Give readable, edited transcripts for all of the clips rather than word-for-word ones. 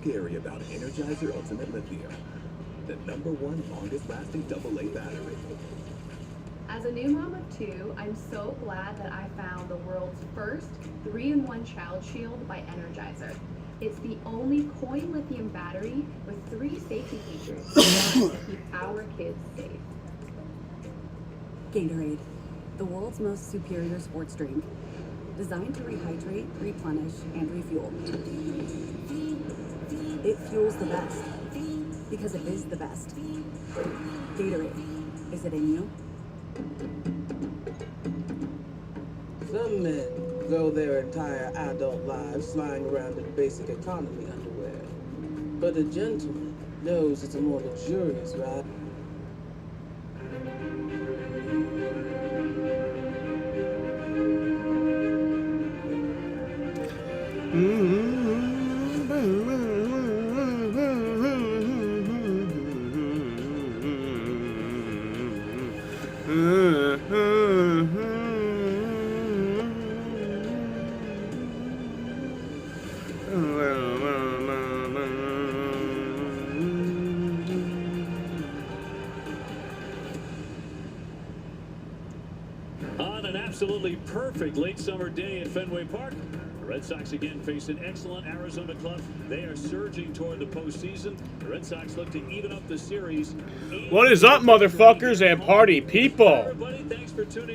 scary about Energizer Ultimate Lithium, the #1 longest-lasting AA battery. As a new mom of 2, I'm so glad that I found the world's first 3-in-1 child shield by Energizer. It's the only coin lithium battery with 3 safety features designed to keep our kids safe. Gatorade, the world's most superior sports drink, designed to rehydrate, replenish, and refuel. It fuels the best, because it is the best. Gatorade, is it in you? Some men go their entire adult lives flying around in basic economy underwear. But a gentleman knows it's a more luxurious ride. On an absolutely perfect late summer day at Fenway Park, the Red Sox again face an excellent Arizona club. They are surging toward the postseason. The Red Sox look to even up the series. What is up, motherfuckers and party people?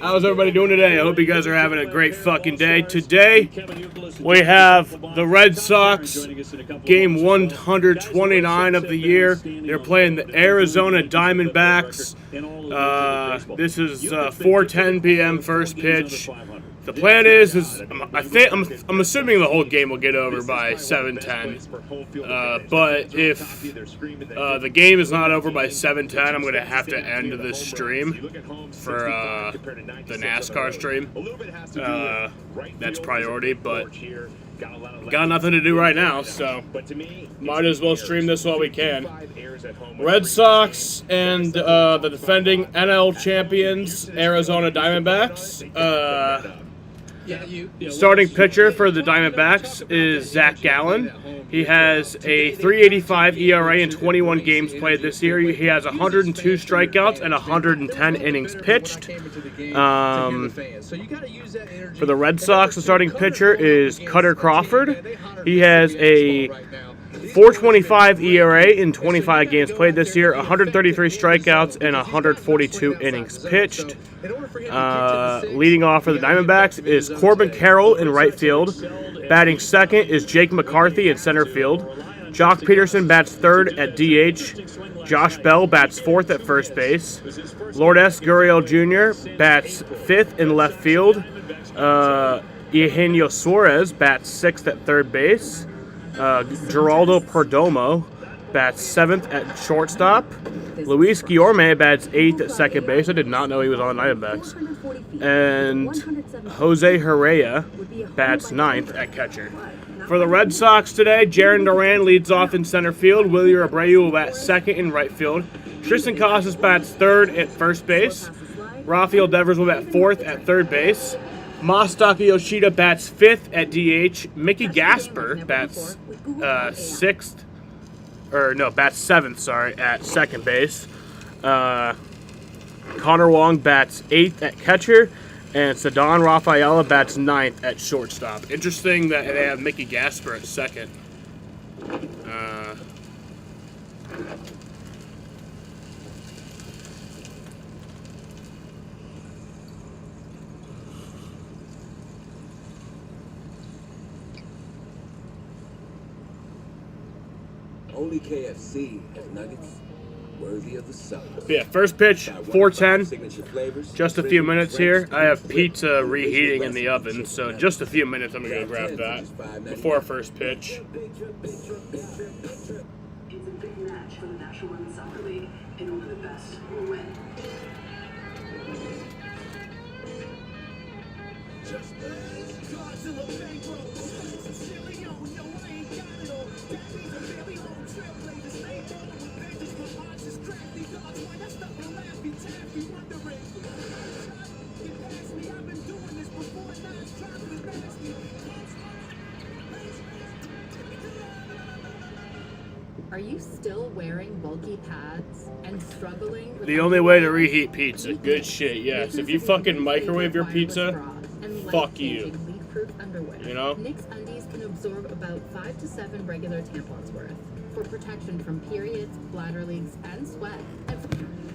How's everybody doing today? I hope you guys are having a great fucking day. Today, we have the Red Sox, game 129 of the year. They're playing the Arizona Diamondbacks. This is 4:10 p.m. first pitch. The plan is I'm assuming the whole game will get over by 7:10. But if the game is not over by 7:10, I'm going to have to end this stream for the NASCAR stream. That's priority, but got nothing to do right now, so might as well stream this while we can. Red Sox and the defending NL champions, Arizona Diamondbacks. Starting pitcher for the Diamondbacks is Zach Gallen. He has a 3.85 ERA in 21 games played this year. He has 102 strikeouts and 110 innings pitched. For the Red Sox, the starting pitcher is Cutter Crawford. He has a 4.25 ERA in 25 games played this year, 133 strikeouts, and 142 innings pitched. Leading off for the Diamondbacks is Corbin Carroll in right field. Batting second is Jake McCarthy in center field. Jock Peterson bats third at DH. Josh Bell bats fourth at first base. Lourdes Gurriel Jr. bats fifth in left field. Eugenio Suarez bats sixth at third base. Geraldo Perdomo bats seventh at shortstop. Luis Guillorme bats eighth at second base. I did not know he was on the Diamondbacks. And Jose Herrera bats ninth at catcher. For the Red Sox today, Jarren Duran leads off in center field. Willie Abreu will bat second in right field. Tristan Casas bats third at first base. Rafael Devers will bat fourth at third base. Masataka Yoshida bats fifth at DH. Mickey Gasper bats seventh, at second base. Connor Wong bats eighth at catcher, and Ceddanne Rafaela bats ninth at shortstop. Interesting that they have Mickey Gasper at second. Only KFC has nuggets worthy of the sun. Yeah, first pitch, 4:10. Just a few minutes here. I have pizza reheating in the oven, so just a few minutes I'm going to go grab that before first pitch. It's a big match for the National Women's Soccer League, and only the best will win. Are you still wearing bulky pads and struggling with The only way to reheat pizza. Good shit, yes. If you fucking microwave your pizza, fuck you. leak-proof underwear? You know? Knix undies can absorb about 5 to 7 regular tampons worth for protection from periods, bladder leaks, and sweat.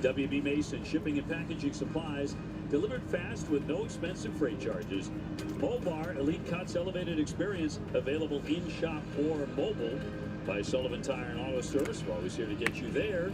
WB Mason Shipping and Packaging Supplies, delivered fast with no expensive freight charges. Mobar Elite Cuts Elevated Experience, available in shop or mobile. By Sullivan Tire and Auto Service, we're always here to get you there.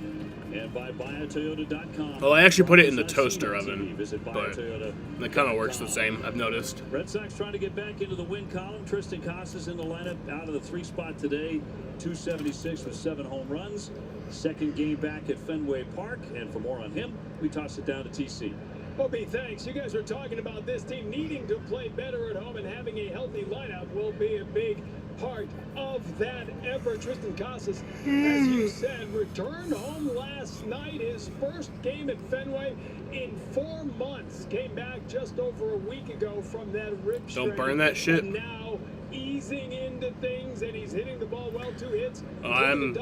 And by buyatoyota.com. Well, I actually put it in the toaster oven, Visit but buyatoyota.com. it kind of works the same, I've noticed. Red Sox trying to get back into the win column. Tristan Casas in the lineup, out of the 3 spot today. 276 with 7 home runs. Second game back at Fenway Park. And for more on him, we toss it down to TC. Opie, thanks. You guys were talking about this team needing to play better at home, and having a healthy lineup will be a big part of that effort. Tristan Casas, as you said, returned home last night. His first game at Fenway in 4 months. Came back just over a week ago from that rib strain. Don't burn that shit. And now easing into things, and he's hitting the ball well. 2 hits. I'm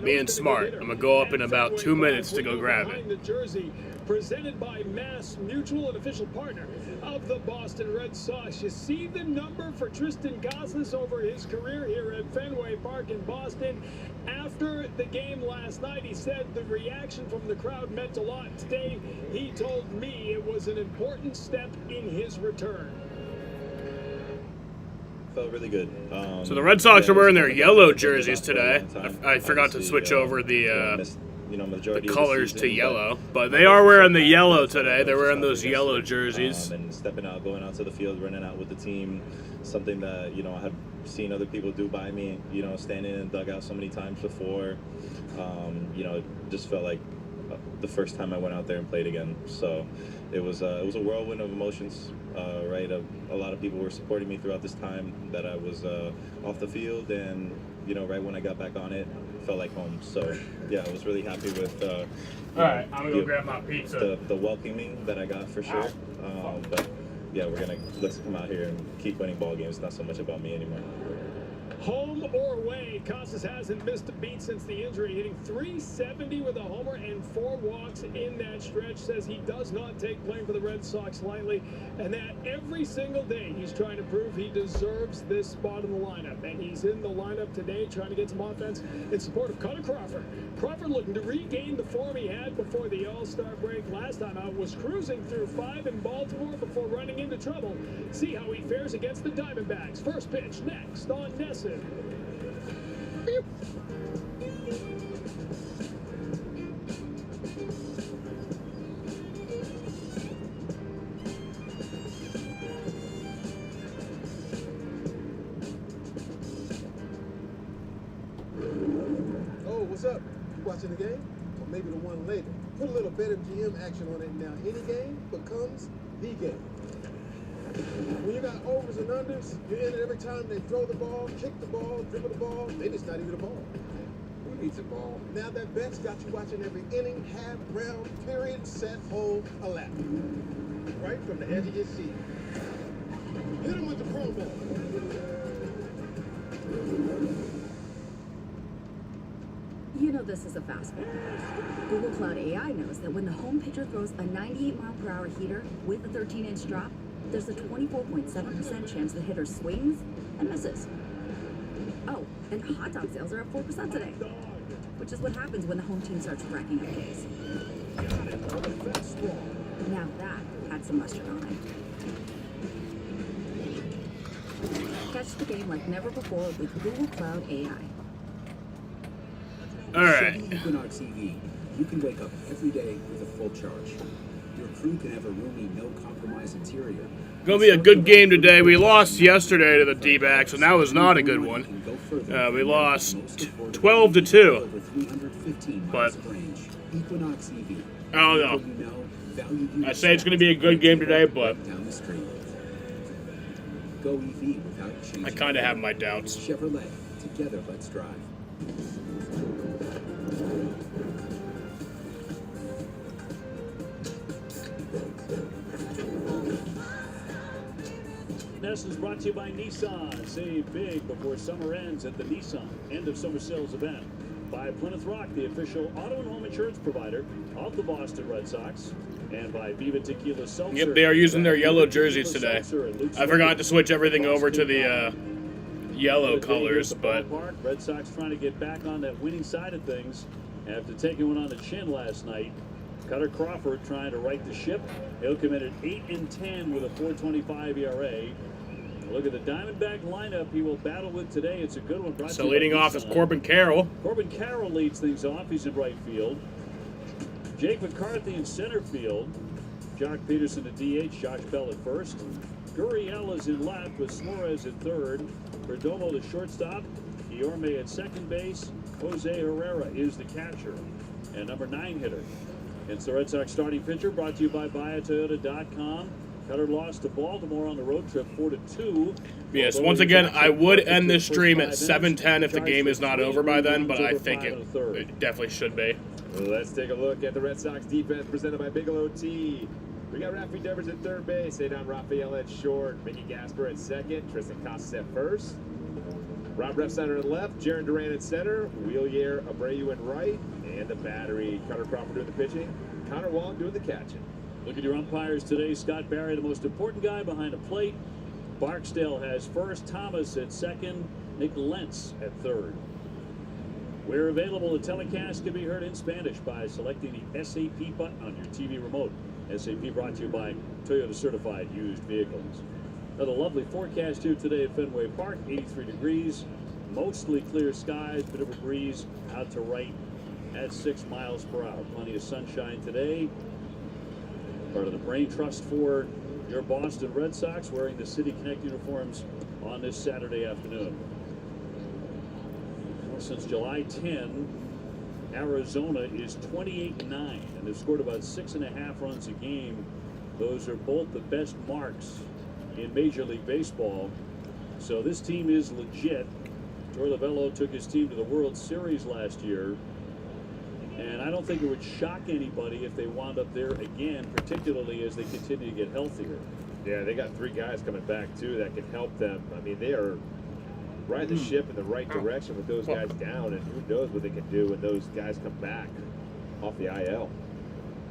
being smart. I'm going to go up in about 2 minutes to go grab it. The jersey presented by Mass Mutual, an official partner of the Boston Red Sox. You see the number for Tristan Casas over his career here at Fenway Park in Boston. After the game last night, he said the reaction from the crowd meant a lot. Today, he told me it was an important step in his return. Felt really good. So the Red Sox are wearing their yellow jerseys today. I forgot to switch over the colors to yellow, but they are wearing the yellow today. They're wearing those yellow jerseys. And stepping out, going out to the field, running out with the team, something that, I have seen other people do by me, standing in the dugout so many times before. It just felt like the first time I went out there and played again. So it was a whirlwind of emotions, right? A lot of people were supporting me throughout this time that I was off the field, and right when I got back on it, felt like home. So yeah, I was really happy with all right, I'm gonna go grab my pizza. The welcoming that I got for sure. But yeah, let's come out here and keep winning ball games. It's not so much about me anymore. Home or away, Casas hasn't missed a beat since the injury, hitting .370 with a homer and 4 walks in that stretch. Says he does not take playing for the Red Sox lightly, and that every single day he's trying to prove he deserves this spot in the lineup. And he's in the lineup today trying to get some offense in support of Connor Crawford. Crawford looking to regain the form he had before the All-Star break last time out. Was cruising through 5 in Baltimore before running into trouble. See how he fares against the Diamondbacks. First pitch next on Nesson. Beep. Oh, what's up? You watching the game? Or maybe the one later. Put a little BetMGM action on it now. Any game becomes the game. When you got overs and unders, you're in it every time they throw the ball, kick the ball, dribble the ball. Maybe it's not even a ball. Who needs a ball? Now that bet's got you watching every inning, half, round, period, set, hold, a lap. Right from the edge of your seat. Hit him with the pro ball. You know this is a fastball. Google Cloud AI knows that when the home pitcher throws a 98-mile-per-hour heater with a 13-inch drop, there's a 24.7% chance the hitter swings and misses. Oh, and hot dog sales are up 4% today, which is what happens when the home team starts racking up Ks. Now that had some mustard on it. Catch the game like never before with Google Cloud AI. All right. Equinox EV, you can wake up every day with a full charge. Your crew can have a roomy, no-compromise interior. Gonna be a good game today. We lost yesterday to the D-backs, and that was not a good one. We lost 12-2. But I don't know. I say it's gonna be a good game today, but I kind of have my doubts. Chevrolet, together, let's drive. This is brought to you by Nissan. Save big before summer ends at the Nissan end of summer sales event. by Plymouth Rock, the official auto and home insurance provider of the Boston Red Sox. And by Viva Tequila Seltzer. Yep, they are using their yellow jerseys today. I forgot to switch everything over to the yellow colors, but Red Sox trying to get back on that winning side of things after taking one on the chin last night. Cutter Crawford trying to right the ship. He'll come in at 8-10 with a 4.25 ERA. Look at the Diamondback lineup he will battle with today. It's a good one. So leading off is Corbin Carroll. Corbin Carroll leads things off. He's in right field. Jake McCarthy in center field. Jock Peterson at DH. Josh Bell at first. Gurriel is in left with Suarez at third. Perdomo the shortstop. Guillorme at second base. Jose Herrera is the catcher and number 9 hitter. It's the Red Sox starting pitcher, brought to you by BuyAToyota.com. Cutter lost to Baltimore on the road trip 4-2. Yes, once again, I would end this stream at 7:10 if the game is not over by then, but I think it definitely should be. Let's take a look at the Red Sox defense presented by Bigelow Tea. We got Rafi Devers at third base, Adam Raphael at short, Mickey Gasper at second, Tristan Casas at first, Rob Refsnyder at left, Jaron Duran at center, Wheelier Abreu at right, and the battery, Cutter Crawford doing the pitching, Connor Wong doing the catching. Look at your umpires today. Scott Barry, the most important guy behind the plate. Barksdale has first, Thomas at second, Nick Lentz at third. Where available, the telecast can be heard in Spanish by selecting the SAP button on your TV remote. SAP brought to you by Toyota Certified Used Vehicles. Another lovely forecast here today at Fenway Park, 83 degrees, mostly clear skies, bit of a breeze out to right at 6 miles per hour. Plenty of sunshine today. Part of the Brain Trust for your Boston Red Sox wearing the City Connect uniforms on this Saturday afternoon. Well, since July 10, Arizona is 28-9, and they've scored about 6.5 runs a game. Those are both the best marks in Major League Baseball. So this team is legit. Torey Lovullo took his team to the World Series last year. And I don't think it would shock anybody if they wound up there again, particularly as they continue to get healthier. Yeah, they got 3 guys coming back, too, that can help them. I mean, they are riding the ship in the right direction with those guys down, and who knows what they can do when those guys come back off the IL.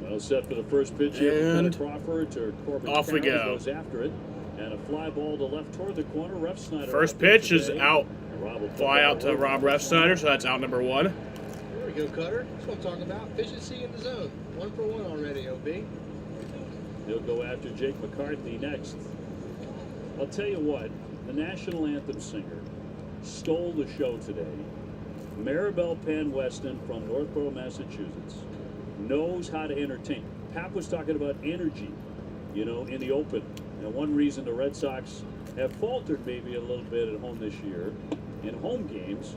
Well, set for the first pitch here And from Crawford to Corbin off we Carroll, go. goes after it. And a fly ball to left toward the corner. Refsnyder. First out there pitch is today. out. Rob will put Fly that out to over. Rob Refsnyder, so that's out number 1. There we go, Cutter. That's what I'm talking about. Efficiency in the zone. 1 for 1 already, OB. He'll go after Jake McCarthy next. I'll tell you what, the national anthem singer stole the show today. Maribel Pan Weston from Northborough, Massachusetts, knows how to entertain. Pap was talking about energy, you know, in the open. And one reason the Red Sox have faltered maybe a little bit at home this year in home games,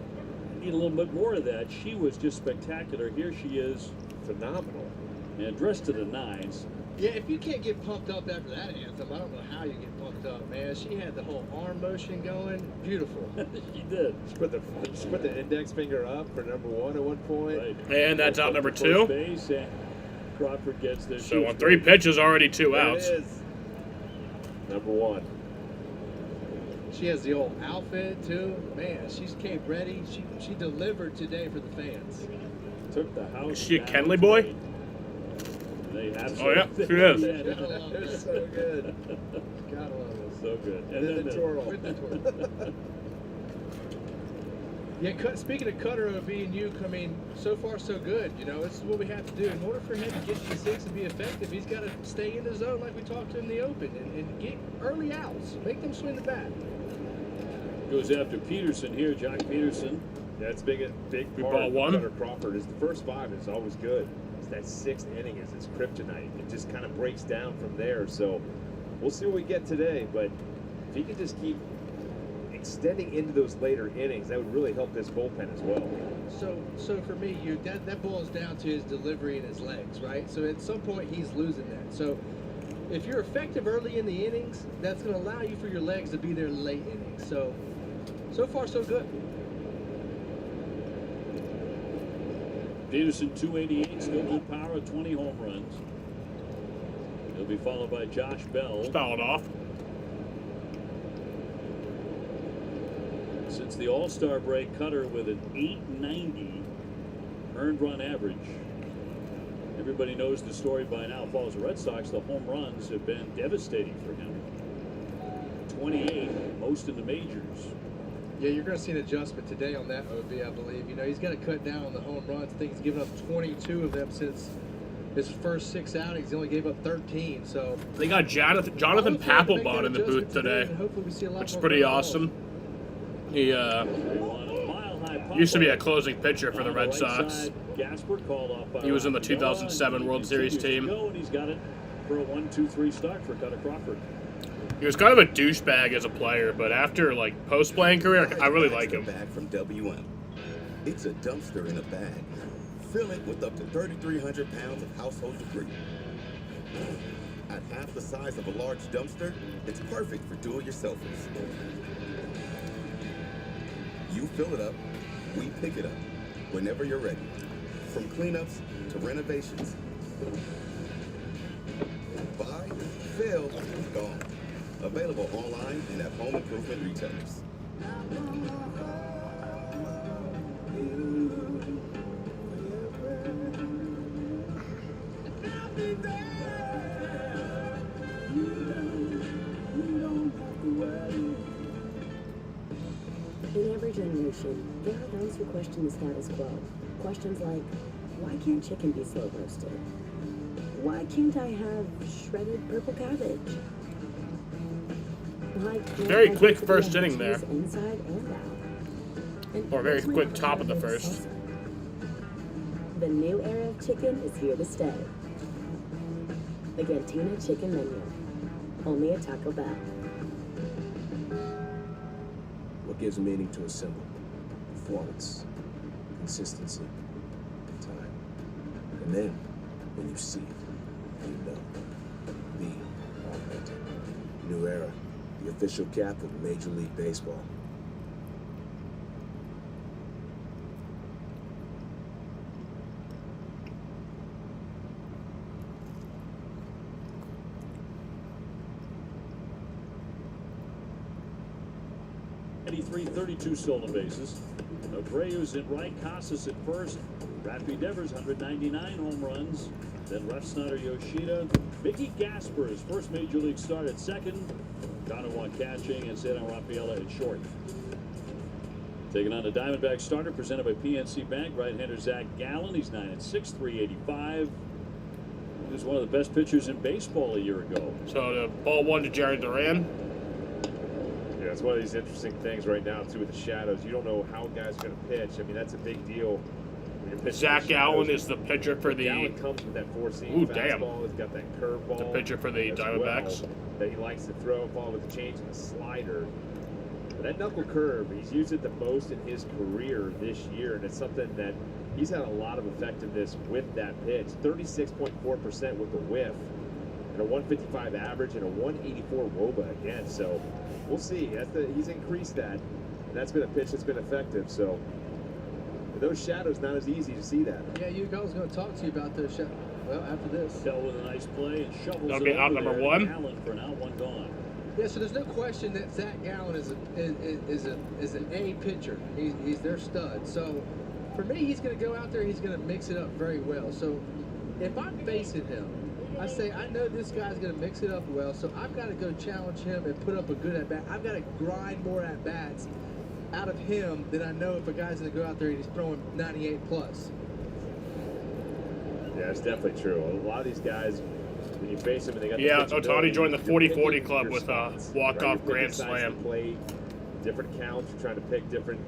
need a little bit more of that. She was just spectacular. Here she is, Phenomenal. and dressed to the nines. Yeah, if you can't get pumped up after that anthem, I don't know how you get pumped up, man. She had the whole arm motion going. Beautiful. She did. She put the index finger up for number 1 at one point. Right. And that's out number First 2. base, and Crawford gets there. So on 3 pitches, already 2 There outs. it is. Number 1. She has the old outfit, too. Man, she's came ready. She delivered today for the fans. Took the house. Is she a down Kenley boy? today. They Oh, yeah, she is. Gotta love They're it. so good. Gotta love it. So good. And then the twirl. With the twirl. Yeah, speaking of Cutter, OB and you, I mean, so far so good. You know, this is what we have to do. In order for him to get to 6 and be effective, he's got to stay in the zone like we talked to in the open and get early outs. Make them swing the bat. Goes after Peterson here, Jock Peterson. That's big We part ball of 1. Cutter Crawford is the first 5 is always good. It's that 6th inning is his kryptonite. It just kind of breaks down from there. So we'll see what we get today. But if he can just keep extending into those later innings, that would really help this bullpen as well. So for me, that boils down to his delivery and his legs, right? So at some point he's losing that. So if you're effective early in the innings, that's going to allow you for your legs to be there late innings. So far so good. Peterson, 288, still good power, 20 home runs. He'll be followed by Josh Bell. Fouled off. Since the All-Star break, Cutter with an 890 earned run average. Everybody knows the story by now. Follows the Red Sox. The home runs have been devastating for him. 28, most in the majors. Yeah, you're going to see an adjustment today on that, OB, I believe. You know, he's got to cut down on the home runs. I think he's given up 22 of them since his first 6 outings. He only gave up 13, so... They got Jonathan Papelbon in the booth today, which is pretty awesome. He used to be a closing pitcher for the Red Sox. He was in the 2007 World Series team. And he's got it for a 1-2-3 start for Cutter Crawford. He was kind of a douchebag as a player, but after like post-playing career, I really like him. Bag from WM. It's a dumpster in a bag. Fill it with up to 3,300 pounds of household debris. At half the size of a large dumpster, it's perfect for do-it-yourselfers. You fill it up, we pick it up, whenever you're ready. From cleanups to renovations. Buy, fill, gone. Available online and at home improvement retailers. In every generation, there are those who question the status quo. Questions like, why can't chicken be slow roasted? Why can't I have shredded purple cabbage? Very quick first inning there. Inside and out. Or very quick top of the first. The new era of chicken is here to stay. The Cantina Chicken Menu. Only at Taco Bell. What gives meaning to a symbol? Performance, consistency, time. And then, when you see it, you know. Be augmented. New era. The official cap of Major League Baseball. 32 stolen bases. Abreu's in right, Casas at first. Rafi Devers, 199 home runs. Then Refsnyder, Yoshida. Mickey Gasper, his first major league start at second. Donovan catching and Cedar Rafaela at short. Taking on the Diamondback starter presented by PNC Bank. Right-hander Zach Gallen. He's 9-6, 385. He was one of the best pitchers in baseball a year ago. So the ball one to Jared Duran. Yeah, it's one of these interesting things right now, too, with the shadows. You don't know how guys are going to pitch. I mean, that's a big deal. Zach Gallen is the pitcher for the... Gallen comes with that four-seam fastball. He's got that curveball. The pitcher for the Diamondbacks. Well, that he likes to throw, followed with the change and the slider. But that knuckle curve, he's used it the most in his career this year, and it's something that he's had a lot of effectiveness with that pitch. 36.4% with the whiff, and a 155 average, and a 184 WOBA again. So we'll see. He's increased that, and that's been a pitch that's been effective. So those shadows, not as easy to see that. Yeah, I was going to talk to you about those shadows. Well, after this. Bell with a nice play and shovels That'll be out number one. Allen for an out, one gone. Yeah, so there's no question that Zach Gallen is an A pitcher. He's their stud. So for me, he's going to go out there. He's going to mix it up very well. So if I'm facing him, I say I know this guy's going to mix it up well. So I've got to go challenge him and put up a good at bat. I've got to grind more at bats out of him than I know if a guy's going to go out there and he's throwing 98 plus. Yeah, it's definitely true. A lot of these guys, when you face them, and they got Ohtani joined the 40-40 club with a walk-off right? grand slam. Play, different counts. You're trying to pick different,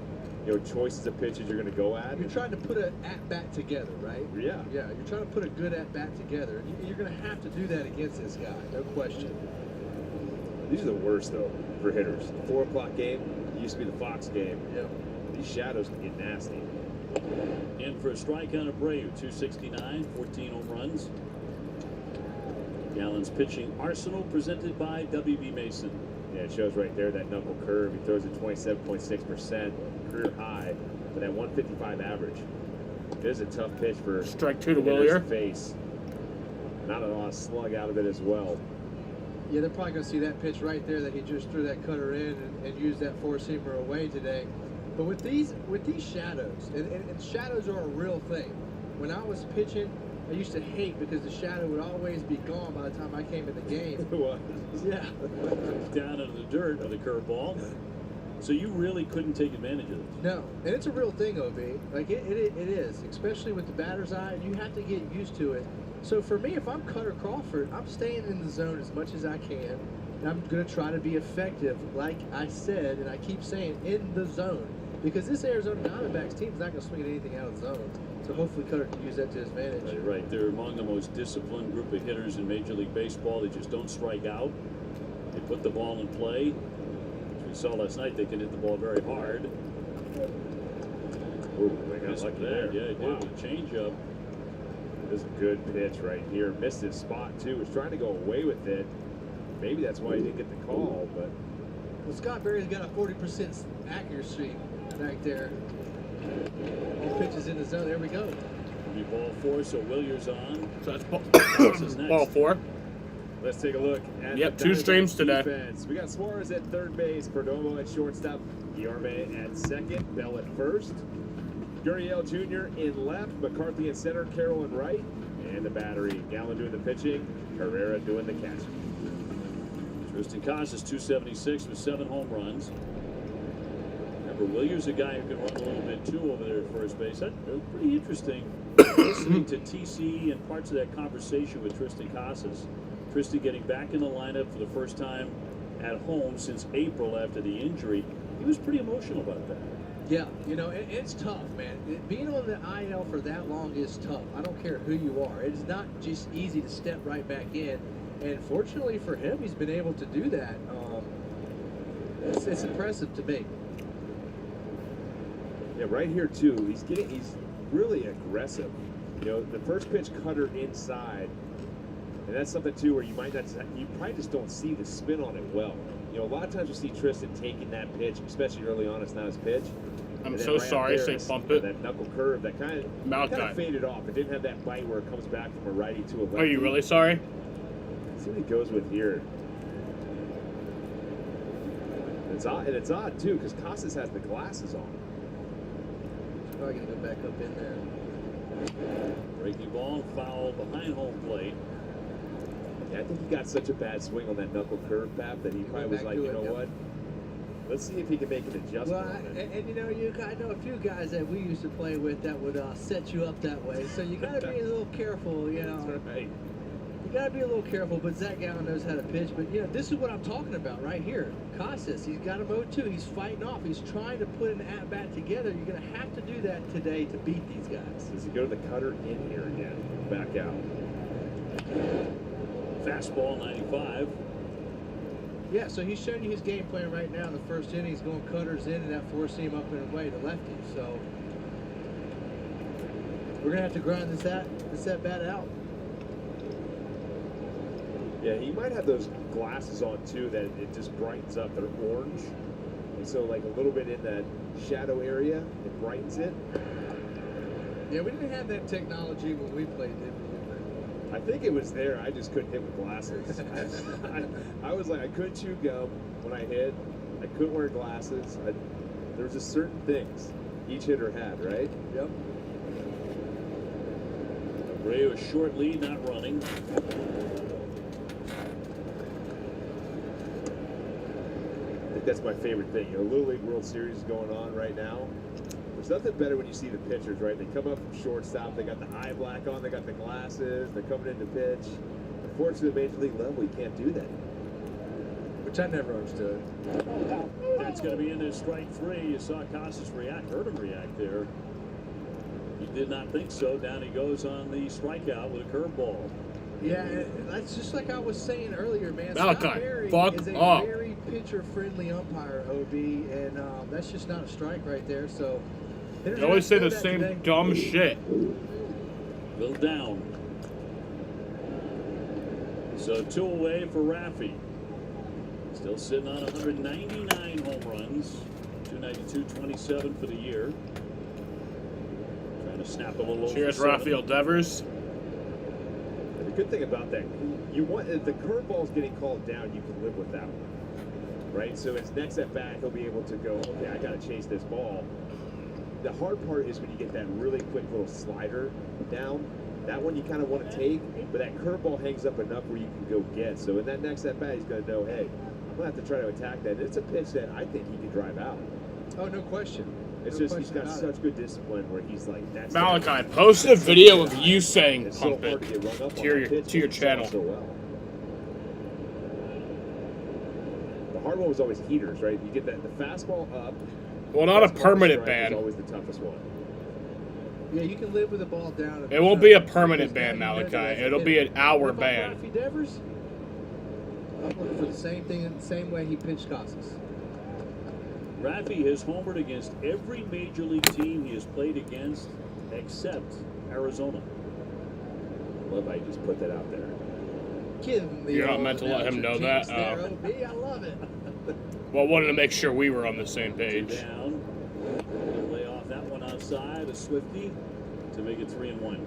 choices of pitches you're going to go at. You're trying to put an at-bat together, right? Yeah. Yeah, you're trying to put a good at-bat together. You're going to have to do that against this guy, no question. These are the worst, though, for hitters. 4 o'clock game used to be the Fox game. Yep. These shadows can get nasty. In for a strike on Abreu, 269, 14 home runs. Gallen's pitching arsenal presented by WB Mason. Yeah, it shows right there that knuckle curve. He throws at 27.6%, career high, but that 155 average. It is a tough pitch for strike 2 to Willier. Face. Not a lot of slug out of it as well. Yeah, they're probably going to see that pitch right there that he just threw that cutter in and used that four-seamer away today. But with these shadows, and shadows are a real thing. When I was pitching, I used to hate because the shadow would always be gone by the time I came in the game. What? Yeah. Down into the dirt of the curveball. So you really couldn't take advantage of it. No, and it's a real thing, OB. Like it is, especially with the batter's eye. You have to get used to it. So for me, if I'm Cutter Crawford, I'm staying in the zone as much as I can. And I'm going to try to be effective, like I said, and I keep saying, in the zone. Because this Arizona Diamondbacks team is not going to swing at anything out of the zone. So hopefully Cutter can use that to his advantage. Right. They're among the most disciplined group of hitters in Major League Baseball. They just don't strike out. They put the ball in play. As we saw last night, they can hit the ball very hard. Ooh, they got lucky there. Yeah, it did. A change up. This is a good pitch right here. Missed his spot, too. Was trying to go away with it. Maybe that's why he didn't get the call, but... Well, Scott Berry's got a 40% accuracy back there. He pitches in the zone. There we go. Be ball 4, so Williams on. So that's ball 4. Let's take a look at Yep, the 2 streams today. defense. We got Suarez at third base, Perdomo at shortstop, Guillerme at second, Bell at first, Gurriel Jr. in left, McCarthy in center, Carroll in right, and the battery. Gallen doing the pitching, Herrera doing the catching. Tristan Casas, 276 with 7 home runs. Remember, Williams, a guy who can run a little bit too over there at first base. That's pretty interesting. Listening to TC and parts of that conversation with Tristan Casas. Tristan getting back in the lineup for the first time at home since April after the injury. He was pretty emotional about that. Yeah, you know, it's tough, man. Being on the IL for that long is tough. I don't care who you are. It is not just easy to step right back in. And fortunately for him, he's been able to do that. It's impressive to me. Yeah, right here too. He's really aggressive. You know, the first pitch cutter inside, and that's something too where you probably just don't see the spin on it well. You know, a lot of times you see Tristan taking that pitch, especially early on. It's not his pitch. I'm so sorry. Say bump it. That knuckle curve, that kind of faded off. It didn't have that bite where it comes back from a righty to a lefty. Are you really sorry? Let's see what he goes with here. It's odd too because Casas has the glasses on. Probably gonna go back up in there. Breaking ball, foul behind home plate. Yeah, I think he got such a bad swing on that knuckle curve, Pap, that he probably was like, you know what? Let's see if he can make an adjustment. Well, and you know, I know a few guys that we used to play with that would set you up that way. So you got to be a little careful, you know. That's right. You got to be a little careful, but Zach Gallen knows how to pitch. But, you know, this is what I'm talking about right here. Casas, he's got a mode 2. He's fighting off. He's trying to put an at-bat together. You're going to have to do that today to beat these guys. Does he go to the cutter in here again? Back out. Fastball, 95. Yeah, so he's showing you his game plan right now in the first inning. He's going cutters in, and that forced him up and away to lefty. So we're going to have to grind this at-bat out. Yeah, he might have those glasses on too that it just brightens up. They're orange, and so like a little bit in that shadow area, it brightens it. Yeah, we didn't have that technology when we played, did we? I think it was there. I just couldn't hit with glasses. I was like, I couldn't chew gum when I hit. I couldn't wear glasses. There was just certain things each hitter had, right? Yep. Abreu, a short lead, not running. I think that's my favorite thing. You know, Little League World Series is going on right now. There's nothing better when you see the pitchers, right? They come up from shortstop, they got the eye black on, they got the glasses, they're coming in to pitch. Unfortunately, at Major League level, you can't do that. Which I never understood. That's going to be in there, strike 3. You saw Casas react, heard him react there. He did not think so. Down he goes on the strikeout with a curveball. Yeah, that's just like I was saying earlier, man. Malachi, Scott Berry fuck is a up. very pitcher-friendly umpire, OB, and that's just not a strike right there. So You always say the same today. dumb shit. Little down. So 2 away for Raffy. Still sitting on 199 home runs. 292, 27 for the year. Trying to snap a little over. Cheers, Rafael Devers. The good thing about that, you want if the curveball's getting called down, you can live with that one. right? So his next at bat, he'll be able to go, okay, I got to chase this ball. The hard part is when you get that really quick little slider down. That one you kind of want to take, but that curveball hangs up enough where you can go get. So in that next at bat, he's going to know, hey, I'm going to have to try to attack that. It's a pitch that I think he can drive out. Oh, no question. It's just he's got such good discipline where he's like, that's Malachi, post a video of you saying it's pump so hard it to get rung up to on your, that pitch to your because it's channel. so well. The hard one was always heaters, right? You get the fastball up. Well, not a fastball permanent strike is ban. always the toughest one. Yeah, you can live with the ball down. It won't be a permanent ban, Malachi. It'll be an hour If I'm ban. Rafi Devers, I'm looking for the same thing in the same way he pitched Casas. Rafi has homered against every major league team he has played against except Arizona. Love how you just put that out there. Give him the You're not old meant to let him know jinx that? there, OB. I love it. Well, wanted to make sure we were on the same page. Down. He'll lay off that one outside. A Swifty to make it 3-1.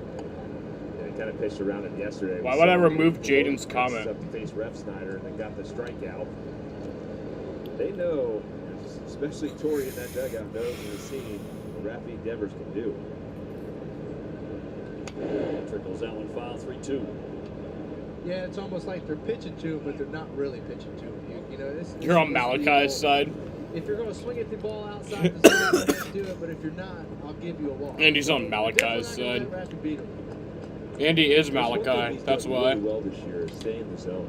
Yeah, he kind of pitched around it yesterday. Why would I remove Jaden's comment? Up to face Ref Snyder and then got the strikeout. They know, especially Torrey in that dugout, knows and has seen what Rafi Devers can do. Trickles that one foul, 3-2. Yeah, it's almost like they're pitching to him, but they're not really pitching to him. You know, You're on Malachi's side. If you're going to swing at the ball outside the zone, you can't do it. But if you're not, I'll give you a walk. Andy's on Malachi's side. Andy is Malachi. That's why. Really well this year, stay in the zone.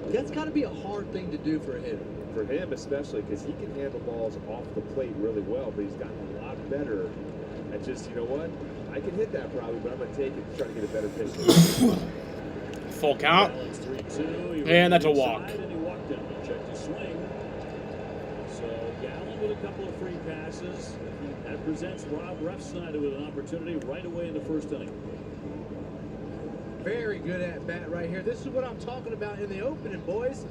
That's got to be a hard thing to do for a hitter. For him especially, because he can handle balls off the plate really well, but he's gotten a lot better at just, you know what? I can hit that probably, but I'm going to take it and try to get a better pitch. Full count. And that's a walk. And he walked him. He checked his swing. So Gallen with a couple of free passes. That presents Rob Refsnyder with an opportunity right away in the first inning. Very good at bat right here. This is what I'm talking about in the opening, boys.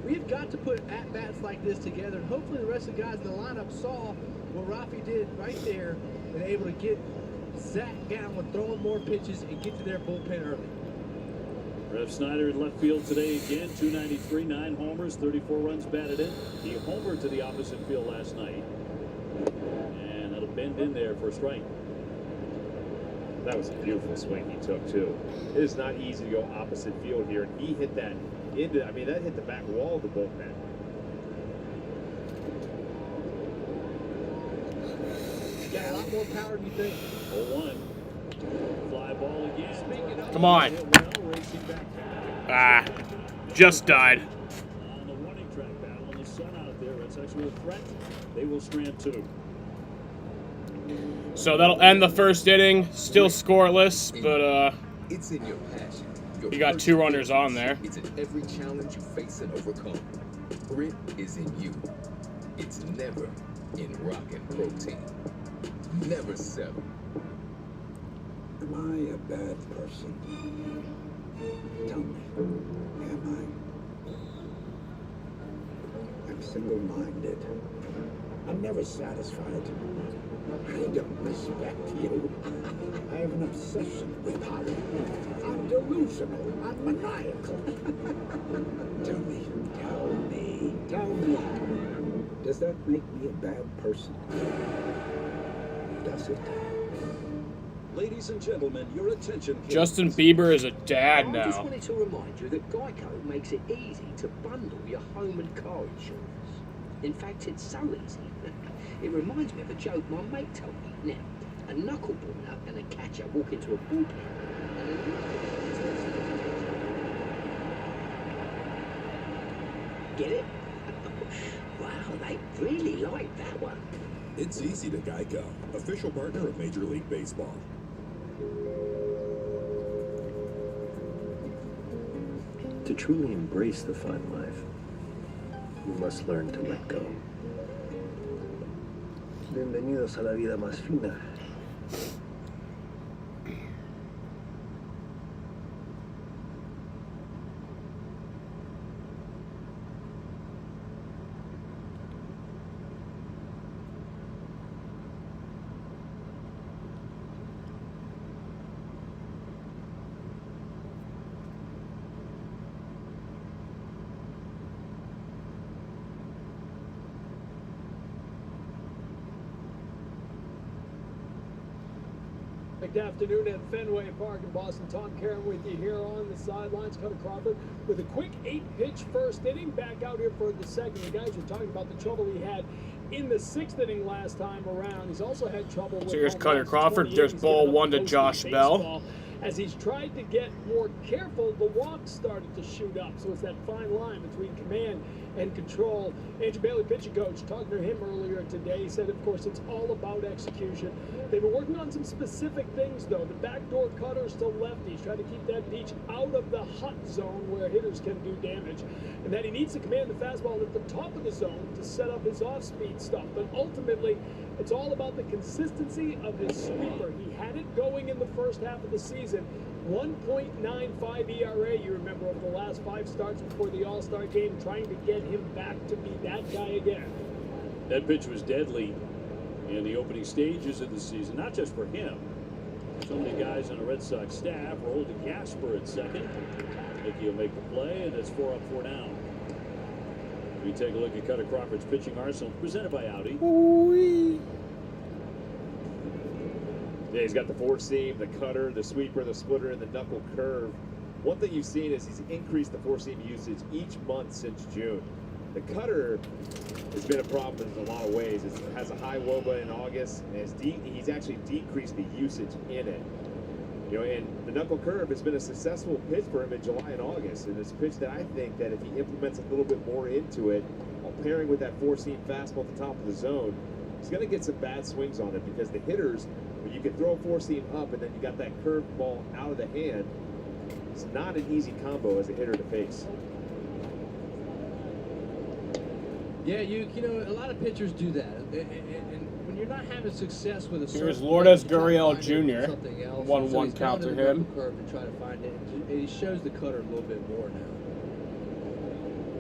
We've got to put at bats like this together, and hopefully the rest of the guys in the lineup saw what Rafi did right there and able to get Zach down with throwing more pitches and get to their bullpen early. Refsnyder in left field today again, 293, 9 homers, 34 runs batted in. He homered to the opposite field last night. And that'll bend in there for a strike. That was a beautiful swing he took, too. It is not easy to go opposite field here, and he hit that into, I mean, that hit the back wall of the bullpen. Got a lot more power than you think. 0-1. Fly ball again. Come on. Ah, just died. On the warning track battle in the sun out there, Red Sox with a threat. They will strand 2. So that'll end the first inning. Still scoreless, but It's in your passion. you got 2 runners on there. It's in every challenge you face and overcome. Grit is in you. It's never in rock and protein. Never settle. Am I a bad person? Tell me, am I? I'm single-minded. I'm never satisfied. I don't respect you. I have an obsession with power. I'm delusional. I'm maniacal. Tell me. Does that make me a bad person? Does it? Ladies and gentlemen, your attention, please. Justin Bieber is a dad I just now. wanted to remind you that Geico makes it easy to bundle your home and car insurance. In fact, it's so easy. It reminds me of a joke my mate told me. Now, a knuckleballer and a catcher walk into a bullpen. Get it? Wow, they really like that one. It's easy to Geico, official partner of Major League Baseball. To truly embrace the fun life, you must learn to let go. Bienvenidos a la vida más fina. Good afternoon at Fenway Park in Boston. Tom Caron with you here on the sidelines. Cutter Crawford with a quick 8-pitch first inning. Back out here for the second. The guys are talking about the trouble he had in the 6th inning last time around. He's also had trouble with. So here's Cutter Crawford. There's ball 1 to Josh Bell. As he's tried to get more careful, the walks started to shoot up. So it's that fine line between command and control. Andrew Bailey, pitching coach, talking to him earlier today, he said, of course, it's all about execution. They've been working on some specific things, though. The backdoor cutters to lefties, trying to keep that pitch out of the hot zone where hitters can do damage. And that he needs to command the fastball at the top of the zone to set up his off-speed stuff. But ultimately, it's all about the consistency of his sweeper. He had it going in the first half of the season. 1.95 ERA, you remember, over the last 5 starts before the All-Star game, trying to get him back to be that guy again. That pitch was deadly in the opening stages of the season, not just for him. So many guys on the Red Sox staff were holding Gasper at second. Mickey will make the play, and it's 4 up, 4 down. We take a look at Cutter Crawford's pitching arsenal, presented by Audi. Yeah, he's got the 4-seam, the cutter, the sweeper, the splitter, and the knuckle curve. One thing you've seen is he's increased the 4-seam usage each month since June. The cutter has been a problem in a lot of ways. It has a high WOBA in August, and he's actually decreased the usage in it. You know, and the knuckle curve has been a successful pitch for him in July and August, and it's a pitch that I think that if he implements a little bit more into it, while pairing with that 4-seam fastball at the top of the zone, he's going to get some bad swings on it, because the hitters, when you can throw a 4-seam up and then you got that curved ball out of the hand, it's not an easy combo as a hitter to face. Yeah, you know, a lot of pitchers do that, and when you're not having success with a certain Here's Lourdes play, you try to Gurriel find it with Jr. something else. 1-1 So he's count gone to the him. curve to try to find it, and he shows the cutter a little bit more now.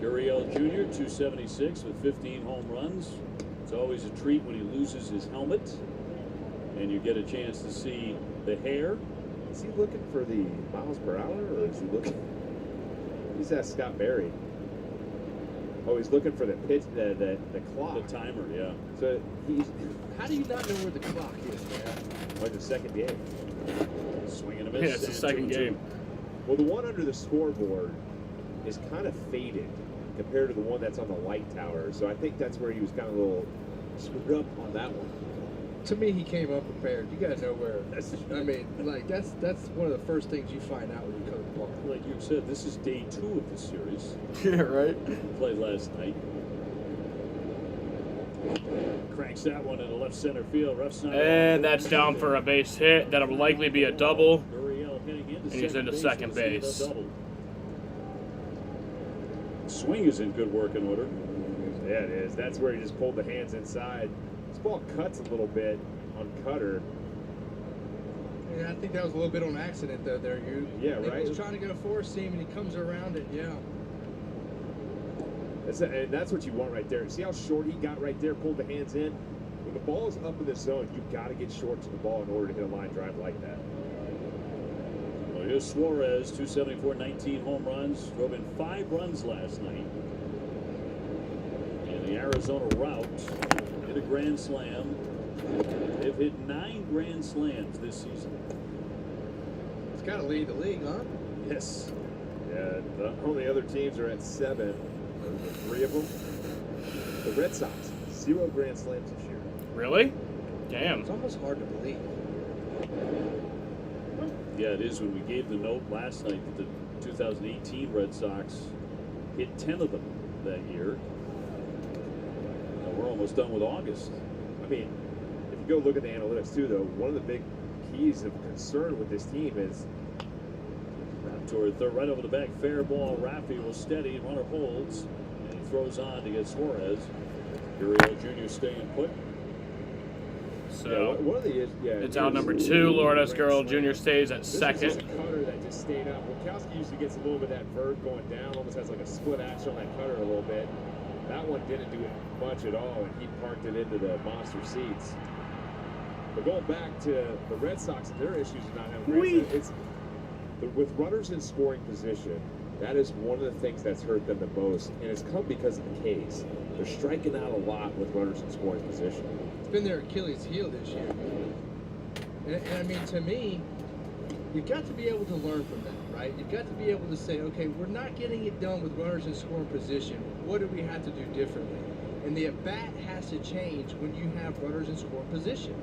Gurriel Jr., 276 with 15 home runs. It's always a treat when he loses his helmet, and you get a chance to see the hair. Is he looking for the miles per hour, or is he looking? He's asked Scott Berry. Oh, he's looking for the pitch, the clock. The timer, yeah. So he's. How do you not know where the clock is, man? Like the second game. Swing and a miss. Yeah, it's the second game. Well, the one under the scoreboard is kind of faded compared to the one that's on the light tower. So I think that's where he was kind of a little screwed up on that one. To me, he came unprepared. You gotta know where. I mean, like that's one of the first things you find out when you come to the park. Like you said, this is day 2 of the series. Yeah, right. Played last night. Cranks that one in the left center field. And that's down for a base hit. That'll likely be a double. Gurriel heading into And he's into second base. Swing is in good working order. Yeah, it is. That's where he just pulled the hands inside. This ball cuts a little bit on cutter. Yeah, I think that was a little bit on accident, though. There, you. Yeah, right. He was trying to go 4-seam, and he comes around it. Yeah. And that's what you want right there. See how short he got right there, pulled the hands in? When the ball is up in the zone, you've got to get short to the ball in order to hit a line drive like that. Well, here's Suarez, 274, 19 home runs. Drove in 5 runs last night. In the Arizona route, hit a grand slam. They've hit 9 grand slams this season. It's got to lead the league, huh? Yes. Yeah, the only other teams are at 7. 3 of them. The Red Sox, 0 grand slams this year. Really? Damn. It's almost hard to believe. Yeah, it is. When we gave the note last night that the 2018 Red Sox hit 10 of them that year. And we're almost done with August. I mean, if you go look at the analytics too, though, one of the big keys of concern with this team is toward third, right over the back, fair ball. Raffy will steady, runner holds, and he throws on to get Suarez. Gurriel Jr. staying put. So one of the it's out number 2. Lourdes Gurriel Jr. stays at second. This is just a cutter that just stayed up. Wilkowski usually gets a little bit of that vert going down, almost has like a split action on that cutter a little bit. That one didn't do much at all, and he parked it into the monster seats. But going back to the Red Sox and their issues of not having it's with runners in scoring position, that is one of the things that's hurt them the most, and it's come because of the Ks. They're striking out a lot with runners in scoring position. It's been their Achilles heel this year. And I mean, to me, you've got to be able to learn from that, right? You've got to be able to say, okay, we're not getting it done with runners in scoring position. What do we have to do differently? And the at-bat has to change when you have runners in scoring position.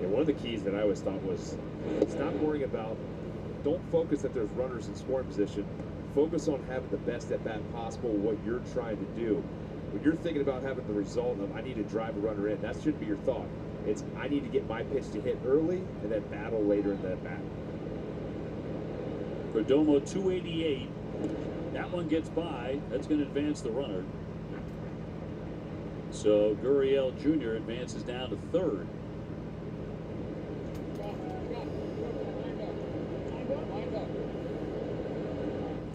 And one of the keys that I always thought was stop worrying about, don't focus that there's runners in scoring position. Focus on having the best at-bat possible, what you're trying to do. When you're thinking about having the result of, I need to drive a runner in, that shouldn't be your thought. It's, I need to get my pitch to hit early and then battle later in the at-bat. Perdomo 288. That one gets by. That's going to advance the runner. So Gurriel Jr. advances down to third.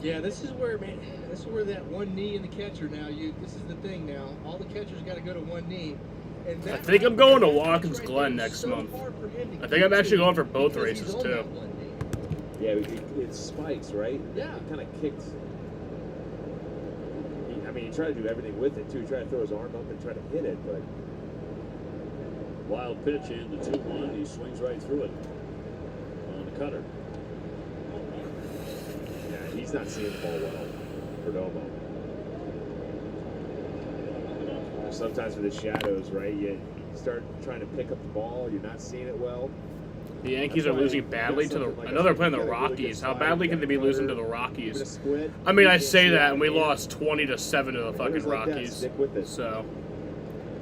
Yeah, this is where, man, this is where that one knee in the catcher now. This is the thing now. All the catchers got to go to one knee. And I think I'm going to Watkins Glen next month. I think I'm actually going for both races too. Yeah, it spikes, right? Yeah. He kind of kicked. I mean, he tried to do everything with it too. He tried to throw his arm up and try to hit it, but wild pitch in the 2-1. He swings right through it on the cutter. Yeah, he's not seeing the ball well. Perdomo. Sometimes with the shadows, right? You start trying to pick up the ball. You're not seeing it well. The Yankees are losing badly to the. I know they're playing the Rockies. How badly can they be losing to the Rockies? I mean, I say that, and we lost 20-7 to the fucking Rockies. So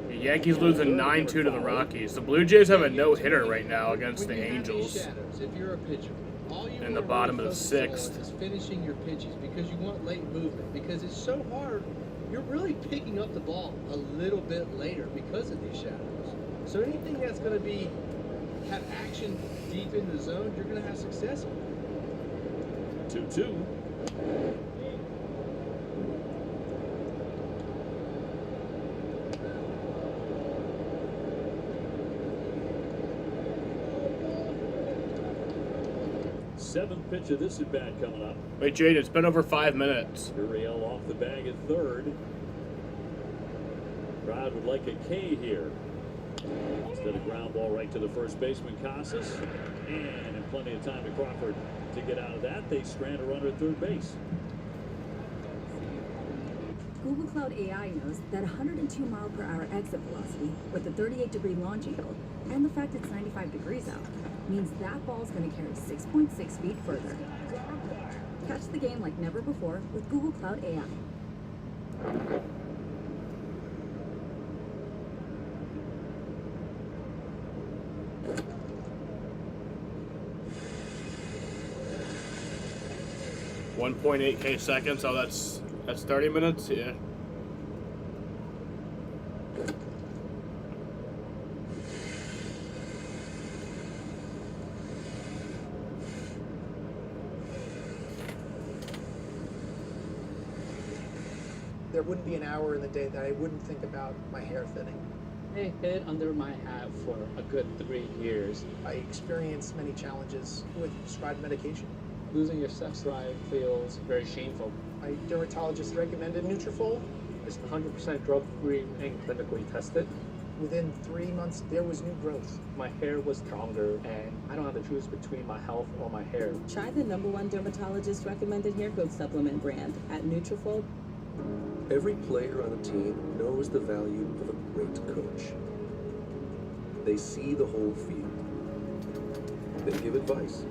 the Yankees losing 9-2 to the Rockies. The Blue Jays have a no-hitter right now against the Angels. If you're a pitcher, all you in the bottom of the sixth. Is finishing your pitches because you want late movement. Because it's so hard. You're really picking up the ball a little bit later because of these shadows. So anything that's going to have action deep in the zone, you're going to have success on. 2-2. Seventh pitch of this at bat coming up. Wait, Jade, it's been over 5 minutes. Gurriel off the bag at third. Crowd would like a K here. Instead of ground ball right to the first baseman, Casas. And in plenty of time to Crawford to get out of that. They strand a runner at third base. Google Cloud AI knows that 102 mile per hour exit velocity with a 38-degree launch angle and the fact it's 95 degrees out means that ball's going to carry 6.6 feet further. Catch the game like never before with Google Cloud AI. $1.8K seconds. Oh, that's 30 minutes. Yeah. There wouldn't be an hour in the day that I wouldn't think about my hair thinning. I hid under my hat for a good 3 years. I experienced many challenges with prescribed medication. Losing your sex drive feels very shameful. My dermatologist recommended Nutrafol. It's 100% drug-free and clinically tested. Within 3 months, there was new growth. My hair was stronger, and I don't have to choose between my health or my hair. Try the #1 dermatologist recommended hair growth supplement brand at Nutrafol. Every player on a team knows the value of a great coach. They see the whole field. They give advice.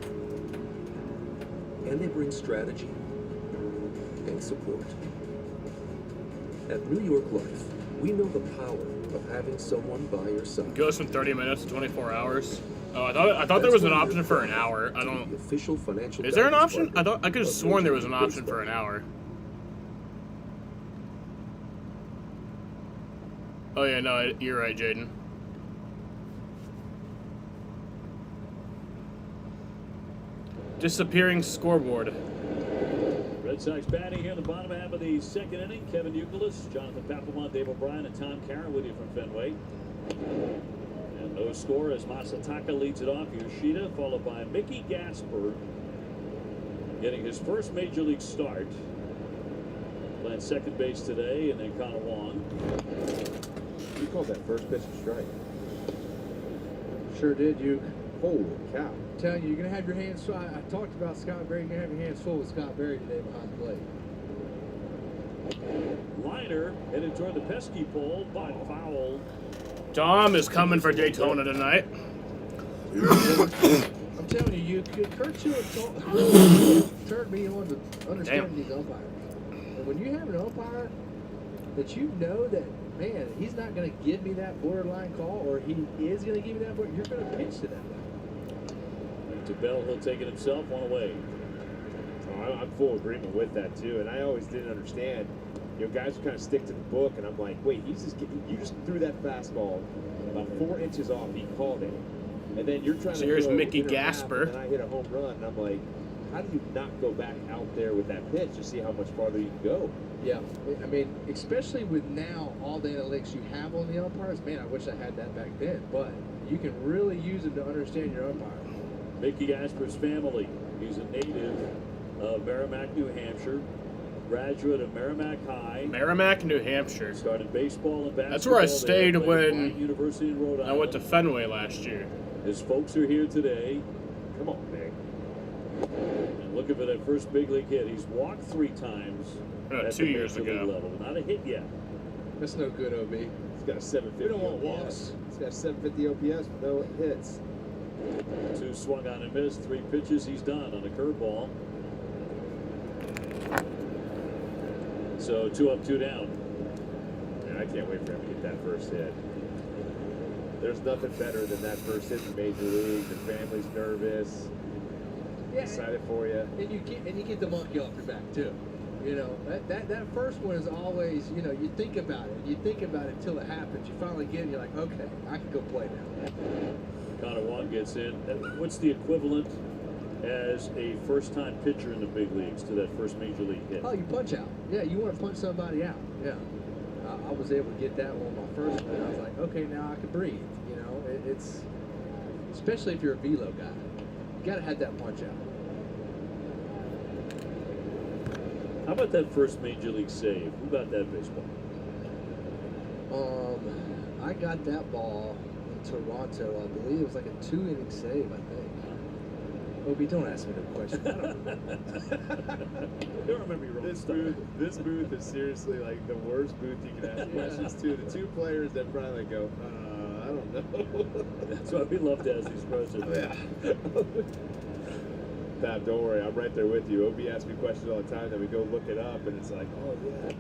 And they bring strategy and support. At New York Life, we know the power of having someone by your side. Goes from 30 minutes to 24 hours. Oh, I thought there was an option for an hour. I don't. The official financial. Is there an option? I could have sworn there was an option for an hour. Oh yeah, no, you're right, Jaden. Disappearing scoreboard. Red Sox batting here in the bottom half of the second inning. Kevin Youkilis, Jonathan Papelbon, Dave O'Brien, and Tom Karen with you from Fenway. And no score as Masataka leads it off. Yoshida, followed by Mickey Gasper, getting his first major league start. Playing second base today, and then Connor Wong. You called that first pitch a strike. Sure did, you. Holy cow. I'm telling you, you're going to have your hands full. I talked about Scott Berry. You're going to have your hands full with Scott Berry today behind the plate. Liner headed toward the pesky pole, but foul. Dom is coming for Daytona tonight. I'm telling you, Kurt Schilling turned me on to understand these umpires. And when you have an umpire that you know that, man, he's not going to give me that borderline call, or he is going to give me that borderline, you're going to pitch to that guy. To Bell, he'll take it himself, one away. Oh, I'm full agreement with that too, and I always didn't understand. You know, guys would kind of stick to the book, and I'm like, wait, you just threw that fastball about 4 inches off. He called it, and then you're trying So to. here's throw Mickey inner half, Gasper. and then I hit a home run, and I'm like, how do you not go back out there with that pitch to see how much farther you can go? Yeah, I mean, especially with now all the analytics you have on the umpires, man, I wish I had that back then. But you can really use them to understand your umpire. Mickey Gasper's family. He's a native of Merrimack, New Hampshire. Graduate of Merrimack High. Merrimack, New Hampshire. Started baseball and basketball. That's where I stayed when University in Rhode Island. I went to Fenway last year. His folks are here today. Come on, man. And looking for that first big league hit. He's walked 3 times. At 2 the years major league ago. level. Not a hit yet. That's no good, OB. He's got a 750. We don't want OPS. walks. He's got a 750 OPS with no hits. 2 swung on and missed. 3 pitches he's done on a curveball. So 2 up, 2 down. Man, I can't wait for him to get that first hit. There's nothing better than that first hit in the major league. The family's nervous. Yeah, Excited for you. And you get the monkey off your back too. You know, that first one is always, you know, you think about it. You think about it until it happens. You finally get it, you're like, okay, I can go play now. Connor Wong gets in. What's the equivalent as a first-time pitcher in the big leagues to that first major league hit? Oh, you punch out. Yeah, you want to punch somebody out. Yeah. I was able to get that one my first one. I was like, okay, now I can breathe. You know, it's, especially if you're a velo guy, you got to have that punch out. How about that first major league save? Who got that baseball? I got that ball in Toronto. I believe it was like a 2-inning save, I think. Obie, don't ask me that question. I don't remember. Don't remember your own This booth is seriously like the worst booth you can ask questions to. The 2 players that probably go, I don't know. That's why we love to ask these questions. Yeah. Pat, don't worry, I'm right there with you. Obie asks me questions all the time, then we go look it up, and it's like, oh yeah.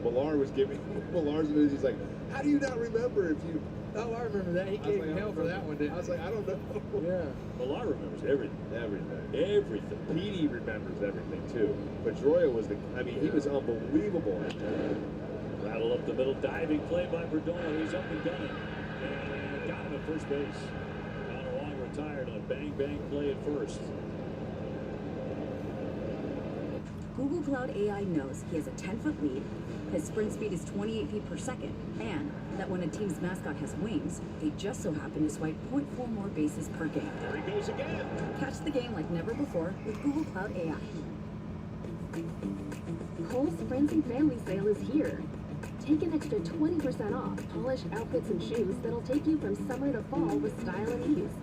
Millar's news. He's like, how do you not remember if you? Oh, I remember that. He gave me hell for that one, didn't he? I was like, I don't know. Yeah. Millar remembers everything. Everything. Petey remembers everything too. Pedroia was he was unbelievable. Rattle up the middle, diving play by Verdon. He's up and done it. And got him at first base. Connor Wong retired on a bang play at first. Google Cloud AI knows he has a 10-foot lead, his sprint speed is 28 feet per second, and that when a team's mascot has wings, they just so happen to swipe 0.4 more bases per game. There he goes again. Catch the game like never before with Google Cloud AI. Kohl's Friends and Family Sale is here. Take an extra 20% off polished outfits and shoes that'll take you from summer to fall with style and ease.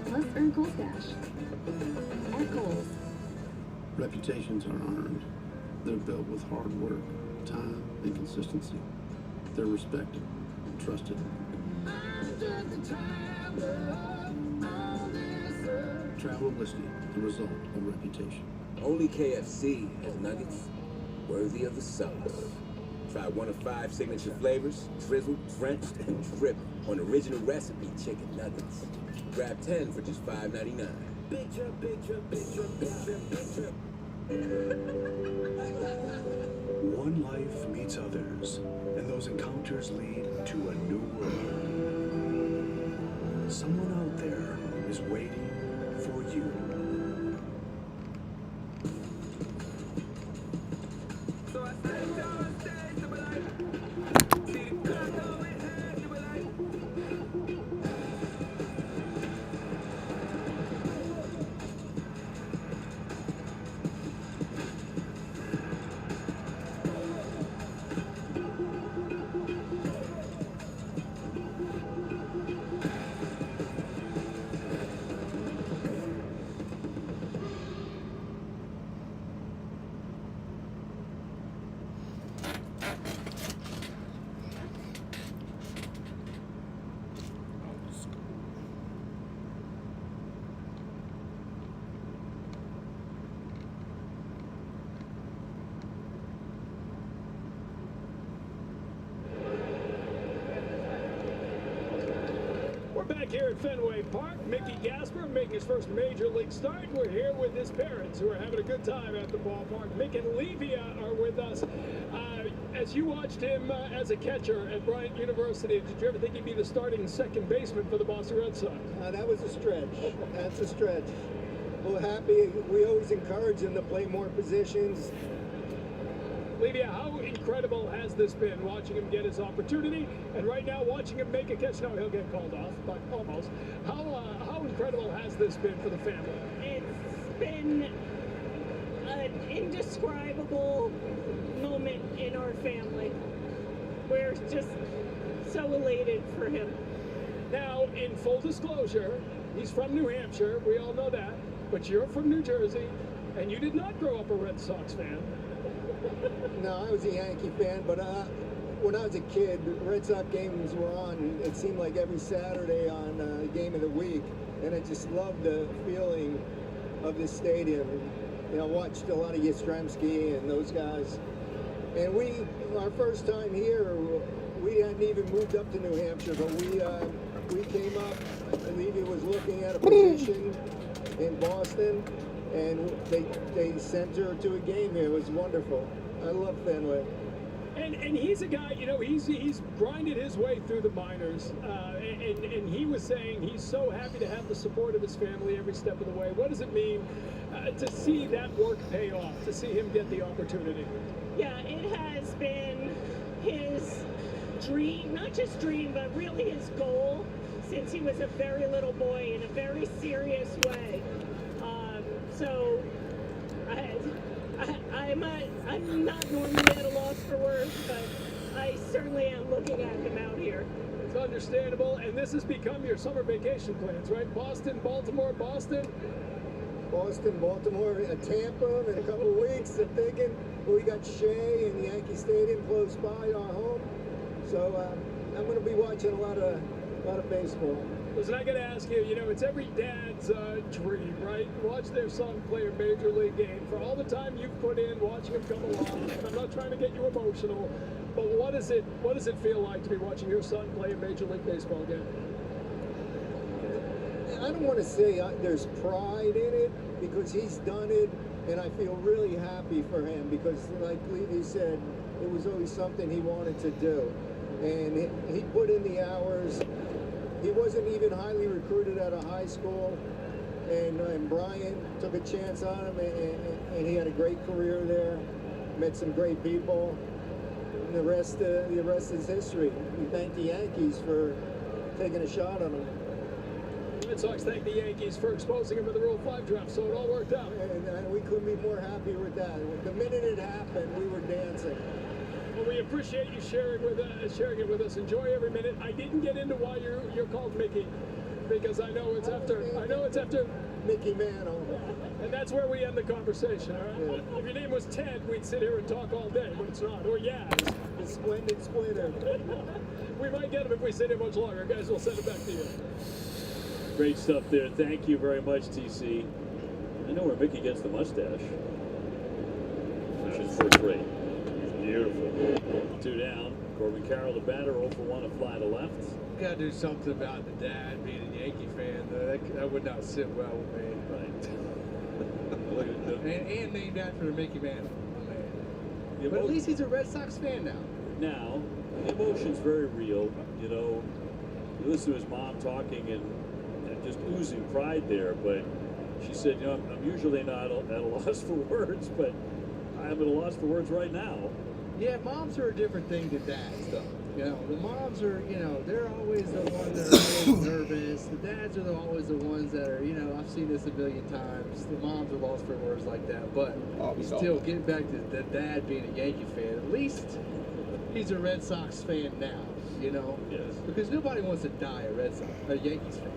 Plus, earn Kohl's Cash. At Kohl's. Reputations are earned. They're built with hard work, time, and consistency. They're respected, trusted. Travel Whiskey, the result of reputation. Only KFC has nuggets worthy of the sauce. Try one of 5 signature flavors, drizzled, drenched, and dripped on original recipe chicken nuggets. Grab 10 for just $5.99. Big trip, big trip, big trip, big trip, big trip. One life meets others, and those encounters lead to a new world. Someone out there is waiting for you. We're back here at Fenway Park. Mickey Gasper making his first major league start. We're here with his parents who are having a good time at the ballpark. Mick and Levia are with us. As you watched him as a catcher at Bryant University, did you ever think he'd be the starting second baseman for the Boston Red Sox? That was a stretch. That's a stretch. Well, happy. We always encourage him to play more positions. Levia, how incredible has this been, watching him get his opportunity, and right now watching him make a catch? No, he'll get called off, but almost. How incredible has this been for the family? It's been an indescribable moment in our family. We're just so elated for him. Now, in full disclosure, he's from New Hampshire. We all know that. But you're from New Jersey, and you did not grow up a Red Sox fan. No, I was a Yankee fan, but when I was a kid, Red Sox games were on, it seemed like every Saturday on Game of the Week, and I just loved the feeling of this stadium. You know, I watched a lot of Yastrzemski and those guys. And our first time here, we hadn't even moved up to New Hampshire, but we came up, and Levy was looking at a position in Boston, and they sent her to a game here. It was wonderful. I love Fenway. And he's a guy, you know, he's grinded his way through the minors, and he was saying he's so happy to have the support of his family every step of the way. What does it mean to see that work pay off, to see him get the opportunity? Yeah, it has been his dream, not just dream, but really his goal since he was a very little boy, in a very serious way. So I'm not normally at a loss for words, but I certainly am looking at him out here. It's understandable, and this has become your summer vacation plans, right? Boston, Baltimore, Boston? Boston, Baltimore, Tampa in a couple of weeks. I'm thinking we got Shea and Yankee Stadium close by our home. So I'm going to be watching a lot of baseball. Listen, I got to ask you, you know, it's every dad's dream, right? Watch their son play a major league game. For all the time you've put in watching him come along, and I'm not trying to get you emotional, but what does it feel like to be watching your son play a major league baseball game? I don't want to say there's pride in it, because he's done it, and I feel really happy for him, because like Levy said, it was always something he wanted to do. And he put in the hours. He wasn't even highly recruited out of high school, and Brian took a chance on him, and he had a great career there. Met some great people, and the rest is history. We thank the Yankees for taking a shot on him. Red Sox thank the Yankees for exposing him in the Rule 5 draft, so it all worked out. And we couldn't be more happy with that. The minute it happened, we were dancing. Well, we appreciate you sharing it with us. Enjoy every minute. I didn't get into why you're called Mickey, because I know it's after Mickey Mantle. And that's where we end the conversation, all right? Yeah. If your name was Ted, we'd sit here and talk all day, but it's not. Or Yaz. The Splendid Splitter. We might get him if we sit here much longer. Guys, we'll send it back to you. Great stuff there. Thank you very much, TC. I know where Mickey gets the mustache. Which is first rate. Beautiful. 2 down. Corbin Carroll, the batter, 0 for 1, a fly to left. Gotta do something about the dad being a Yankee fan. That would not sit well with me. Right. Look at and named after Mickey Mantle. The But at least he's a Red Sox fan now. Now, the emotion's very real. You know, you listen to his mom talking and just oozing pride there. But she said, you know, I'm usually not at a loss for words, but I'm at a loss for words right now. Yeah, moms are a different thing than dads, though. You know, the moms are, you know, they're always the ones that are always nervous. The dads are always the ones that are, you know, I've seen this a million times. The moms are lost for words like that. But still, getting back to the dad being a Yankee fan, at least he's a Red Sox fan now, you know? Yes. Because nobody wants to die a Yankees fan.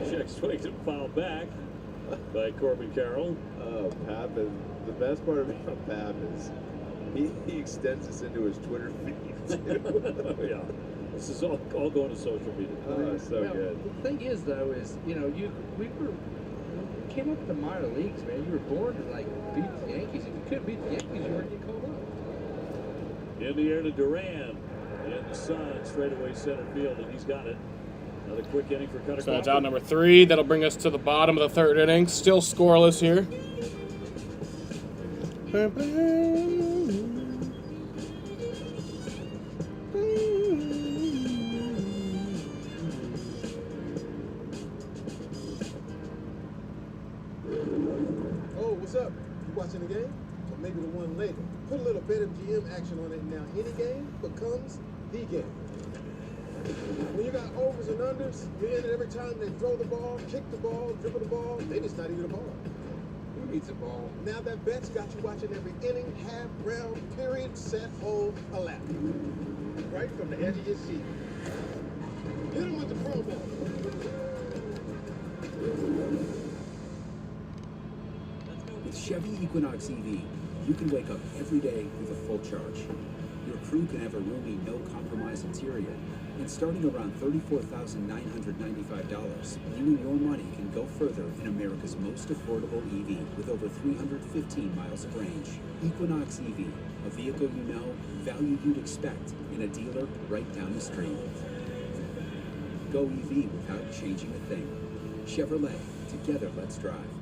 Check swings and foul back by Corbin Carroll. Oh, Pap, the best part about Pap is he extends this into his Twitter feed too. Yeah, this is all going to social media. Oh, so good. The thing is, though, is, you know, we came up with the minor leagues, man. You were born to, like, beat the Yankees. If you couldn't beat the Yankees, you weren't getting called up. In the air to Duran. And in the sun, straightaway center field, and he's got it. Another quick inning for Cutter. So that's out number 3. That'll bring us to the bottom of the 3rd inning. Still scoreless here. Oh, what's up? You watching the game? Or maybe the one later. Put a little BetMGM action on it now. Any game becomes the game. When you got overs and unders, you're in it every time they throw the ball, kick the ball, dribble the ball. They just not even the ball. Who needs the ball? Now that bet's got you watching every inning, half, round, period, set, hold, a lap. Right from the edge of your seat. Hit them with the promo. With Chevy Equinox EV, you can wake up every day with a full charge. Your crew can have a roomy, no-compromise interior. And starting around $34,995, you and your money can go further in America's most affordable EV with over 315 miles of range. Equinox EV, a vehicle you know, value you'd expect, in a dealer right down the street. Go EV without changing a thing. Chevrolet, together let's drive.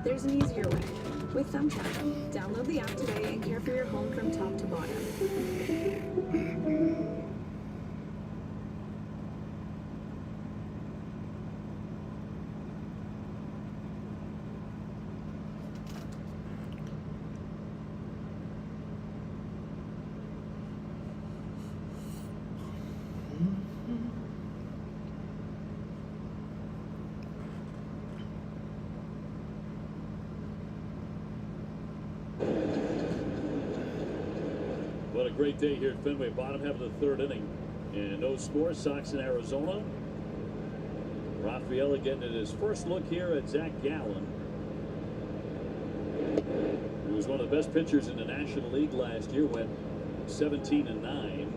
There's an easier way. With Thumbtack, download the app today and care for your home from top to bottom. What a great day here at Fenway. Bottom half of the 3rd inning. And no score. Sox in Arizona. Rafaela getting at his first look here at Zach Gallen, who was one of the best pitchers in the National League last year. Went 17-9.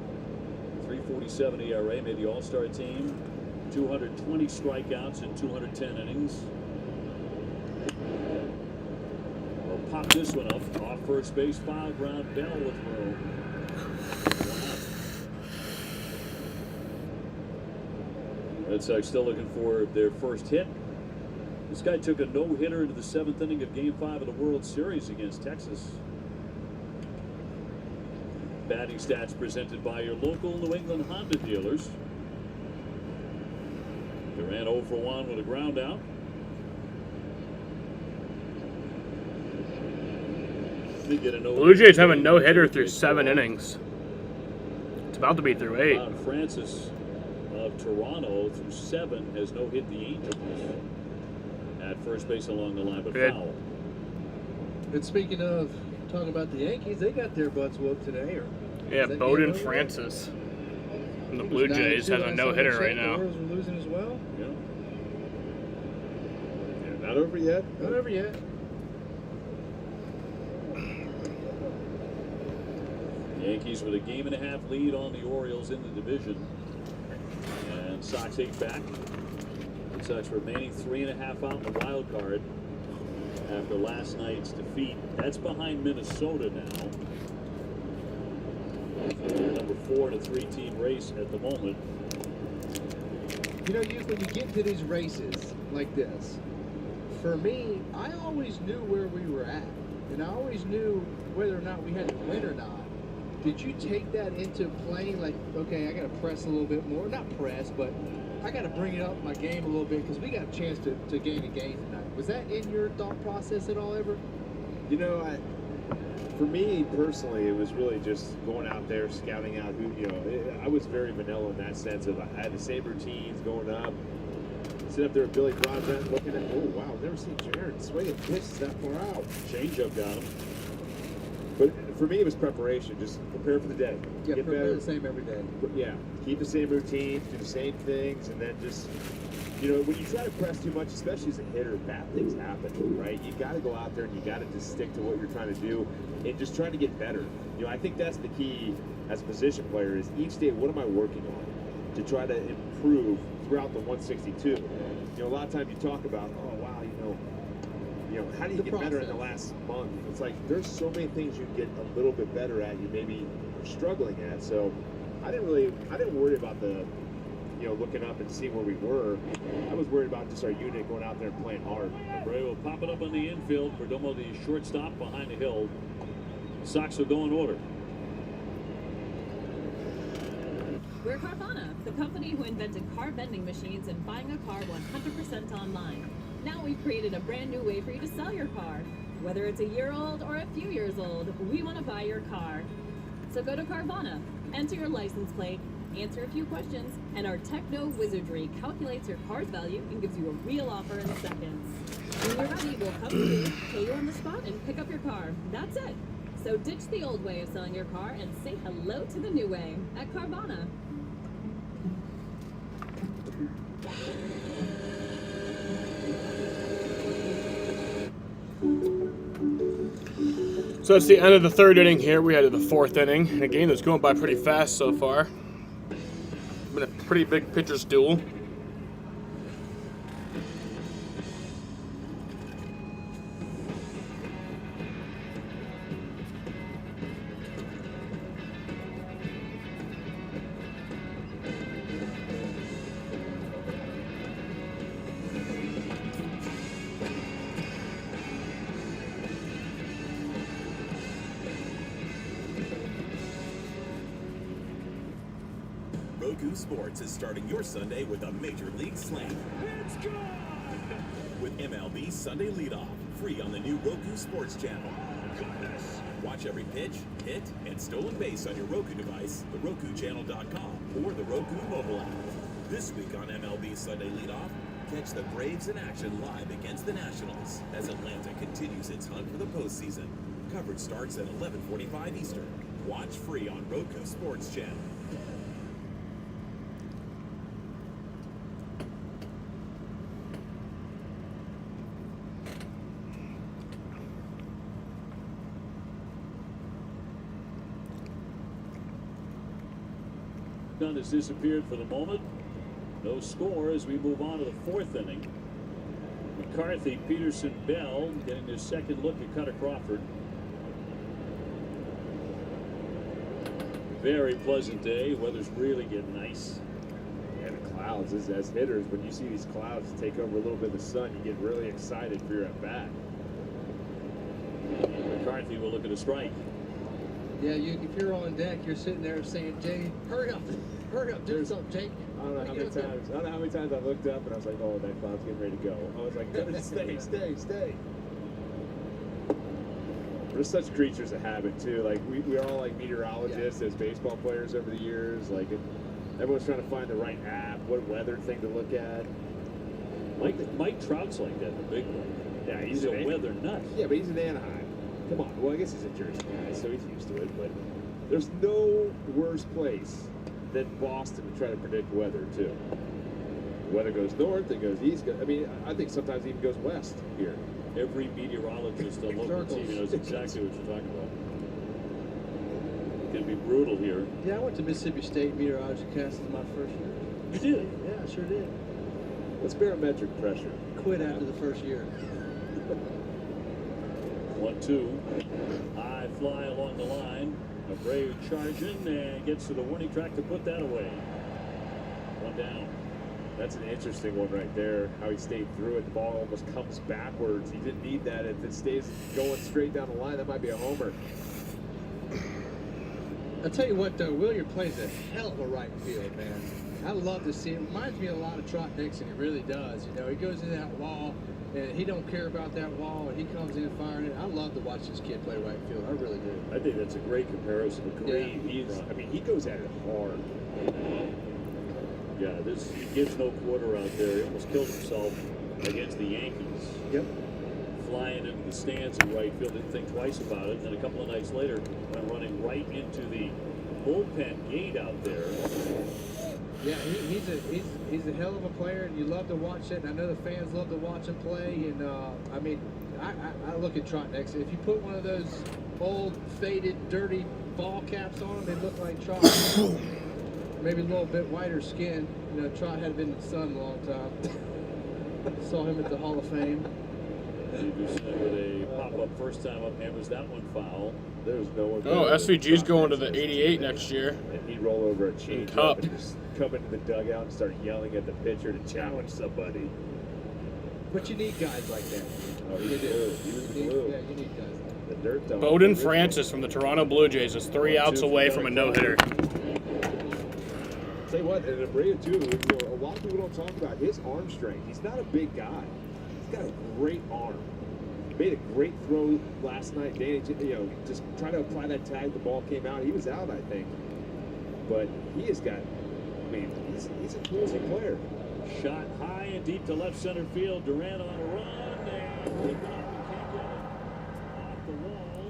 3.47 ERA. Made the All-Star team. 220 strikeouts in 210 innings. We'll pop this one up. Off first base, foul ground. Bell with room. Red Sox still looking for their first hit. This guy took a no-hitter into the 7th inning of Game 5 of the World Series against Texas. Batting stats presented by your local New England Honda dealers. Durant 0 for 1 with a ground out. Blue Jays have a no-hitter through 7 innings. It's about to be through 8. Francis of Toronto through 7 has no hit the Angels at first base along the line, but foul. And speaking of talking about the Yankees, they got their butts whooped today. Yeah, Bowden Francis from the Blue Jays has a no-hitter right now. The Orioles were losing as well. Yeah. Not over yet. Not over yet. Yankees with a 1.5 lead on the Orioles in the division. And Sox 8 back. Red Sox remaining 3.5 out in the wild card after last night's defeat. That's behind Minnesota now. Number 4 in a 3-team race at the moment. You know, when you get to these races like this, for me, I always knew where we were at. And I always knew whether or not we had to win or not. Did you take that into playing like, okay, I got to press a little bit more? Not press, but I got to bring it up my game a little bit because we got a chance to gain a game tonight. Was that in your thought process at all ever? You know, for me personally, it was really just going out there, scouting out who, I was very vanilla in that sense of I had the same routines going up. Sitting up there with Billy Broadbent looking at, oh, wow, I've never seen Jared swing and pitch that far out. Changeup got him. But for me, it was preparation. Just prepare for the day. Yeah, get prepare better. the same every day. Yeah, keep the same routines, do the same things, and then just, when you try to press too much, especially as a hitter, bad things happen, right? You got to go out there and you got to just stick to what you're trying to do and just trying to get better. I think that's the key as a position player is each day, what am I working on to try to improve throughout the 162? A lot of times you talk about, oh, wow, know, how do you get better in the last month? It's like there's so many things you get a little bit better at, you maybe are struggling at. So I didn't worry about the, you know, looking up and seeing where we were. I was worried about just our unit going out there and playing hard. Bray will pop it up on the infield. Perdomo, the shortstop, behind the hill. The Sox will go in order. We're Carvana, the company who invented car vending machines and buying a car 100% online. Now we've created a brand new way for you to sell your car. Whether it's a year old or a few years old, we want to buy your car. So go to Carvana, enter your license plate, answer a few questions, and our techno wizardry calculates your car's value and gives you a real offer in seconds. When you're ready, we'll come to you, pay you on the spot, and pick up your car. That's it. So ditch the old way of selling your car and say hello to the new way at Carvana. So it's the end of the third inning here. We head to the fourth inning. And a game that's going by pretty fast so far. Been a pretty big pitcher's duel. Roku Sports is starting your Sunday with a Major League Slam. It's gone! With MLB Sunday Leadoff, free on the new Roku Sports channel. Goodness! Watch every pitch, hit, and stolen base on your Roku device, the RokuChannel.com, or the Roku mobile app. This week on MLB Sunday Leadoff, catch the Braves in action live against the Nationals as Atlanta continues its hunt for the postseason. Coverage starts at 11:45 Eastern. Watch free on Roku Sports Channel. Gun has disappeared for the moment. No score as we move on to the fourth inning. McCarthy, Peterson, Bell getting their second look at Cutter Crawford. Very pleasant day. Weather's really getting nice. Yeah, the clouds, as hitters, when you see these clouds take over a little bit of the sun, you get really excited for your at-bat. McCarthy will look at a strike. Yeah, if you're on deck, you're sitting there saying, Jay, hurry up, do something, Jake. I don't know how many times I looked up and I was like, oh, that cloud's getting ready to go. I was like, stay. We're such creatures of habit, too. Like, we're all like meteorologists as baseball players over the years. Like, everyone's trying to find the right app, what weather thing to look at. Mike Trout's like that, the big one. Yeah, he's a weather nut. Yeah, but he's in Anaheim. Come on. Well, I guess he's a Jersey guy, so he's used to it. But there's no worse place than Boston to try to predict weather, too. The weather goes north, it goes east. I mean, I think sometimes it even goes west here. Every meteorologist on local TV knows exactly what you're talking about. It's going to be brutal here. Yeah, I went to Mississippi State Meteorology Cast as my first year. You did? Yeah, I sure did. What's barometric pressure? Quit after the first year. 1-2. High fly along the line. Abreu charging and gets to the warning track to put that away. One down. That's an interesting one right there. How he stayed through it. The ball almost comes backwards. He didn't need that. If it stays going straight down the line, that might be a homer. I'll tell you what, though, Williard plays a hell of a right field, man. I love to see him. Reminds me a lot of Trot Nixon. He really does. You know, he goes in that wall, and he don't care about that wall, and he comes in firing it. I love to watch this kid play right field. I really do. I think that's a great comparison. Great. Yeah. He goes at it hard. Yeah, he gives no quarter out there. He almost killed himself against the Yankees. Yep. Flying into the stands in right field, didn't think twice about it. And then a couple of nights later, went running right into the bullpen gate out there. Yeah, he's a hell of a player, and you love to watch it. And I know the fans love to watch him play. And I mean, I look at Trot next. If you put one of those old, faded, dirty ball caps on him, they look like Trot. Maybe a little bit whiter skin. You know, Trot had been in the sun a long time. Saw him at the Hall of Fame. With a pop-up first time up, hammers that one foul. There's no one. Oh, SVG's going to the 88 next year. And he'd roll over a change Cup. and just come into the dugout and start yelling at the pitcher to challenge somebody. But you need guys like that. Oh, he did. He was the glue. Yeah, you need guys like The dirt dog. Bowden Francis from the Toronto Blue Jays is 3 outs away from a no-hitter. Tell you what, and Abreu too, a lot of people don't talk about his arm strength. He's not a big guy. He's got a great arm. Made a great throw last night. Danny, just trying to apply that tag. The ball came out. He was out, I think. But he has got, I mean, he's a crazy player. Shot high and deep to left center field. Durant on a run. And he can't get it off the wall.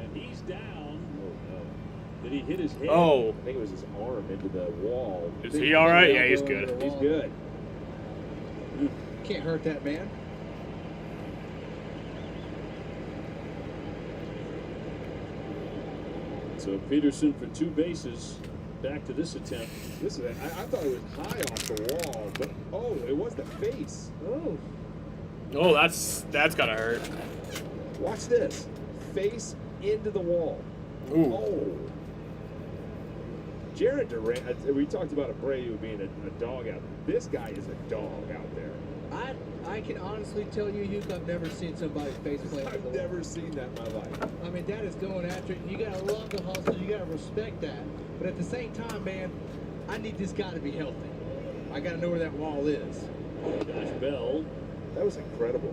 And he's down. Oh, no. Did he hit his head? Oh. I think it was his arm into the wall. Is he all right? Yeah, he's good. He's good. Can't hurt that man. So Peterson for 2 bases. Back to this attempt. Listen, I thought it was high off the wall, but oh, it was the face. Oh. Oh, that's gotta hurt. Watch this. Face into the wall. Ooh. Oh. Jared Durant, we talked about Abreu being a dog out. This guy is a dog out there. I can honestly tell you, Hugh, I've never seen somebody face plant. I've never seen that in my life. I mean, that is going after it. You gotta love the hustle. You gotta respect that. But at the same time, man, I need this guy to be healthy. I gotta know where that wall is. Josh Bell. That was incredible.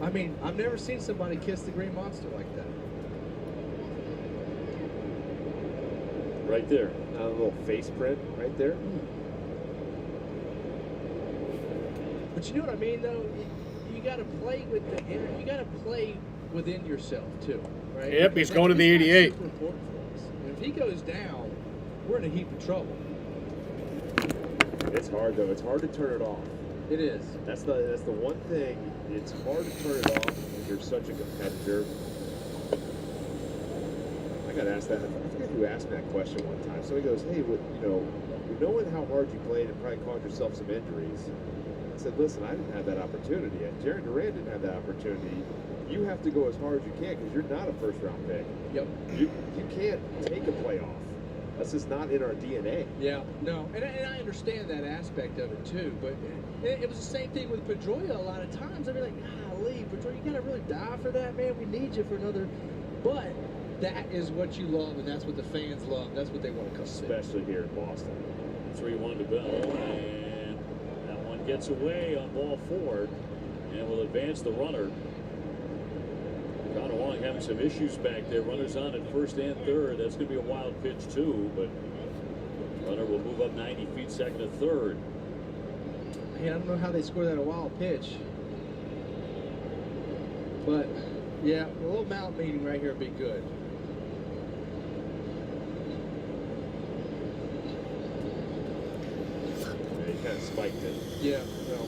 I mean, I've never seen somebody kiss the green monster like that. Right there. A little face print right there. But you know what I mean, though? You got to play with the inner. You got to play within yourself too, right? Yep, he's going to the 88. Super important for us. And if he goes down, we're in a heap of trouble. It's hard though. It's hard to turn it off. It is. That's the one thing. It's hard to turn it off when you're such a competitor. I got asked that. I forget who asked me that question one time. Somebody goes, "Hey, knowing how hard you played and probably caused yourself some injuries." I said, listen, I didn't have that opportunity. And Jared Durant didn't have that opportunity. You have to go as hard as you can because you're not a first-round pick. Yep. You can't take a playoff. That's just not in our DNA. Yeah, no, and I understand that aspect of it too. But it was the same thing with Pedroia a lot of times. I'd be like, golly, Pedroia, you got to really die for that, man. We need you for another. But that is what you love, and that's what the fans love. That's what they want to come see. Especially here in Boston. 3-1 to Bell. Gets away on ball 4 and will advance the runner. Connor Wong having some issues back there. Runners on at first and third. That's going to be a wild pitch too, but runner will move up 90 feet, second and third. Man, I don't know how they score that a wild pitch. But yeah, a little mount meeting right here would be good. Kind of spiked it. Yeah, well,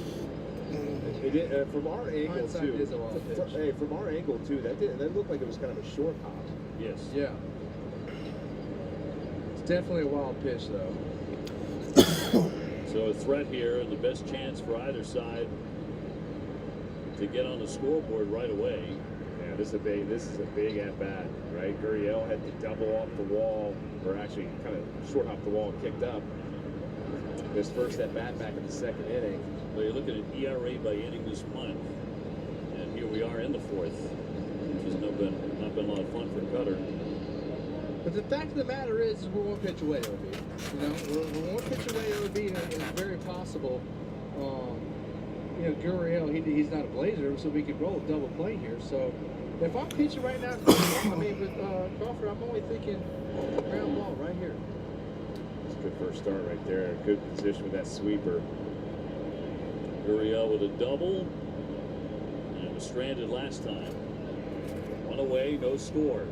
it did, from our angle too. Is a wild pitch. Hey, from our angle too, that looked like it was kind of a short hop. Yes. Yeah. It's definitely a wild pitch, though. So a threat here, and the best chance for either side to get on the scoreboard right away. Yeah, this is a big at bat, right? Gurriel had to double off the wall, or actually kind of short hop the wall and kicked up. His first at bat back in the second inning. Well, you look at an ERA by inning this month, and here we are in the 4th, which has not been a lot of fun for Cutter. But the fact of the matter is we're one pitch away, OB. You know, we're one pitch away, OB, and it's very possible. Gurriel, he's not a Blazer, so we could roll a double play here. So if I'm pitching right now, with Crawford, I'm only thinking ground ball right here. Good first start right there. Good position with that sweeper. Gurriel with a double. And was stranded last time. 1 away, no score.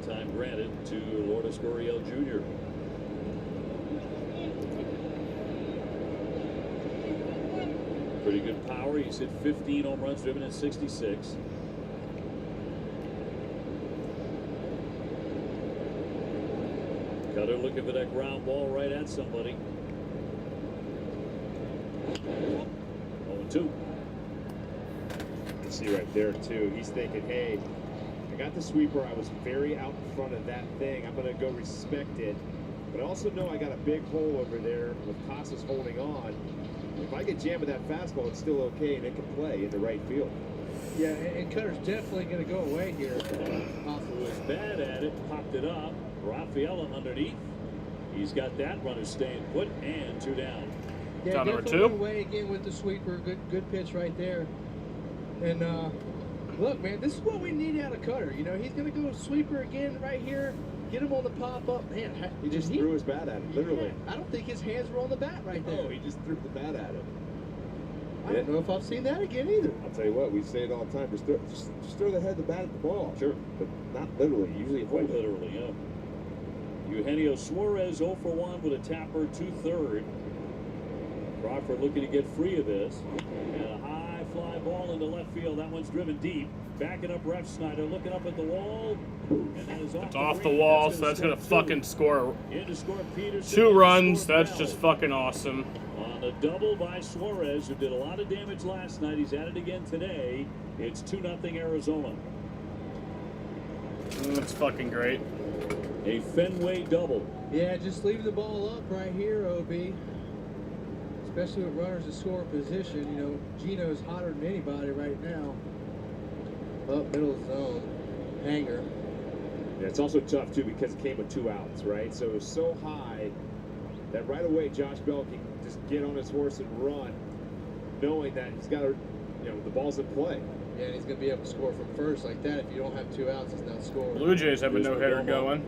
Time granted to Lourdes Gurriel Jr. Pretty good power. He's hit 15 home runs, driven in 66. Cutter looking for that ground ball right at somebody. 2. You see right there, too. He's thinking, hey, I got the sweeper. I was very out in front of that thing. I'm going to go respect it. But I also know I got a big hole over there with Casas holding on. If I get jammed with that fastball, it's still okay, and it can play in the right field. Yeah, and Cutter's definitely going to go away here. Who was bad at it, popped it up. Rafaela underneath. He's got that runner staying put, and 2 down. Yeah, Down number definitely 2. away again with the sweeper. Good pitch right there. And look, man, this is what we need out of Cutter. You know, he's going to go sweeper again right here. Get him on the pop-up. Man, he just threw his bat at it, literally. Yeah, I don't think his hands were on the bat right there. Oh, he just threw the bat at it. I don't know if I've seen that again either. I'll tell you what, we say it all the time. Just throw the head of the bat at the ball. Sure. But not literally. Usually Quite literally, yeah. Eugenio Suarez 0 for 1 with a tapper to third. Crawford looking to get free of this. And a high fly ball into left field. That one's driven deep. Backing up Ref Snyder, looking up at the wall. And that is off the wall, so that's going to fucking score in to score Peterson. 2 runs. That's just fucking awesome. On a double by Suarez, who did a lot of damage last night. He's at it again today. It's 2-0 Arizona. That's fucking great. A Fenway double. Yeah, just leave the ball up right here, OB. Especially with runners in score position. You know, Gino's hotter than anybody right now. Up middle of the zone. Hanger. Yeah, it's also tough, too, because it came with 2 outs, right? So it was so high that right away Josh Bell can just get on his horse and run, knowing that he's got to, you know, the ball's in play. Yeah, and he's going to be able to score from first like that. If you don't have 2 outs, it's not scoring. Blue Jays have a no-hitter going.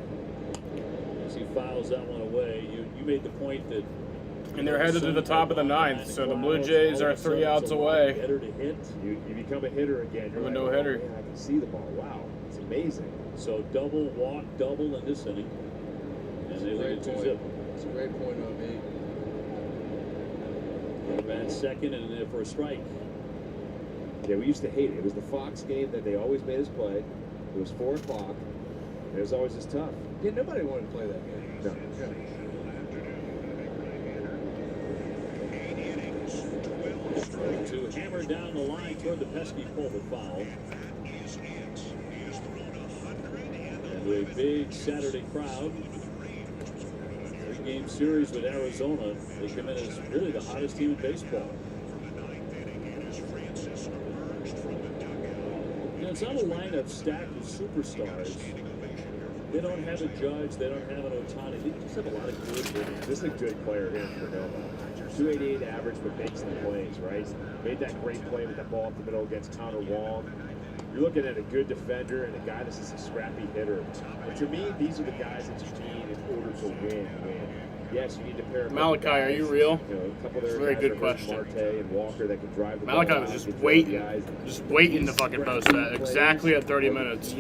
As he fouls that one away, you made the point that. And they're headed to the top of the 9th, so the Blue Jays are 3 outs away. Hitter to hit. You become a hitter again. You're a like, no-hitter. Oh, man, I can see the ball. Wow, it's amazing. So double, walk, double in this inning. And they lead it 2-0. It's a great point, OB. Bat second and in for a strike. Yeah, we used to hate it. It was the Fox game that they always made us play. It was 4 o'clock. It was always just tough. Yeah, nobody wanted to play that game. No. Yeah. To hammer down the line toward the pesky Pulver foul. And with a big Saturday crowd. 3-game series with Arizona. They come in as really the hottest team in baseball. You know, it's not a lineup stacked with superstars. They don't have a Judge. They don't have an Ohtani. They just have a lot of good hitters. This is a good player here for Nova. 288 average, but makes the plays, right? Made that great play with that ball up the middle against Connor Wong. You're looking at a good defender and a guy that's just a scrappy hitter. And to me, these are the guys that you need in order to win. Yes, you need to pair. Malachi, are you real? You know, a couple of Very good question. Marte and Walker that can drive the Malachi ball was out, just can waiting, guys. just waiting to fucking post that. Exactly at 30 minutes.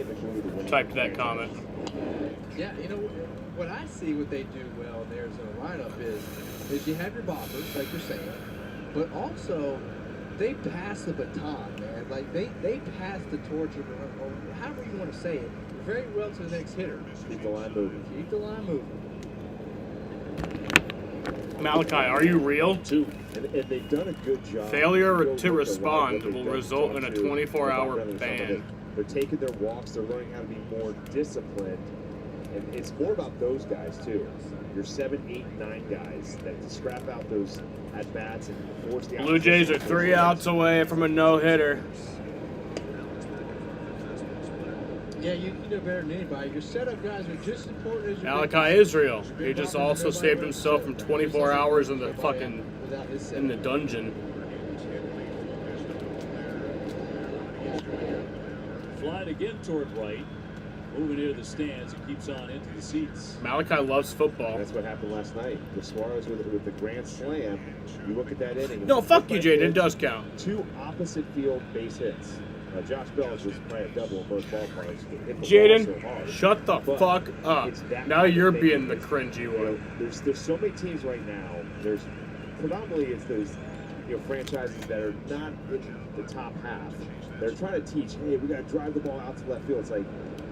Typed that comment. Yeah, you know, what I see what they do well in the Arizona lineup is you have your boppers, like you're saying, but also they pass the baton, man. Like they pass the torch, or however you want to say it, very well to the next hitter. Keep the line moving. Keep the line moving. Malachi, are you real? And they've done a good job. Failure to respond will result in a 24-hour ban. They're taking their walks. They're learning how to be more disciplined. And it's more about those guys, too. Your 7, 8, 9 guys that scrap out those at-bats and force the Blue Jays are 3 outs away from a no-hitter. Yeah, you know better than anybody. Your setup guys are just as important as your Malachi Israel. He just also saved himself from 24 hours in the fucking in the dungeon. Flied again toward right. Moving into the stands, it keeps on into the seats. Malachi loves football. That's what happened last night. With Suarez with the grand slam. You look at that inning. No, fuck you, Jaden. It does count. 2 opposite field base hits. Josh Bell was playing a double in both ballparks. Jaden, shut the fuck up. Now you're being the cringy one. There's so many teams right now. There's predominantly it's those franchises that are not in the top half. They're trying to teach, hey, we got to drive the ball out to left field. It's like,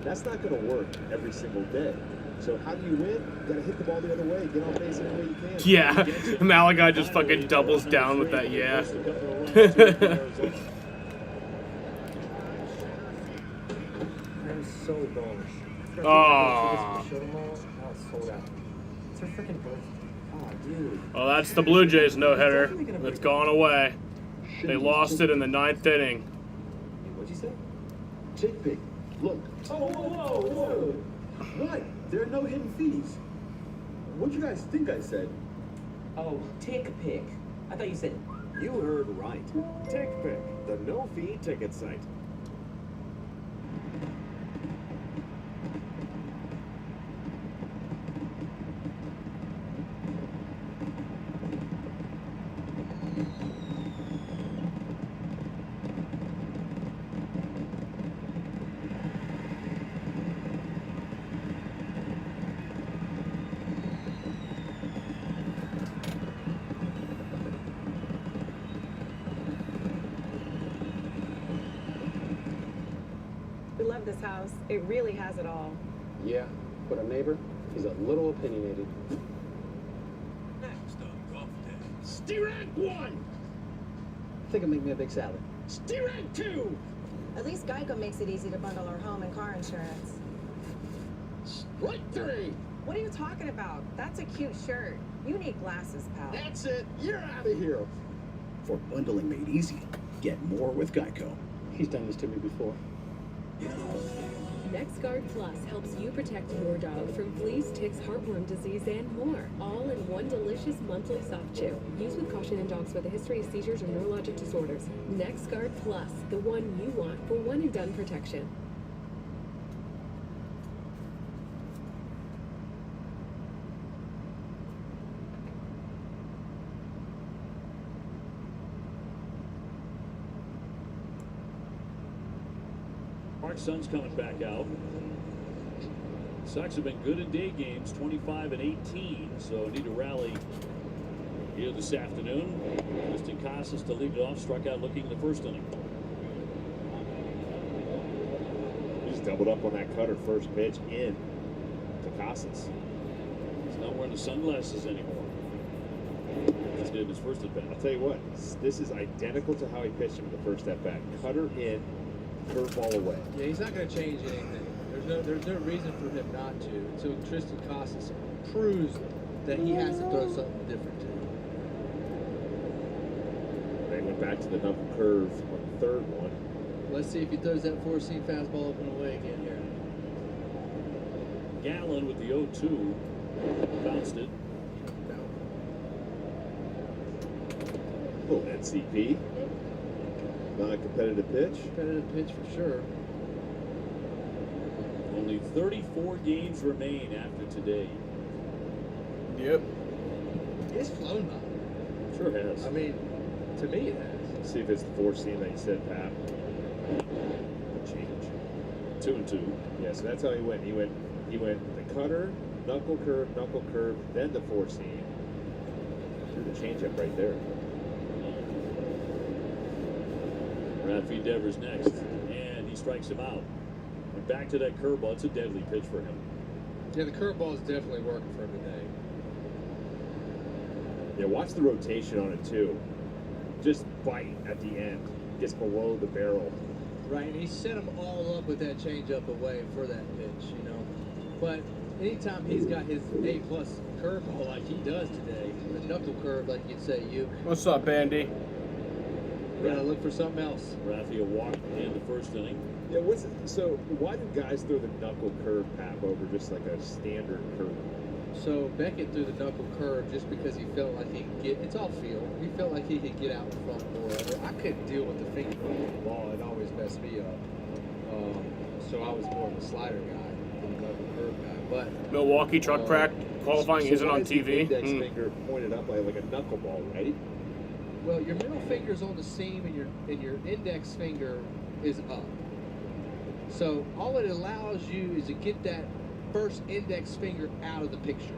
that's not going to work every single day. So how do you win? You gotta hit the ball the other way. Get on base any way you can. Yeah, Malachi just fucking doubles down with that, yeah. I'm so bummed. Aww. Show them all. Now it's sold out. It's her freaking birthday. Oh, dude. Well, that's the Blue Jays no-hitter. It's gone away. They lost it in the 9th inning. What'd you say? Chick pick. Look. Oh, whoa, whoa, whoa. What? There are no hidden fees. What'd you guys think I said? Oh, tick pick. I thought you said. You heard right. TickPick, the no-fee ticket site. We love this house. It really has it all. Yeah, but our neighbor, he's a little opinionated. Next on Golf Day. Steerag 1! I think I'll make me a big salad. Steerag 2! At least Geico makes it easy to bundle our home and car insurance. Strike 3! What are you talking about? That's a cute shirt. You need glasses, pal. That's it. You're out of here. For bundling made easy, get more with Geico. He's done this to me before. NexGuard Plus helps you protect your dog from fleas, ticks, heartworm disease, and more. All in one delicious monthly soft chew. Use with caution in dogs with a history of seizures or neurologic disorders. NexGuard Plus, the one you want for one and done protection. Mark's Sun's coming back out. Sox have been good in day games, 25 and 18, so need to rally here this afternoon. Tristan Casas to lead it off, struck out looking in the first inning. He's doubled up on that cutter first pitch in to Casas. He's not wearing the sunglasses anymore. He did his first at bat. I'll tell you what, this is identical to how he pitched him in the first at bat. Cutter in, curveball away. Yeah, he's not going to change anything. There's no reason for him not to. Until Tristan Casas proves that he has to throw something different to him. They went back to the knuckle curve on the third one. Let's see if he throws that four-seam fastball up and away again here. Gallen with the 0-2. Bounced it. Little NCP. Not a competitive pitch. Competitive pitch for sure. Only 34 games remain after today. Yep. It's flown by. Sure has. I mean, to me it has. Let's see if it's the four seam that you said, Pat. Change. 2-2. Yeah, so that's how he went. He went the cutter, knuckle curve, then the four seam. Threw the changeup right there. Rafi Devers next, and he strikes him out. And back to that curveball. It's a deadly pitch for him. Yeah, the curveball is definitely working for him today. Yeah, watch the rotation on it too. Just bite at the end. Gets below the barrel. Right, and he set them all up with that changeup away for that pitch, you know. But anytime he's got his A-plus curveball like he does today, the knuckle curve, like you'd say, you What's up, Bandy? gotta look for something else. Rafi a walk in the first inning. Yeah, so why do guys throw the knuckle curve, Pap, over just like a standard curve? So Beckett threw the knuckle curve just because he felt like he could get, it's all feel, he felt like he could get out in front more of it. I couldn't deal with the finger ball, it always messed me up. So I was more of a slider guy than a knuckle curve guy. But Milwaukee truck track qualifying isn't on TV. Index finger pointed up like a knuckleball, right? well, your middle finger's on the seam and your index finger is up. So all it allows you is to get that first index finger out of the picture.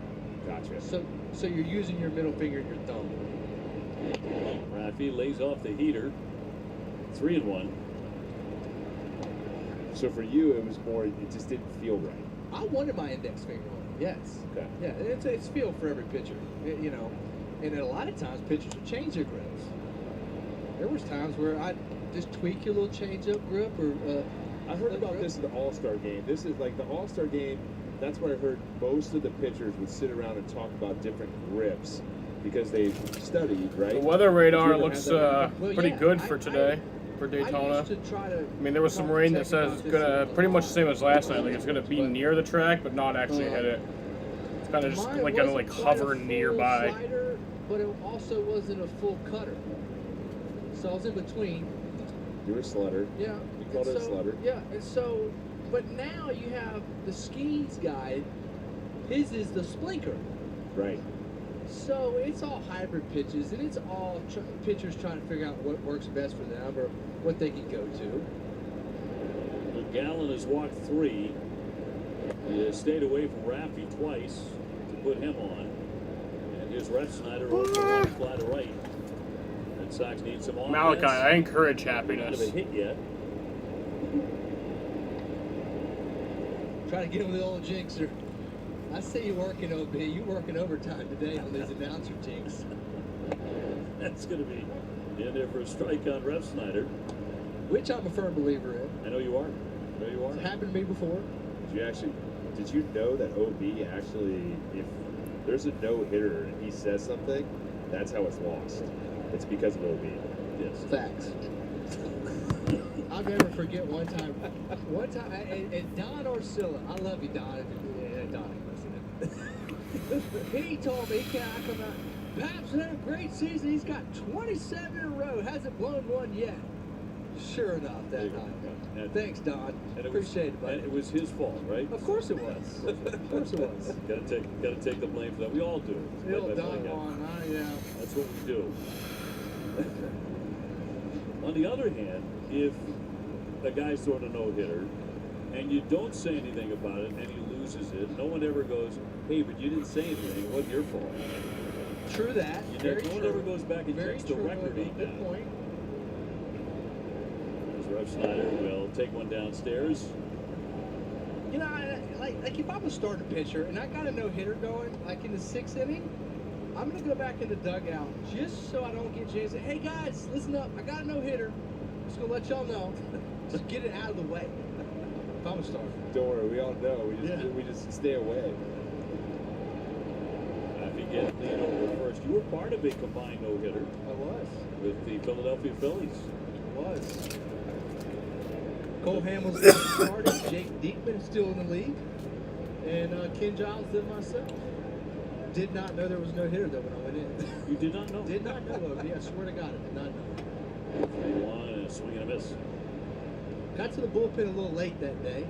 Gotcha. So you're using your middle finger and your thumb. Rafi lays off the heater. 3-1. So for you, it was more, it just didn't feel right. I wanted my index finger on it. Yes. Okay. Yeah, it's feel for every pitcher, you know. And a lot of times pitchers will change their grips. There was times where I just tweak your little change-up grip or. I heard about this in the All-Star game. This is like the All-Star game. That's where I heard most of the pitchers would sit around and talk about different grips because they studied, right? The weather radar Did you ever looks have that? pretty good for today, for Daytona. I mean, there was some rain that says it's gonna pretty much the same as last night. Like it's gonna be near the track, but not actually hit it. It's kind of just like gonna like hover nearby. Slider, but it also wasn't a full cutter. So I was in between. You were a slugger. Yeah. You called it a slugger. Yeah, and so, but now you have the Skeens guy. His is the splinker. Right. So it's all hybrid pitches, and it's all pitchers trying to figure out what works best for them or what they can go to. Gallen has walked 3. He has stayed away from Raffy twice to put him on. And here's Red Snyder over one fly to right. Red Sox need some offense. Malachi, I encourage happiness. Not a hit yet. Try to get him with the old jinxer. I see you working, OB. You working overtime today on these announcer jinx. That's going to be in there for a strike on Red Snyder. Which I'm a firm believer in. I know you are. I know you are. It's happened to me before. Did you know that OB actually, if there's a no-hitter and he says something, that's how it's lost. It's because of OB. Yes. Facts. I'll never forget one time, and Don Orsillo, I love you, Don. Don, he told me, can I come out? Pap's had a great season. He's got 27 in a row. Hasn't blown one yet. Sure enough, that night. Thanks, Don. Appreciate it, buddy. And it was his fault, right? Of course it was. Of course it was. Gotta take the blame for that. We all do. Still Don on, yeah. That's what we do. On the other hand, if a guy's throwing a no-hitter and you don't say anything about it and he loses it, no one ever goes, hey, but you didn't say anything. It wasn't your fault. True that. No one ever goes back and checks the record. Good point. Rev Snyder will take one downstairs. You know, like if I'm a starting pitcher and I got a no-hitter going, like in the 6th inning, I'm going to go back in the dugout just so I don't get Jay and say, hey, guys, listen up. I got a no-hitter. Just going to let y'all know. Just get it out of the way. If I'm a starter. Don't worry, we all know. We just stay away. If you get lead over first, you were part of a combined no-hitter. I was. With the Philadelphia Phillies. I was. Cole Hamels started. Jake Diekman still in the league. And Ken Giles did myself. Did not know there was no hitter though when I went in. You did not know? Did not know. I swear to God, I did not know. 3-1 and a swing and a miss. Got to the bullpen a little late that day.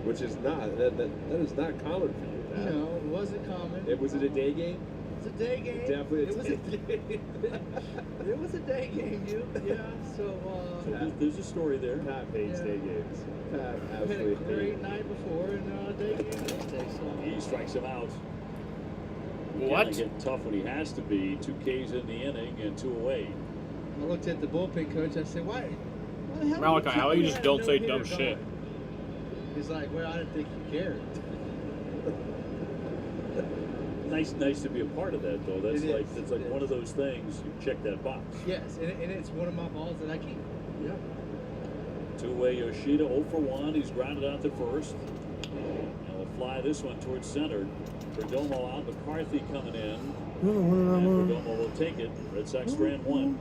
Which is not, that is not common for you, Pat. No, it wasn't common. Was it a day game? It's a day game. Definitely it was a day game. It was a day game, yeah. So there's a story there. Pat hates day games. Pat absolutely had a great night before and day game Wednesday. So he strikes him out. What? Again, getting tough when he has to be. 2 Ks in the inning and 2 away. I looked at the bullpen coach. I said, why the hell Malachi, how about you just don't say dumb shit? He's like, well, I didn't think you cared. Nice to be a part of that, though. That's like one of those things. You check that box. Yes, and it's one of my balls that I keep. Yeah. 2-way Yoshida 0 for 1. He's grounded out to first. And we'll fly this one towards center. Perdomo out. McCarthy coming in. And Perdomo will take it. Red Sox strand 1.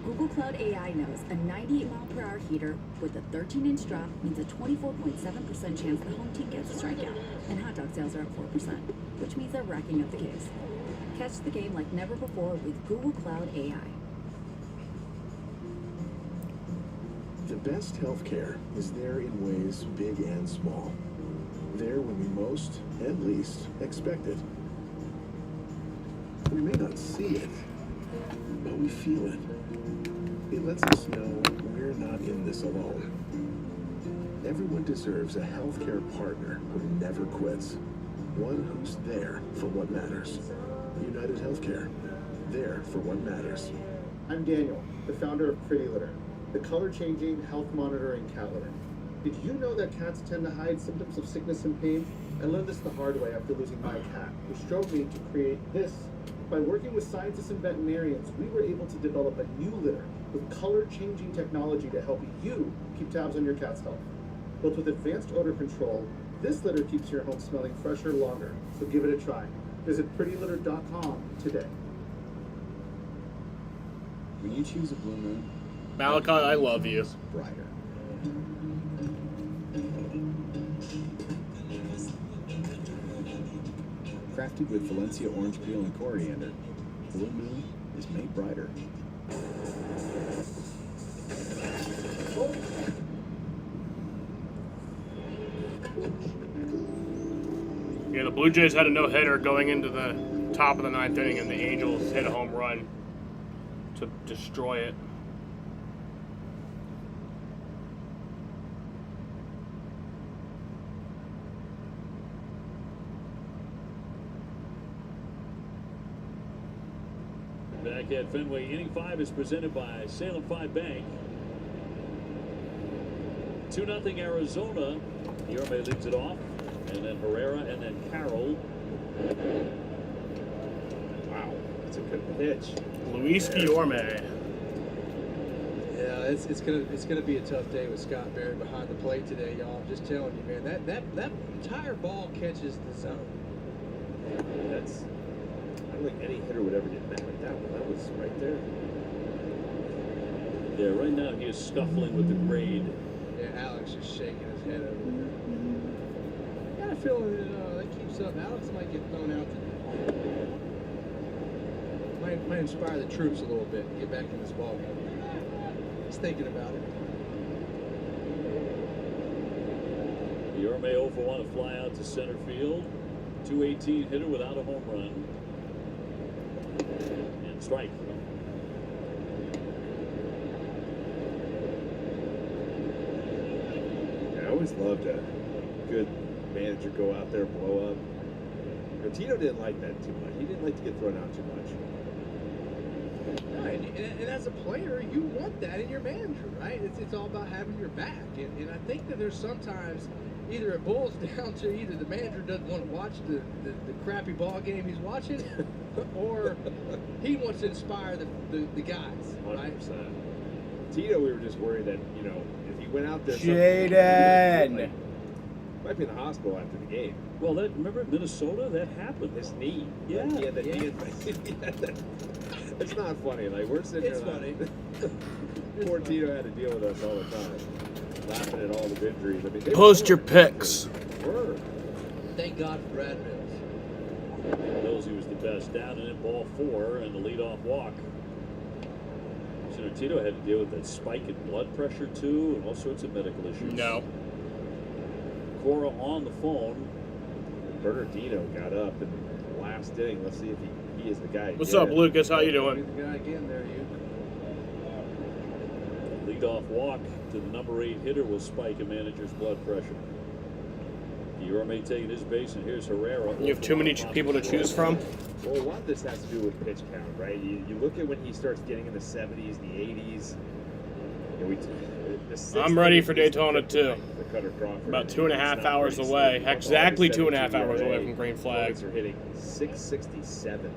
Google Cloud AI knows a 98-mile-per-hour heater with a 13-inch drop means a 24.7% chance the home team gets a strikeout, and hot dog sales are up 4%, which means they're racking up the Ks. Catch the game like never before with Google Cloud AI. The best healthcare is there in ways big and small. There when we most and least expect it. We may not see it, but we feel it. It lets us know we're not in this alone. Everyone deserves a healthcare partner who never quits. One who's there for what matters. United Healthcare. There for what matters. I'm Daniel, the founder of Pretty Litter, the color-changing health monitoring cat litter. Did you know that cats tend to hide symptoms of sickness and pain? I learned this the hard way after losing my cat, which drove me to create this. By working with scientists and veterinarians, we were able to develop a new litter with color-changing technology to help you keep tabs on your cat's health. Built with advanced odor control, this litter keeps your home smelling fresher longer, so give it a try. Visit prettylitter.com today. When you choose a Blue Moon, Malachi, I love you. brighter. Crafted with Valencia orange peel and coriander, Blue Moon is made brighter. Yeah, the Blue Jays had a no-hitter going into the top of the 9th inning, and the Angels hit a home run to destroy it. Back at Fenway, inning 5 is presented by Salem 5 Bank. 2-0 Arizona. Yorme leads it off, and then Herrera, and then Carroll. Wow, that's a good pitch. Luis Yorme. Yeah, it's gonna be a tough day with Scott Barrett behind the plate today, y'all. I'm just telling you, man. That entire ball catches the zone. That's. I don't think any hitter would ever get mad at that one. That was right there. Yeah, right now he is scuffling with the grade. Yeah, Alex is shaking his head over there. I got a feeling that keeps up. Alex might get thrown out today. Might inspire the troops a little bit. Get back in this ball game. He's thinking about it. Yorme 0 for 1, a fly out to center field. 218 hitter without a home run. And strike. I always loved a good manager go out there, blow up. But Tito didn't like that too much. He didn't like to get thrown out too much. Right, and as a player, you want that in your manager, right? It's all about having your back. And I think that there's sometimes either it boils down to either the manager doesn't want to watch the crappy ball game he's watching, or he wants to inspire the guys, right? 100%. Tito, we were just worried that, you know, if he went out there, Jaden! might be in the hospital after the game. Well, remember Minnesota? That happened. His knee. Yeah. Like, he had that knee. It's not funny. Like, we're sitting It's there. funny. Poor Tito had to deal with us all the time, laughing at all the injuries. I mean, they Post your picks. were. Thank God for Brad Mills. Mills, he was the best. Down and in ball 4, and the leadoff walk. So Tito had to deal with that spike in blood pressure too, and all sorts of medical issues. No. Cora on the phone. Bernardino got up in the last inning. Let's see if he is the guy. What's up, Lucas? How you doing? The guy again there, you. Leadoff walk to the number 8 hitter will spike a manager's blood pressure. Yorme taking his base, and here's Herrera. You have too many people to choose from? Well, a lot of this has to do with pitch count, right? You look at when he starts getting in the 70s, the 80s. I'm ready for Daytona too. The Cutter Crawford. About 2.5 hours away. Exactly 2.5 hours away from green flag. Are hitting 667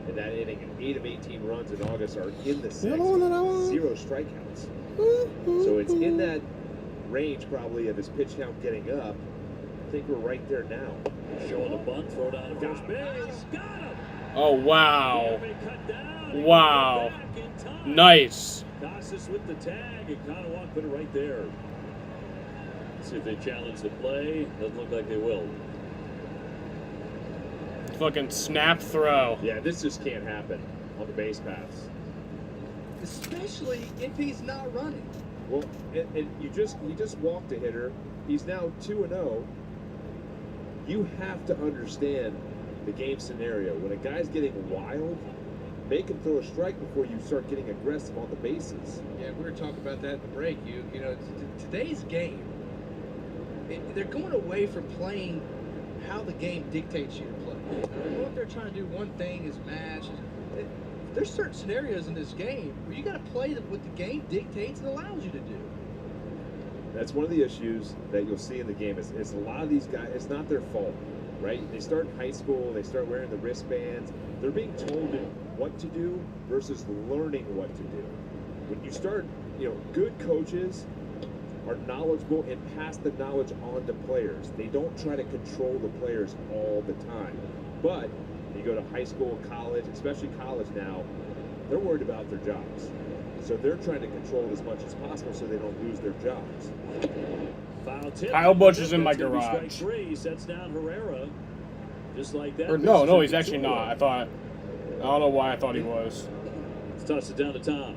in that inning, and 8 of 18 runs in August are in the 6th. 0 strikeouts. So it's in that range probably of his pitch count getting up. I think we're right there now. Showing a bunt, throw down to first base. Got him! Oh, wow. Wow. Nice. Casas with the tag, and Kanawha put it right there. See if they challenge the play. Doesn't look like they will. Fucking snap throw. Yeah, this just can't happen on the base paths. Especially if he's not running. Well, and he just walked a hitter. He's now 2-0. You have to understand the game scenario. When a guy's getting wild, make him throw a strike before you start getting aggressive on the bases. Yeah, we were talking about that at the break. You know, today's game, they're going away from playing how the game dictates you to play. What they're trying to do, one thing is match. There's certain scenarios in this game where you got to play what the game dictates and allows you to do. That's one of the issues that you'll see in the game. Is a lot of these guys, it's not their fault, right? They start in high school, they start wearing the wristbands. They're being told what to do versus learning what to do. When you start, good coaches are knowledgeable and pass the knowledge on to players. They don't try to control the players all the time. But you go to high school, college, especially college now, they're worried about their jobs. So they're trying to control it as much as possible so they don't lose their jobs. Foul tip. Kyle Busch is in my That's gonna be garage. strike 3, sets down Herrera. Just like that. Or no, he's actually not. I don't know why I thought he was. Let's toss it down to Tom.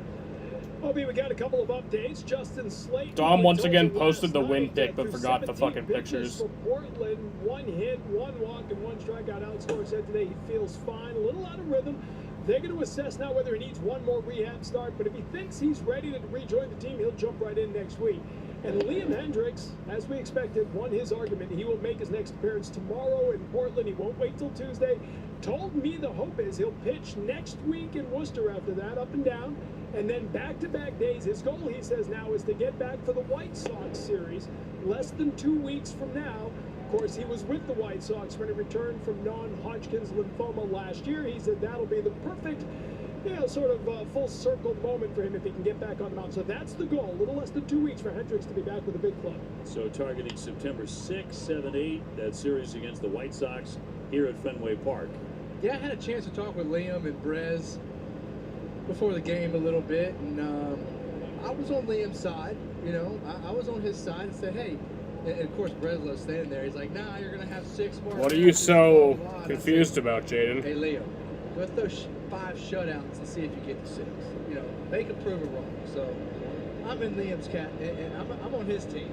Obi, we got a couple of updates. Justin Slate. Tom once again posted the win pick, but forgot the fucking pictures. For Portland, 1 hit, 1 walk, and 1 strikeout. Outscored said today he feels fine, a little out of rhythm. They're going to assess now whether he needs one more rehab start, but if he thinks he's ready to rejoin the team, he'll jump right in next week. And Liam Hendricks, as we expected, won his argument. He will make his next appearance tomorrow in Portland. He won't wait till Tuesday. Told me the hope is he'll pitch next week in Worcester after that, up and down. And then back-to-back days. His goal, he says now, is to get back for the White Sox series less than 2 weeks from now. Of course, he was with the White Sox when he returned from non-Hodgkin's lymphoma last year. He said that'll be the perfect, sort of full circle moment for him if he can get back on the mound. So that's the goal. A little less than 2 weeks for Hendricks to be back with the big club. So targeting September 6, 7, 8, that series against the White Sox here at Fenway Park. Yeah, I had a chance to talk with Liam and Brez before the game a little bit, and I was on Liam's side. I was on his side and said, hey. And of course, Breslow's standing there. He's like, nah, you're going to have 6 more. What are you so confused about, Jaden? Hey, Liam, go throw 5 shutouts and see if you get to 6. They can prove it wrong. So I'm in Liam's cat, and I'm on his team.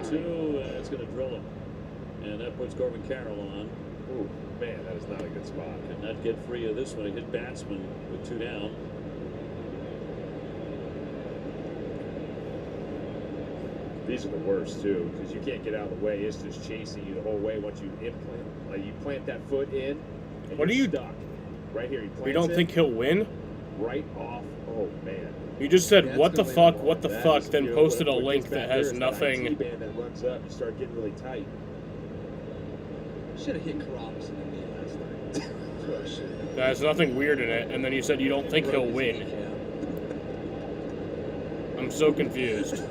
2, and it's going to drill him. And that puts Corbin Carroll on. Ooh, man, that is not a good spot. Could not get free of this one. He hit batsman with 2 down. These are the worst too, because you can't get out of the way. It's just chasing you the whole way. Once you plant that foot in, and What are you're you stuck right here? You don't think he'll win? Right off. Oh man. You just said what the fuck, what the That fuck, is then beautiful. posted a What link gets back that there has is that nothing. IT band that runs up. You start getting really tight. Should have hit Carabas in the knee last night. That's what I should have. There's nothing weird in it, and then you said you don't think he'll win. I'm so confused.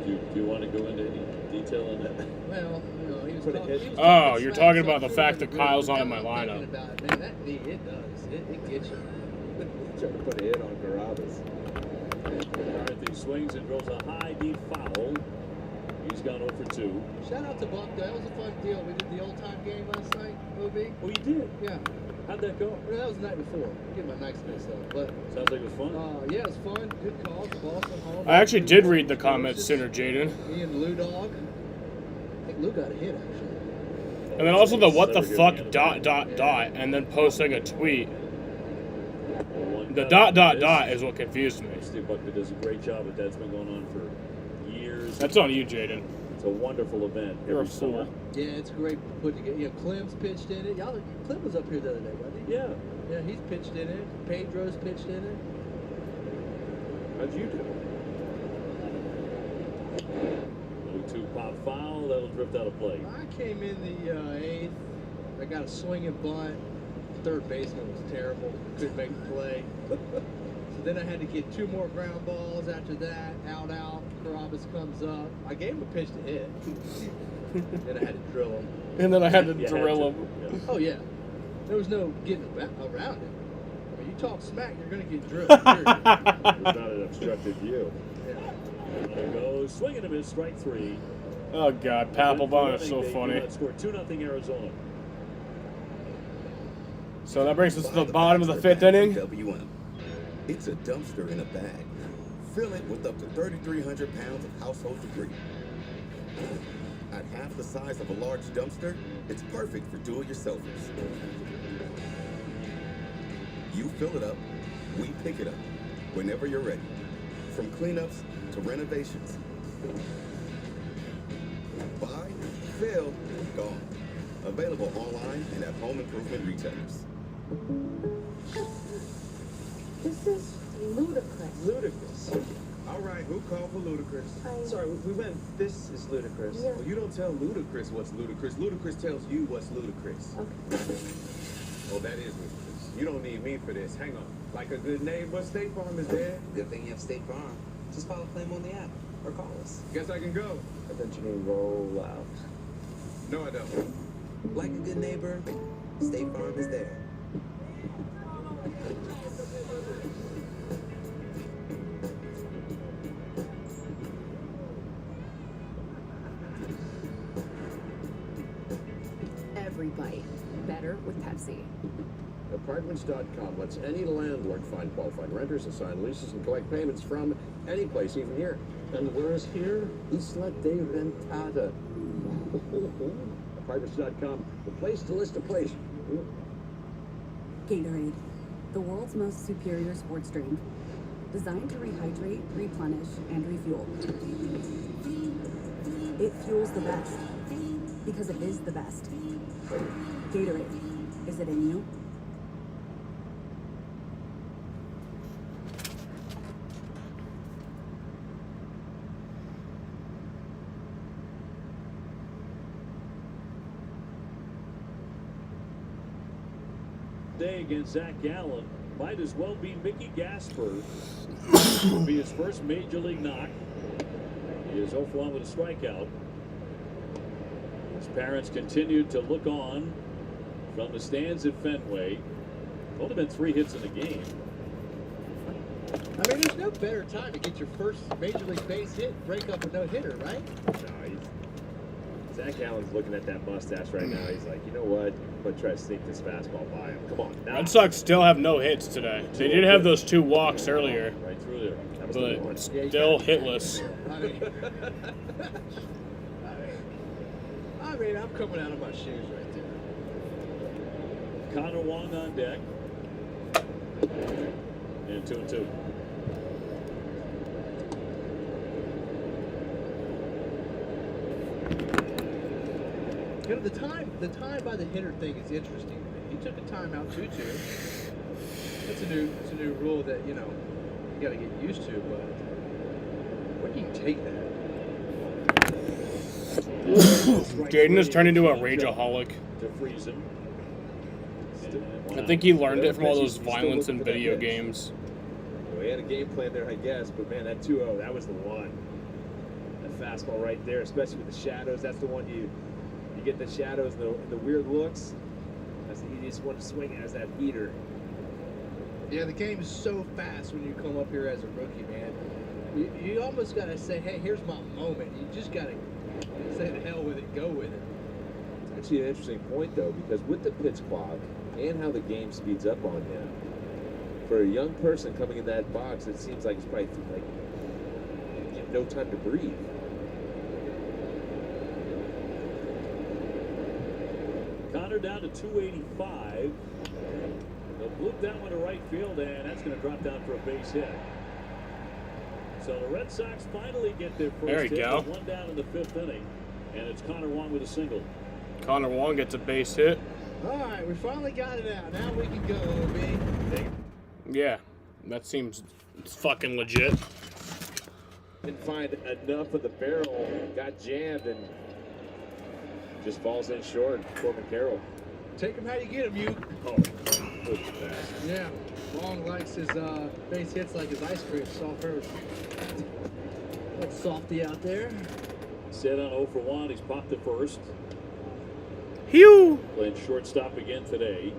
Do you want to go into any detail on that? Well, he was talking. Oh, you're talking about the fact that Kyle's not in my lineup. Man, that knee, it does. It gets you. Trying to put a hit on Carabas. Dorothy swings and drills a high, deep foul. He's gone 0 for 2. Shout out to Buck. That was a fun deal. We did the old-time game last night, OB. Oh, you did? Yeah. How'd that go? Well, that was the night before. I'm getting my nights mixed up. But sounds like it was fun. Yeah, it was fun. Good calls. Boston home. I actually did read the comments sooner, Jaden. Me and Lou Dog. I think Lou got a hit, actually. And then also the what the fuck ... and then posting a tweet. The ... is what confused me. Steve Buckner does a great job with that. It's been going on for years. That's on you, Jaden. It's a wonderful event. You're a every summer. fool. Yeah, it's great put together. Clem's pitched in it. Clem was up here the other day, wasn't he? Yeah. Yeah, he's pitched in it. Pedro's pitched in it. How'd you do? 2 pop foul. That'll drift out of play. I came in the 8th. I got a swinging bunt. Third baseman was terrible. Couldn't make the play. So then I had to get 2 more ground balls after that. Out. Carabas comes up. I gave him a pitch to hit. Then I had to drill him. And then I had to drill him. Yeah. Oh, yeah. There was no getting around it. I mean, you talk smack, you're going to get drilled. Period. It was not an obstructed view. There goes. Swing and a miss. Strike 3. Oh, God. Papelbon is so funny. Scored 2-0 Arizona. So that brings us to the bottom of the 5th inning. WM. It's a dumpster in a bag. Fill it with up to 3,300 pounds of household debris. At half the size of a large dumpster, it's perfect for do-it-yourselfers. You fill it up, we pick it up, whenever you're ready. From cleanups to renovations. Buy, fill, gone. Available online and at home improvement retailers. This is ludicrous. Ludicrous. All right, who called for ludicrous? Sorry, we went, this is ludicrous. Well, you don't tell ludicrous what's ludicrous. Ludicrous tells you what's ludicrous. Okay. Oh, that is ludicrous. You don't need me for this. Hang on. Like a good neighbor, State Farm is there. Good thing you have State Farm. Just file a claim on the app or call us. Guess I can go. I bet you mean roll out. No, I don't. Like a good neighbor, State Farm is there. Every bite better with Pepsi. Apartments.com lets any landlord find qualified renters, assign leases, and collect payments from any place, even here. And where is here? Isla de Ventada. Apartments.com, the place to list a place. Gatorade, the world's most superior sports drink. Designed to rehydrate, replenish, and refuel. It fuels the best. Because it is the best. Gatorade, is it in you? Day against Zach Gallen might as well be Mickey Gasper. It'll be his first major league knock. He is 0-for-1 with a strikeout. His parents continued to look on from the stands at Fenway. Only been 3 hits in the game. I mean, there's no better time to get your first major league base hit, break up a no-hitter, right? Zach Allen's looking at that mustache right now. He's like, you know what? I'm going to try to sneak this fastball by him. Come on. Now. Red Sox still have no hits today. They did have those 2 walks earlier. Right through there. But still hitless. I mean, I'm coming out of my shoes right there. Connor Wong on deck. And 2-2. You know, the time by the hitter thing is interesting to me. He took a timeout 2-2. That's a new rule that, you know, you got to get used to, but where do you take that? Jaden has turned into a rageaholic. To freeze him. I think he learned it from all those violence in video games. Well, he had a game plan there, I guess, but man, that 2-0, that was the one. That fastball right there, especially with the shadows, that's the one you get the shadows and the weird looks. That's the easiest one to swing at, is that heater. Yeah, the game is so fast when you come up here as a rookie, man. You almost got to say, hey, here's my moment. You just got to say the hell with it, go with it. It's actually an interesting point, though, because with the pitch clock and how the game speeds up on you, for a young person coming in that box, it seems like it's probably like you have no time to breathe. Connor down to 285. They'll loop that one to right field, and that's going to drop down for a base hit. So the Red Sox finally get their first there you hit. go. One down in the 5th inning, and it's Connor Wong with a single. Connor Wong gets a base hit. All right, we finally got it out. Now we can go, OB. Yeah, that seems fucking legit. Didn't find enough of the barrel, got jammed, and just falls in short. Corbin Carroll. Take him how you get him, you. Oh, look at that. Yeah, Wong likes his base hits like his ice cream, soft first. Little softy out there. Set on 0-for-1. He's popped the first. Phew! Playing shortstop again today,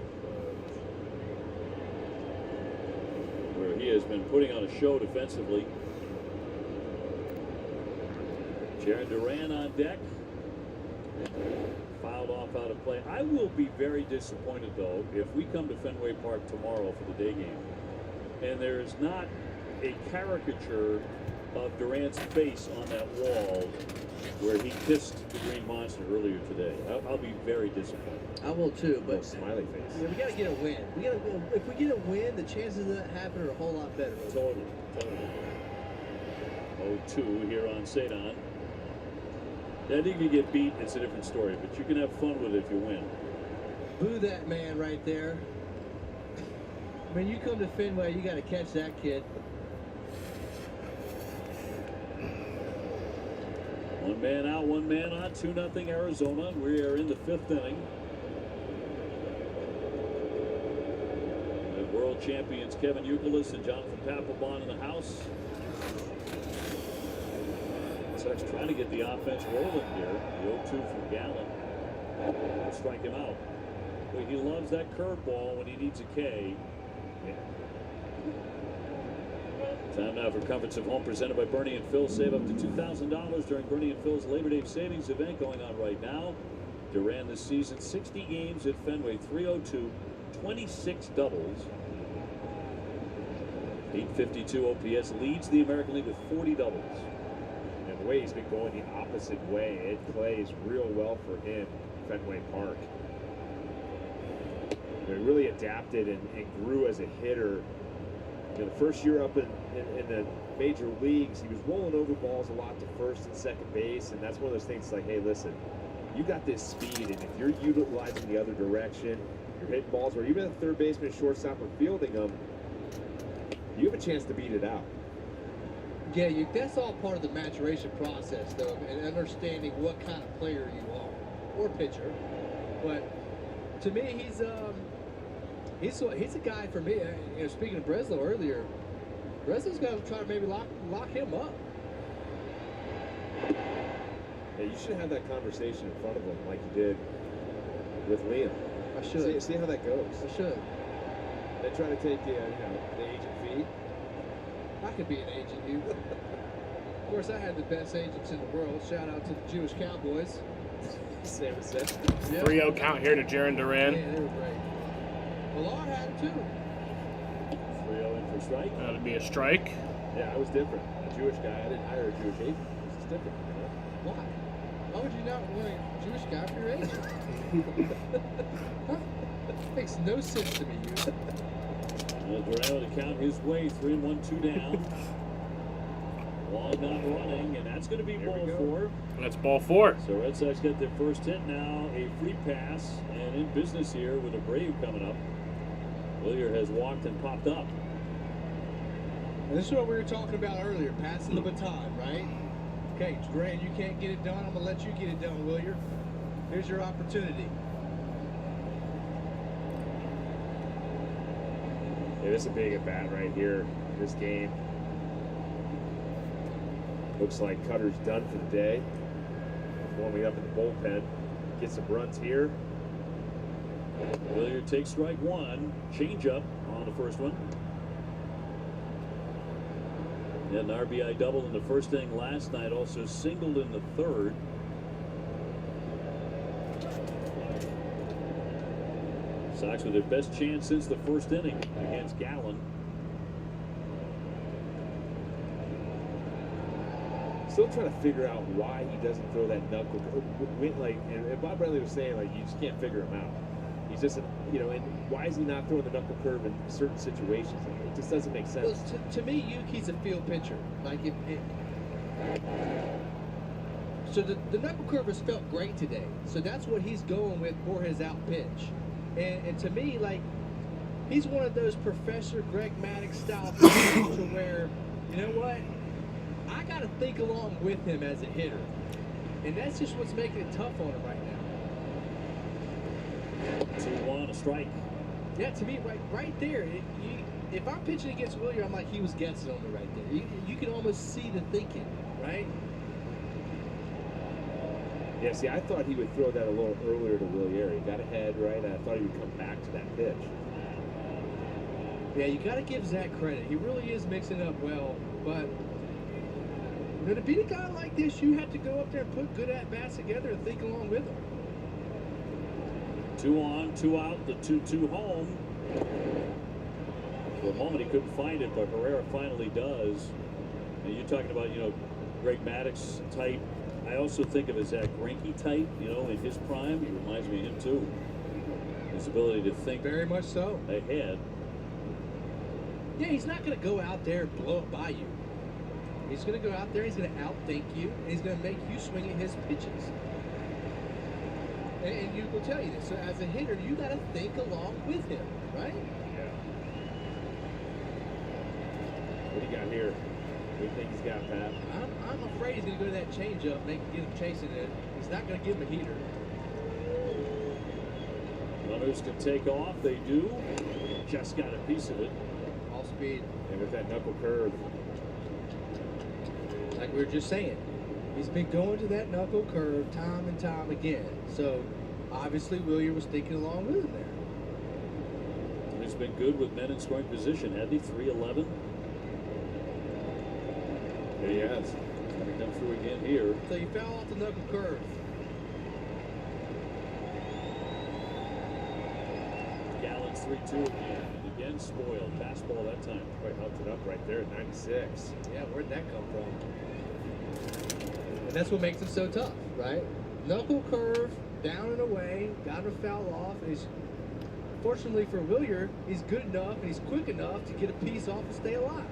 where he has been putting on a show defensively. Jaron Duran on deck. Fouled off out of play. I will be very disappointed, though, if we come to Fenway Park tomorrow for the day game, and there is not a caricature of Durant's face on that wall where he kissed the Green Monster earlier today. I'll be very disappointed. I will too, but smiley face. Yeah, we gotta get a win. If we get a win, the chances of that happening are a whole lot better. Totally. 0-2 here on Cedon. I think if you get beat, it's a different story, but you can have fun with it if you win. Boo that man right there. When you come to Fenway, you got to catch that kid. One man out, one man on, 2-0 Arizona. We are in the 5th inning. The world champions Kevin Youkilis and Jonathan Papelbon in the house. Sox trying to get the offense rolling here. The 0-2 from Gallen. We'll strike him out. But he loves that curveball when he needs a K. Yeah. Time now for Comforts of Home, presented by Bernie and Phil. Save up to $2,000 during Bernie and Phil's Labor Day Savings event going on right now. Duran this season, 60 games at Fenway, 302, 26 doubles. 852 OPS, leads the American League with 40 doubles. And the way he's been going the opposite way, it plays real well for him, Fenway Park. He really adapted and grew as a hitter. You know, the first year up in the major leagues, he was rolling over balls a lot to first and second base, and that's one of those things like, hey, listen, you got this speed, and if you're utilizing the other direction, you're hitting balls where even if the third baseman, shortstop are fielding them, you have a chance to beat it out. Yeah, that's all part of the maturation process, though, and understanding what kind of player you are, or pitcher. But to me, he's a guy for me. You know, speaking of Breslow earlier, Breslow's got to try to maybe lock him up. Yeah, you should have that conversation in front of him like you did with Liam. I should. See how that goes. I should. They try to take the agent fee. I could be an agent, you. Of course, I had the best agents in the world. Shout out to the Jewish Cowboys. Same as that. 3-0 count here to Jaron Duran. Yeah, they were great. Millar had him too. 3-0 in for strike. That'd be a strike. Yeah, I was different. A Jewish guy. I didn't hire a Jewish agent. It's different. You know? Why? Why would you not want a Jewish guy for your agent? Huh? Makes no sense to me, you. Duran to count his way, 3-1, 2 down. Long not running, and that's going to be ball 4. That's ball 4. So Red Sox get their first hit now, a free pass, and in business here with Abreu coming up. Willier has walked and popped up. And this is what we were talking about earlier, passing the baton, right? Okay, Duran, you can't get it done. I'm going to let you get it done, Willier. Here's your opportunity. Yeah, this is a big at bat right here. This game. Looks like Cutter's done for the day. Warming up in the bullpen. Get some runs here. Willier takes strike 1. Change up on the first one. Had an RBI double in the first inning last night. Also singled in the third. Sox with their best chance since the first inning against Gallen. Still trying to figure out why he doesn't throw that knuckle. Like, and Bob Bradley was saying, like, you just can't figure him out. He's just, you know, and why is he not throwing the knuckle curve in certain situations? It just doesn't make sense. Well, to me, Yuki's a field pitcher. Like, so the knuckle curve has felt great today. So that's what he's going with for his out pitch. And to me, like, he's one of those Professor Greg Maddux style pitchers to where, you know what? I got to think along with him as a hitter. And that's just what's making it tough on him right now. 2-1, a strike. Yeah, to me, right there, if I'm pitching against Willier, I'm like, he was guessing on me right there. You can almost see the thinking, right? Yeah, see, I thought he would throw that a little earlier to Willier. He got ahead, right? And I thought he would come back to that pitch. Yeah, you got to give Zach credit. He really is mixing up well, but you know, to beat a guy like this, you have to go up there and put good at-bats together and think along with him. 2 on, 2 out, the 2-2 home. For a moment, he couldn't find it, but Herrera finally does. And you're talking about, you know, Greg Maddux type. I also think of as that Greinke type, you know, in his prime. He reminds me of him, too. His ability to think very much so ahead. Yeah, he's not going to go out there and blow it by you. He's going to go out there, he's going to outthink you, and he's going to make you swing at his pitches. And you will tell you this. So as a hitter, you got to think along with him, right? Yeah. What do you got here? What do you think he's got, Pat? I'm afraid he's going to go to that changeup, get him chasing it. He's not going to give him a heater. Runners can take off. They do. Just got a piece of it. All speed. And with that knuckle curve. Like we were just saying, he's been going to that knuckle curve time and time again. So obviously Willier was thinking along with him there. He's been good with men in scoring position, hadn't he? 3-11. Yeah, he has. Going to come through again here. So he fell off the knuckle curve. Gallons 3-2 again. And again spoiled. Fastball that time. Boy, helped it up right there at 96. Yeah, where'd that come from? And that's what makes it so tough, right? Knuckle curve, down and away, got to foul off. And he's, fortunately for Willier, he's good enough and he's quick enough to get a piece off and stay alive.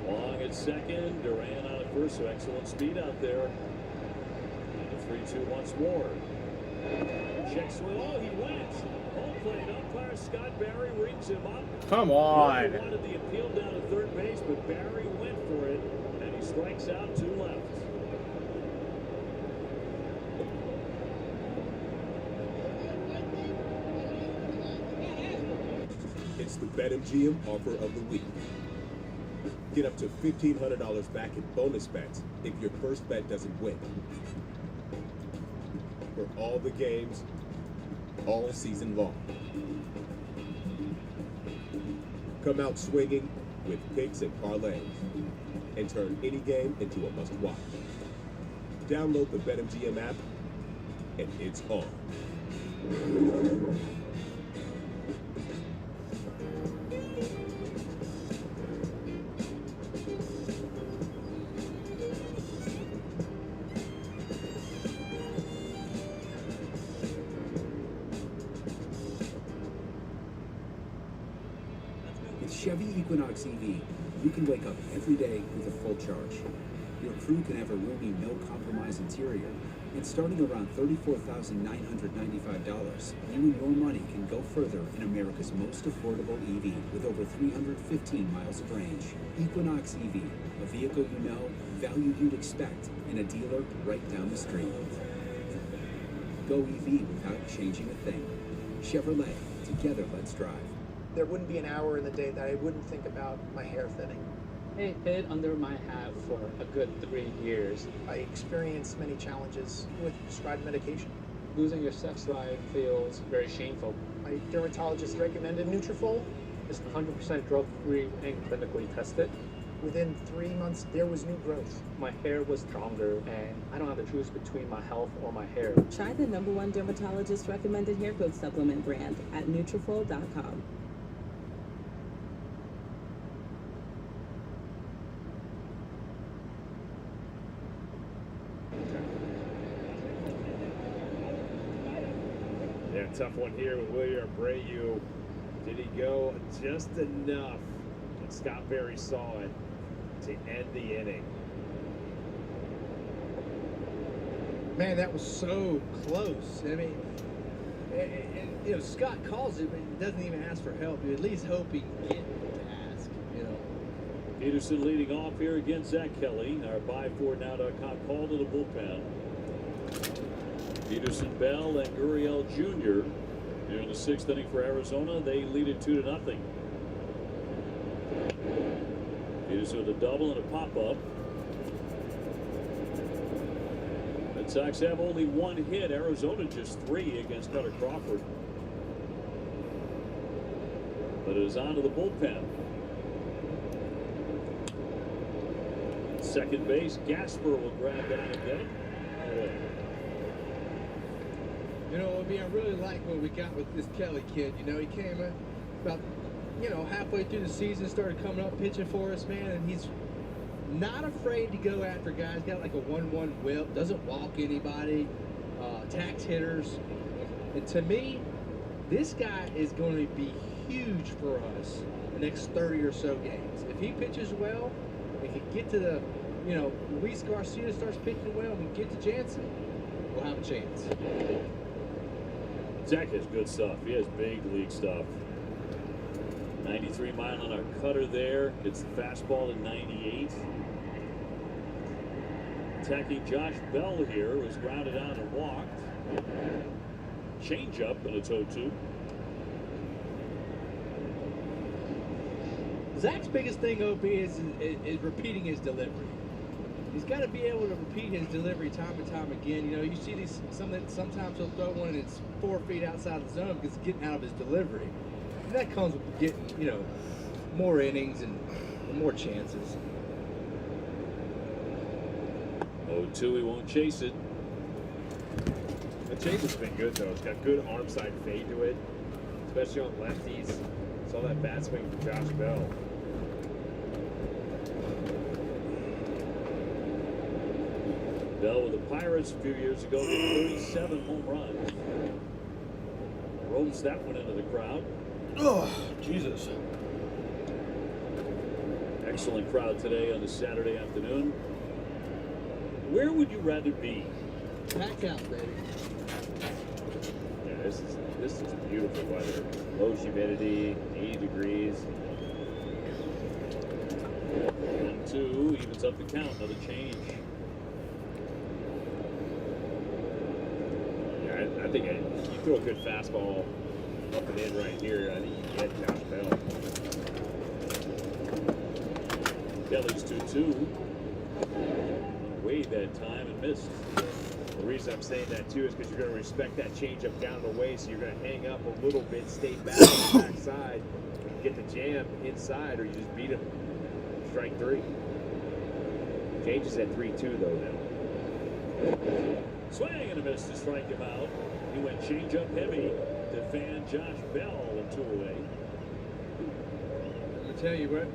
Long at second, Duran out at first, so excellent speed out there. And a 3-2 once more. Check swing. Oh, he went. Home plate umpire Scott Barry rings him up. Come on. He wanted the appeal down to third base, but Barry went for it, and he strikes out 2 left. It's the BetMGM offer of the week. Get up to $1,500 back in bonus bets if your first bet doesn't win. For all the games, all season long. Come out swinging with picks and parlays and turn any game into a must-watch. Download the BetMGM app and it's on. With Chevy Equinox EV, you can wake up every day with a full charge. Your crew can have a roomy, no-compromise interior, and starting around $34,995, you and your money can go further in America's most affordable EV with over 315 miles of range. Equinox EV, a vehicle you know, value you'd expect, and a dealer right down the street. Go EV without changing a thing. Chevrolet, together let's drive. There wouldn't be an hour in the day that I wouldn't think about my hair thinning. It hid under my hat for a good 3 years. I experienced many challenges with prescribed medication. Losing your sex drive feels very shameful. My dermatologist recommended Nutrafol. It's 100% drug-free and clinically tested. Within 3 months, there was new growth. My hair was stronger, and I don't have to choose between my health or my hair. Try the #1 dermatologist recommended hair growth supplement brand at Nutrafol.com. Yeah, tough one here with Willier Abreu. Did he go just enough? And Scott Barry saw it to end the inning. Man, that was so close. I mean, you know, Scott calls it, but he doesn't even ask for help. You at least hope he can get to ask, you know. Peterson leading off here against Zach Kelly. Our buy4now.com call to the bullpen. Peterson, Bell, and Gurriel Jr. here in the 6th inning for Arizona. They lead it 2-0. Peterson with a double and a pop-up. Red Sox have only 1 hit. Arizona just 3 against Cutter Crawford. But it is on to the bullpen. Second base, Gasper will grab that and get it. You know, I mean, I really like what we got with this Kelly kid. You know, he came in about, you know, halfway through the season, started coming up pitching for us, man, and he's not afraid to go after guys. Got like a 1-1 whip, doesn't walk anybody, attacks hitters. And to me, this guy is going to be huge for us the next 30 or so games. If he pitches well, we can get to the, you know, Luis Garcia starts pitching well, and we get to Jansen, we'll have a chance. Zach has good stuff. He has big league stuff. 93 mile an hour cutter there. Gets the fastball in 98. Attacking Josh Bell here was grounded out and walked. Change up and it's 0-2. Zach's biggest thing, OP, is repeating his delivery. He's got to be able to repeat his delivery time and time again. You know, you see these sometimes he'll throw one and it's 4 feet outside the zone because it's getting out of his delivery. And that comes with getting, you know, more innings and more chances. 0-2, he won't chase it. The change has been good, though. It's got good arm side fade to it, especially on lefties. Saw that bat swing from Josh Bell. Bell with the Pirates a few years ago hit 37 home runs. Rolls that one into the crowd. Oh, Jesus. Excellent crowd today on a Saturday afternoon. Where would you rather be? Pack out, baby. Yeah, this is beautiful weather. Low humidity, 80 degrees. 1-2, evens up the count, another change. Yeah, I think you throw a good fastball up and in right here, I think you get Josh Bell. Kelly's 2-2. Way that time and missed. The reason I'm saying that too is because you're going to respect that changeup down and away, so you're going to hang up a little bit, stay back on the backside, get the jam inside, or you just beat him. Strike 3. Changes at 3-2 though now. Swing and a miss to strike him out. He went changeup heavy to fan Josh Bell and 2 away. I'm gonna tell you what.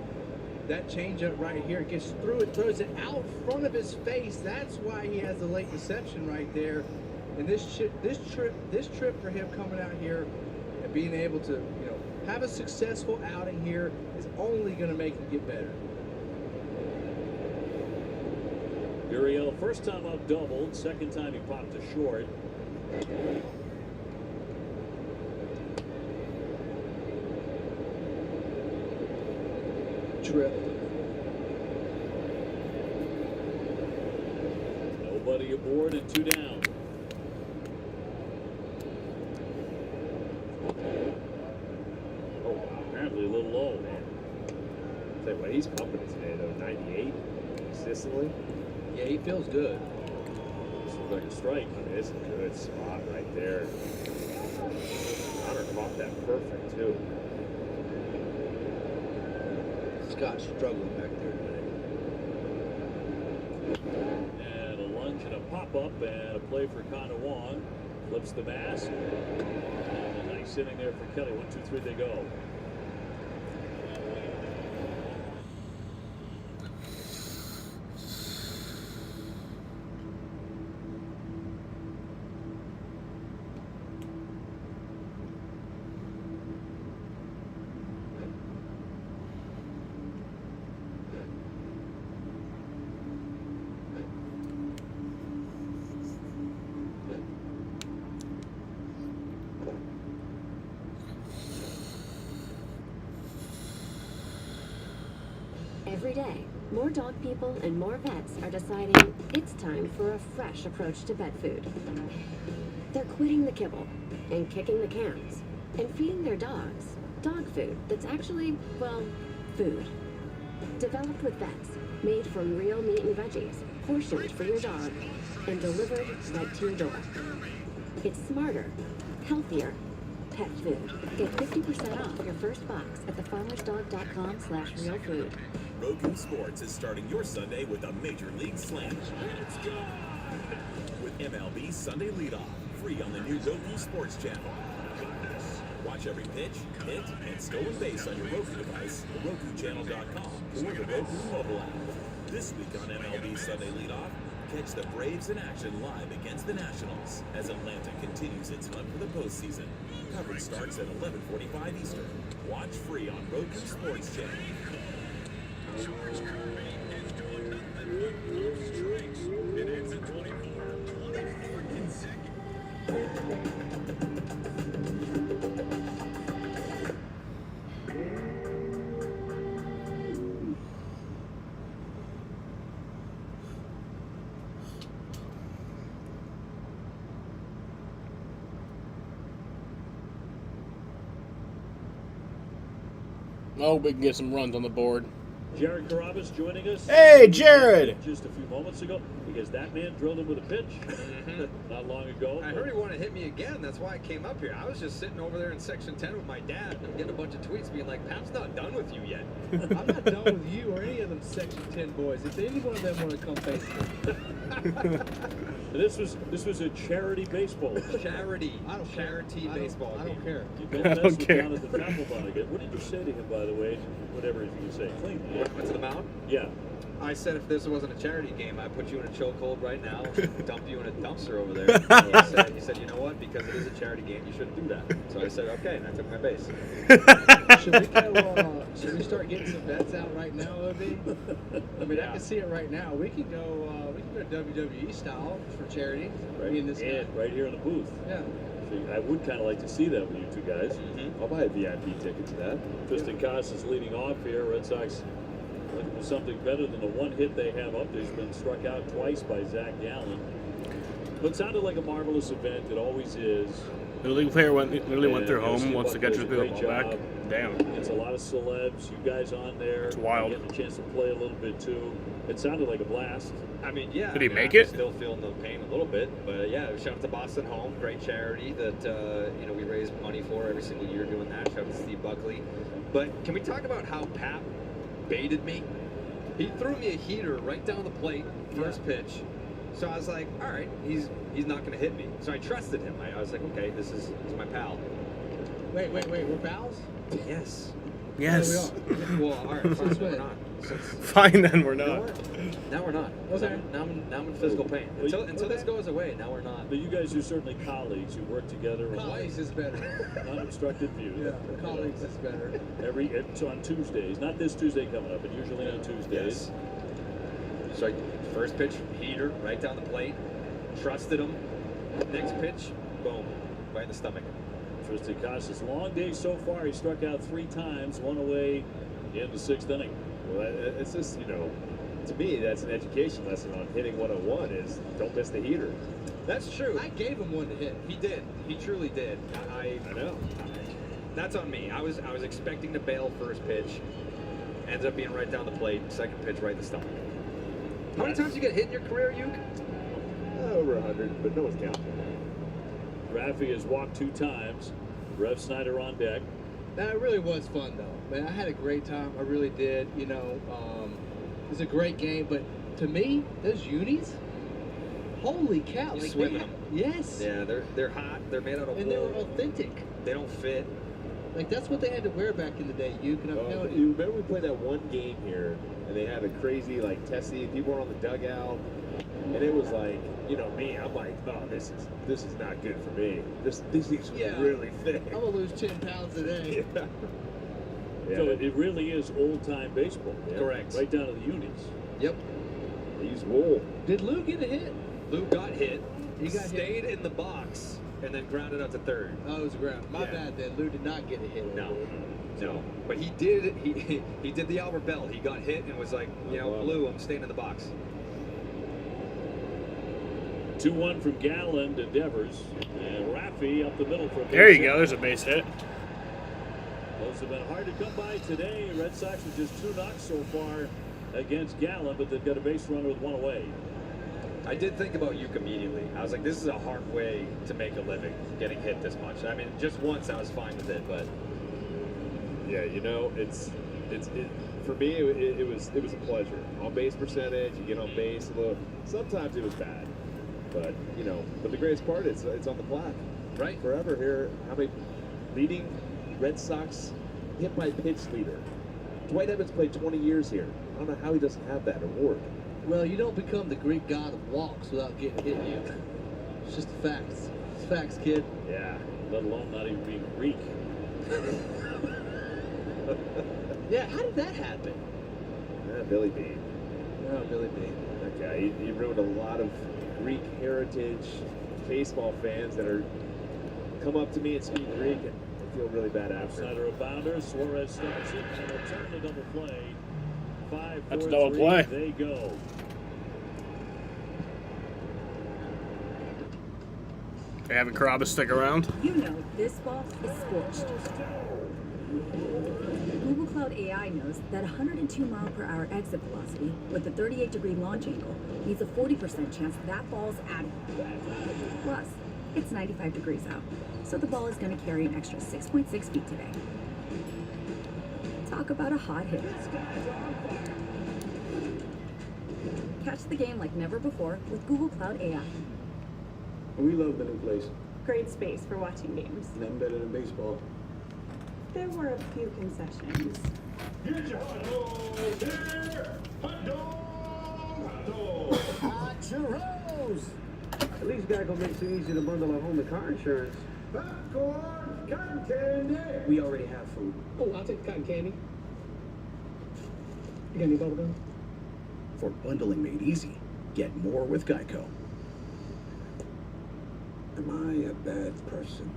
That changeup right here gets through it, throws it out front of his face. That's why he has the late reception right there. And this trip for him coming out here and being able to, you know, have a successful outing here is only going to make him get better. Gurriel, first time up doubled, second time he popped a short. Trip. Nobody aboard and 2 down. Oh, apparently a little low, man. Tell you what, he's pumping it today though. 98 consistently. Yeah, he feels good. This looks like a strike. I mean, it's a good spot right there. Connor caught that perfect too. Scott's struggling back there today. And a lunge and a pop-up and a play for Connor Wong. Flips the mask. And a nice inning there for Kelly. 1, 2, 3, they go. Every day, more dog people and more vets are deciding it's time for a fresh approach to pet food. They're quitting the kibble and kicking the cans and feeding their dogs dog food that's actually, well, food. Developed with vets, made from real meat and veggies, portioned for your dog, and delivered right to your door. It's smarter, healthier pet food. Get 50% off your first box at thefarmersdog.com/realfood. Roku Sports is starting your Sunday with a Major League Slam. Let's go! With MLB Sunday Leadoff, free on the new Roku Sports channel. Watch every pitch, hit, and stolen base on your Roku device, the RokuChannel.com, or the Roku mobile app. This week on MLB Sunday Leadoff, catch the Braves in action live against the Nationals as Atlanta continues its hunt for the postseason. Coverage starts at 11:45 Eastern. Watch free on Roku Sports Channel. Charge Kirby is doing nothing but low strikes. It ends at 24 consecutive. Oh, we can get some runs on the board. Jared Carabas joining us. Hey, Jared! Just a few moments ago, because that man drilled him with a pitch not long ago. I heard he wanted to hit me again. That's why I came up here. I was just sitting over there in Section 10 with my dad, and I'm getting a bunch of tweets being like, Pap's not done with you yet. I'm not done with you or any of them Section 10 boys. If any one of them want to come face me. This was a charity baseball. Charity. I don't Charity care. baseball. I don't care. You don't mess with down at the Tafelbahn again. What did you say to him, by the way? Whatever you say. Clean. Went to the mound? Yeah. I said if this wasn't a charity game, I'd put you in a chokehold right now, dump you in a dumpster over there. He said, you know what? Because it is a charity game, you shouldn't do that. So I said, okay, and I took my base. Should we start getting some bets out right now, OB? I mean, I can see it right now. We can go WWE style for charity. Right, Me and this guy. right here in the booth. Yeah. I would kind of like to see that with you two guys. I'll buy a VIP ticket to that. Tristan Casas leading off here. Red Sox looking for something better than the one hit they have up. They've been struck out twice by Zach Gallen. But it sounded like a marvelous event. It always is. The league player literally went through home once the catcher threw the ball back. Damn. It's a lot of celebs. You guys on there. It's wild. Getting a chance to play a little bit too. It sounded like a blast. I mean, yeah. Did he make I'm it? Still feeling the pain a little bit, but yeah. Shout out to Boston Home, great charity that we raise money for every single year doing that. Shout out to Steve Buckley. But can we talk about how Pap baited me? He threw me a heater right down the plate, first pitch. So I was like, all right, he's not going to hit me. So I trusted him. I was like, okay, this is my pal. Wait, we're pals? Yes. Yes. Yeah, we Well, all right, fine, we're not. Fine, then we're not. Now we're not. Okay. Now I'm in physical pain. Until this goes away, now we're not. But you guys are certainly colleagues. You work together. Colleagues is better. Unobstructed view. Yeah, colleagues is better. It's on Tuesdays. Not this Tuesday coming up, but usually on Tuesdays. Yes. So first pitch, heater, right down the plate. Trusted him. Next pitch, boom, right in the stomach. Tristan Casas, long day so far. He struck out 3 times, 1 away in the 6th inning. Well, it's just, to me, that's an education lesson on hitting 101 is don't miss the heater. That's true. I gave him one to hit. He did. He truly did. I know. That's on me. I was expecting to bail first pitch. Ends up being right down the plate. Second pitch, right in the stomach. How many times you get hit in your career, Uke? Over 100, but no one's counting. Raffy has walked 2 times. Rev Snyder on deck. That really was fun, though. Man, I had a great time. I really did. It was a great game. But to me, those unis, holy cow! You like swim in them. Yes. Yeah, they're hot. They're made out of And wool. they were authentic. They don't fit. Like that's what they had to wear back in the day. You can You remember we played that one game here, and they had a crazy testing. People were on the dugout, and it was like, me. I'm like, oh, this is not good for me. These things are really thick. I'm gonna lose 10 pounds a day. So it really is old-time baseball. Yeah? Correct. Right down to the unis. Yep. They use wool. Did Lou get a hit? Lou got hit. He got stayed in the box and then grounded out to third. Oh, it was a ground. My bad then. Lou did not get a hit. No. But he did. He did the Albert Bell. He got hit and was like, Lou, I'm staying in the box. 2-1 from Gallen to Devers. And Raffy up the middle for a base There you hit. go. There's a base hit. Those have been hard to come by today. Red Sox with just 2 knocks so far against Gallen, but they've got a base runner with 1 away. I did think about Uke immediately. I was like, this is a hard way to make a living, getting hit this much. I mean, just once I was fine with it, but yeah, it's for me it was a pleasure. On base percentage, you get on base a little. Sometimes it was bad, but but the greatest part is it's on the plaque. Right. Forever here. How many leading Red Sox hit by pitch leader? Dwight Evans played 20 years here. I don't know how he doesn't have that award. Well, you don't become the Greek god of walks without getting hit, you. It's just the facts. It's facts, kid. Yeah, let alone not even being Greek. Yeah, how did that happen? Billy Bean. Oh, Billy Bean. That guy, he ruined a lot of Greek heritage baseball fans that are come up to me and speak Greek and feel really bad after. Snyder a bounder. Suarez starts it and a turn to double play. 5-4-3. That's a double play. They go. They having Carabas stick around. You know, this ball is scorched. Google Cloud AI knows that 102 mile per hour exit velocity with a 38-degree launch angle means a 40% chance that ball's at it. Plus, it's 95 degrees out, so the ball is going to carry an extra 6.6 feet today. Talk about a hot hit. Catch the game like never before with Google Cloud AI. We love the new place. Great space for watching games. Nothing better than baseball. There were a few concessions. Get your hot dog here! Hot dog! Hot dog! Hot churros! At least Geico makes it easy to bundle at home the car insurance. Popcorn, cotton candy. We already have food. Oh, I'll take cotton candy. You got any bubble gum? For bundling made easy, get more with Geico. Am I a bad person?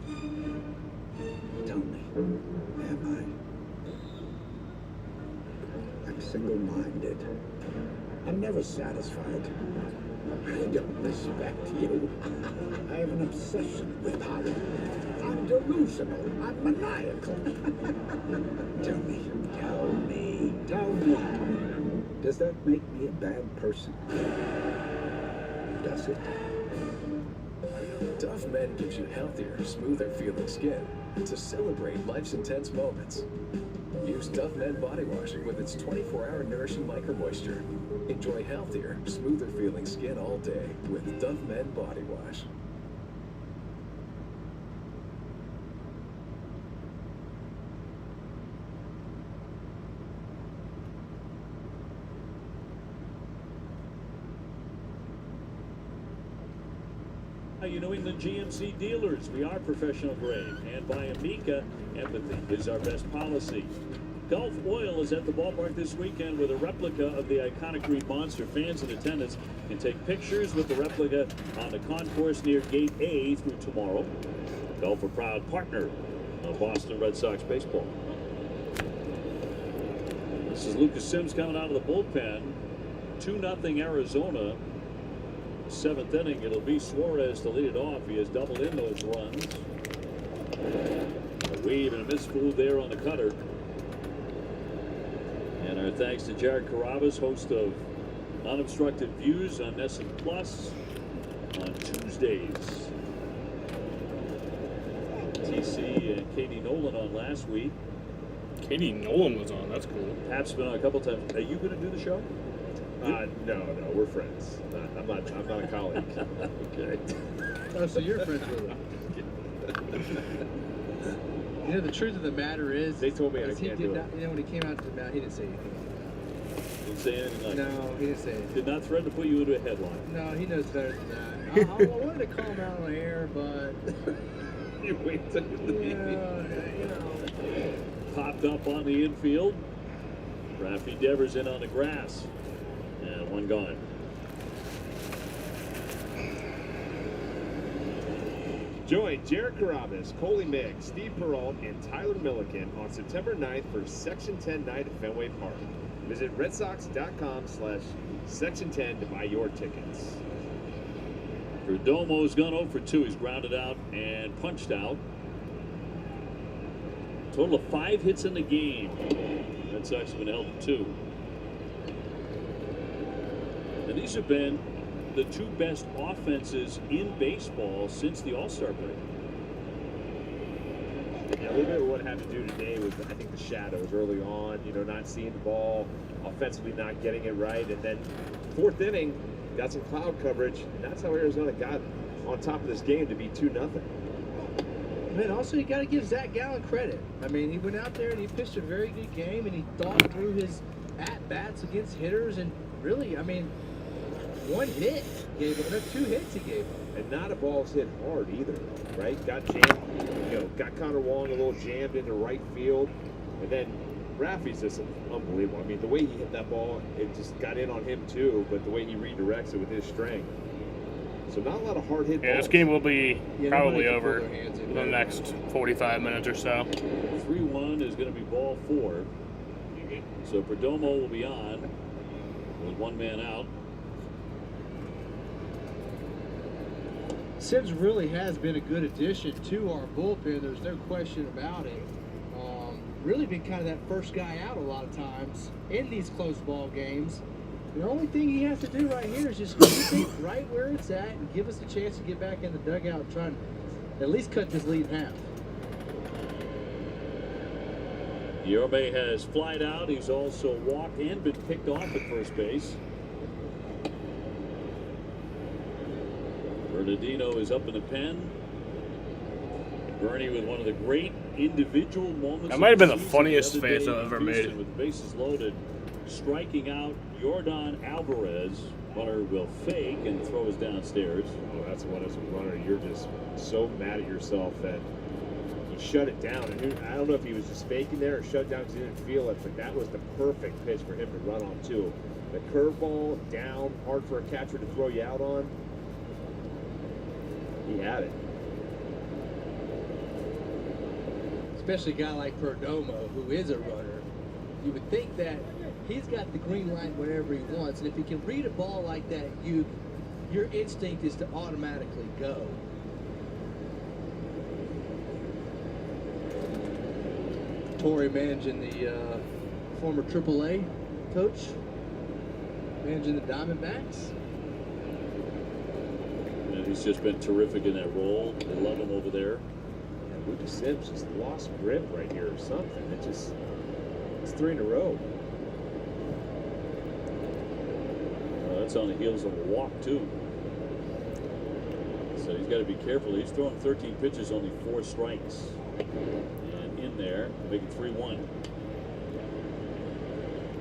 Tell me, am I? I'm single-minded. I'm never satisfied. I don't respect you. I have an obsession with power. I'm delusional. I'm maniacal. Tell me. Does that make me a bad person? Does it? Dove Men gives you healthier, smoother feeling skin to celebrate life's intense moments. Use Dove Men Body Wash with its 24-hour nourishing micro moisture. Enjoy healthier, smoother feeling skin all day with Dove Men Body Wash. You New England GMC dealers, we are professional grade, and by Amica, empathy is our best policy. Gulf Oil is at the ballpark this weekend with a replica of the iconic Green Monster. Fans in attendance can take pictures with the replica on the concourse near Gate A through tomorrow. Gulf, a proud partner of Boston Red Sox baseball. This is Lucas Sims coming out of the bullpen. 2-0 Arizona. 7th inning, it'll be Suarez to lead it off. He has doubled in those runs. A weave and a misfool there on the cutter. And our thanks to Jared Carabas, host of Unobstructed Views on Nesson Plus on Tuesdays. TC and Katie Nolan on last week. Katie Nolan was on. That's cool. Pap's been on a couple times. Are you going to do the show? No, we're friends. I'm not a colleague. Okay. Oh, so you're friends with him. You know, the truth of the matter is, they told me I he can't did do not, it. You know, when he came out to the mound, he didn't say anything. Didn't say anything like that. No, he didn't say anything. Did not threaten to put you into a headline. No, he knows better than that. I wanted to call him out on air, but you wait till you know. Popped up on the infield. Rafi Devers in on the grass. And one gone. Join Jared Carabas, Coley Miggs, Steve Peralt, and Tyler Milliken on September 9th for Section 10 night at Fenway Park. Visit redsox.com/Section10 to buy your tickets. Perdomo's gone 0 for 2. He's grounded out and punched out. Total of 5 hits in the game. Red Sox have been held to 2. And these have been the 2 best offenses in baseball since the All-Star break. Yeah, a little bit of what had to do today was, I think, the shadows early on, not seeing the ball, offensively not getting it right. And then 4th inning, got some cloud coverage, and that's how Arizona got on top of this game to be 2-0. Man, also you got to give Zach Gallen credit. I mean, he went out there and he pitched a very good game, and he thought through his at-bats against hitters, and really, I mean, 1 hit gave him, 2 hits he gave him. And not a ball's hit hard either, right? Got jammed, got Connor Wong a little jammed into right field. And then Rafi's just unbelievable. I mean, the way he hit that ball, it just got in on him too, but the way he redirects it with his strength. So not a lot of hard hit balls. This game will be probably over in the next 45 minutes or so. 3-1 is going to be ball 4. So Perdomo will be on with 1 man out. Sims really has been a good addition to our bullpen. There's no question about it. really been kind of that first guy out a lot of times in these close ball games. The only thing he has to do right here is just keep it right where it's at and give us a chance to get back in the dugout and try and at least cut this lead in half. Yorme has flied out. He's also walked and been picked off at first base. Bernardino is up in the pen. Bernie with one of the great individual moments. That might have been the funniest face I've ever made. With the bases loaded, striking out Yordan Alvarez. Runner will fake and throw us downstairs. Oh, that's one as a runner. You're just so mad at yourself that you shut it down. And I don't know if he was just faking there or shut down because he didn't feel it, but that was the perfect pitch for him to run on too. The curveball down, hard for a catcher to throw you out on. He had it. Especially a guy like Perdomo, who is a runner. You would think that he's got the green light wherever he wants, and if he can read a ball like that, your instinct is to automatically go. Torrey managing the former AAA coach, managing the Diamondbacks. And he's just been terrific in that role. They love him over there. Lucas Sims just lost grip right here or something. It's 3 in a row. That's on the heels of a walk too. So he's got to be careful. He's throwing 13 pitches, only 4 strikes. And in there, make it 3-1.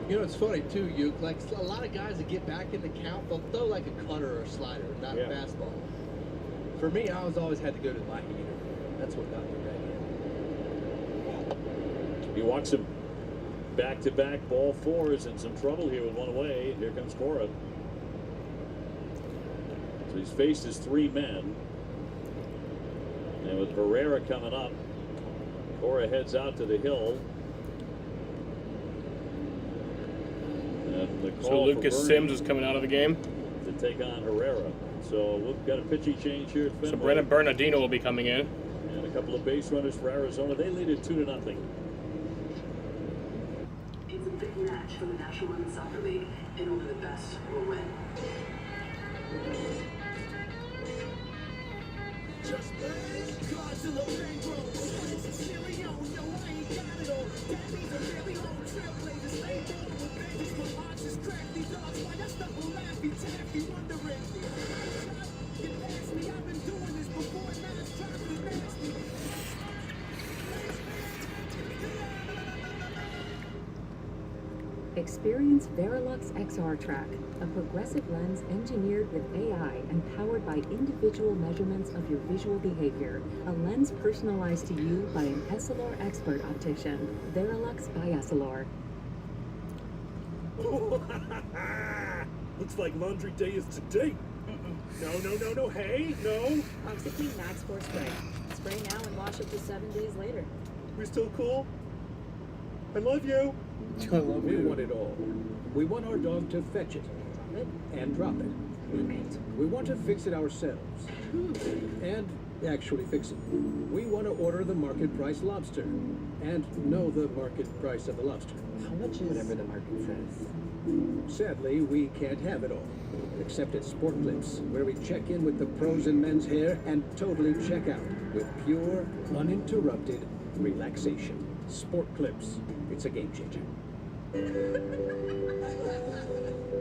You know, it's funny too, you like a lot of guys that get back in the count, they'll throw like a cutter or a slider, not a fastball. For me, I always had to go to my heater. That's what got me back in. He walks him back-to-back ball fours in some trouble here with one away. Here comes Cora. So he's faced his 3 men. And with Herrera coming up, Cora heads out to the hill. And the call so Lucas for Sims is coming out of the game to take on Herrera. So we've got a pitching change here at Fenway. So Brennan Bernardino will be coming in. And a couple of base runners for Arizona. They lead it 2-0. It's a big match for the National Women's Soccer League, and only the best will win. Just Godzilla Mangrove, Cheerio, yo, I ain't got it all. That means a very long trailblazer, stay born with vengeance. My odds is crafty dogs, why I stuck on Laffy Taffy, wondering. Get past me, I've been doing this before, now it's traffic nasty. Experience Verilux XR Track, a progressive lens engineered with AI and powered by individual measurements of your visual behavior. A lens personalized to you by an Essilor expert optician. Verilux by Essilor. Looks like laundry day is today. No, hey, no. OxyClean Max Force Spray. Spray now and wash up to 7 days later. We still cool? I love you. We want it all. We want our dog to fetch it and drop it. We want to fix it ourselves and actually fix it. We want to order the market price lobster and know the market price of the lobster. How much is whatever the market says? Sadly, we can't have it all, except at Sport Clips, where we check in with the pros in men's hair and totally check out with pure, uninterrupted relaxation. Sport Clips. It's a game changer.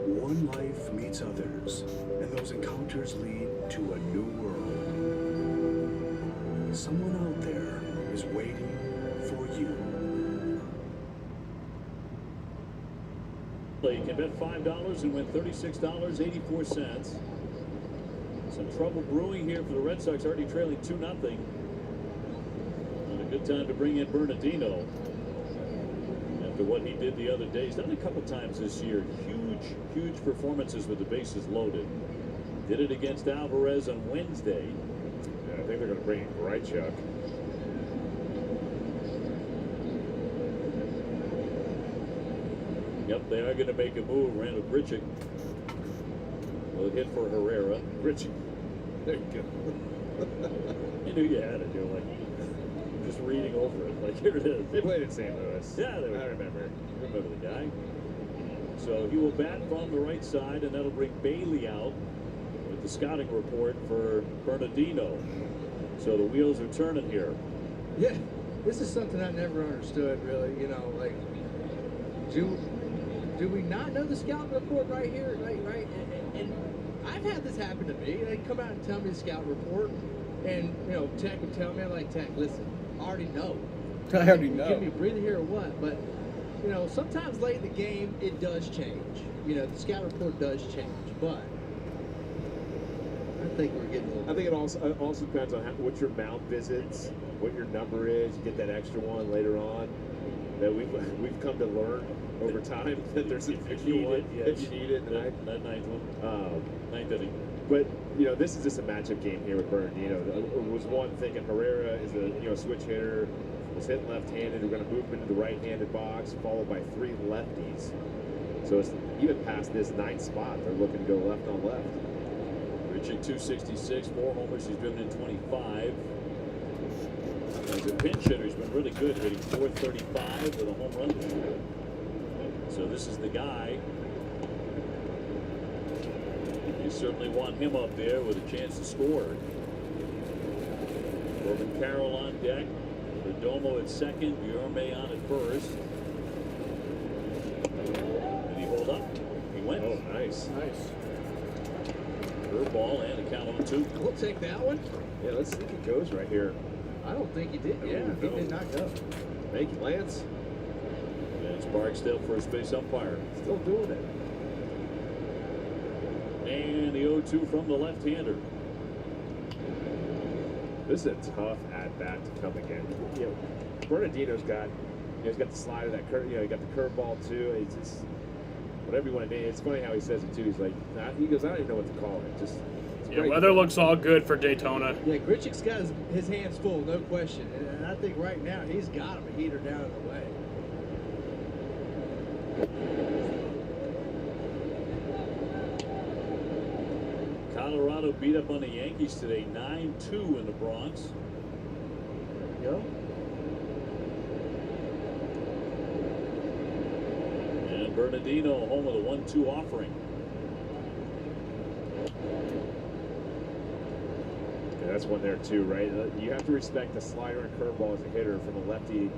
One life meets others, and those encounters lead to a new world. Someone out there is waiting for you. You can bet $5 and win $36.84. Some trouble brewing here for the Red Sox, already trailing 2-0. And a good time to bring in Bernardino. After what he did the other day, he's done a couple times this year. Huge performances with the bases loaded. Did it against Alvarez on Wednesday. Yeah, I think they're going to bring in Grichuk. Yep, they are going to make a move. Randall Grichuk will hit for Herrera. Grichuk. There you go. You knew you had it, you're like. just reading over it. Like, here it is. They played in St. Louis. Yeah, I remember. Remember the guy. So he will bat from the right side, and that'll bring Bailey out with the scouting report for Bernardino. So the wheels are turning here. Yeah, this is something I never understood, really. You know, like, do we not know the scout report right here? Right? And I've had this happen to me. They come out and tell me the scout report, and, you know, Tech would tell me, I'm like, Tech, listen, I already know. I already know. Give me a breather here or what? But, you know, sometimes late in the game, it does change. You know, the scout report does change, but I think we're getting a little. I think it also depends on what your mound visits, what your number is. You get that extra one later on. That we've come to learn over time that there's an extra one if you need it. That ninth one, ninth inning. But you know, this is just a matchup game here with Bernardino. It was one thinking Herrera is a switch hitter, was hitting left-handed. We're going to move him into the right-handed box, followed by 3 lefties. So it's even past this 9th spot, they're looking to go left on left. Reaching 266, 4 homers. He's driven in 25. As a pinch hitter, he's been really good, hitting 435 with a home run this year. So this is the guy. You certainly want him up there with a chance to score. Corbin Carroll on deck. Perdomo at second. Guillorme on at first. Did he hold up? He went. Oh, nice. Curveball and a count on 2. We'll take that one. Yeah, let's see if he goes right here. I don't think he did. Yeah, he did not go. Thank you, Lance. Lance Barksdale, first base umpire. Still doing it. And the 0-2 from the left-hander. This is a tough at-bat to come again. You know, Bernardino's got, he's got the slider, that curve, he got the curveball too. It's just whatever you want to name it. It's funny how he says it too. He's like, he goes, I don't even know what to call it. Just weather looks all good for Daytona. Yeah, Grichuk's got his hands full, no question. And I think right now he's got him a heater down in the way. Colorado beat up on the Yankees today, 9-2 in the Bronx. There you go. And Bernardino home with a 1-2 offering. Yeah, that's one there too, right? You have to respect the slider and curveball as a hitter from a lefty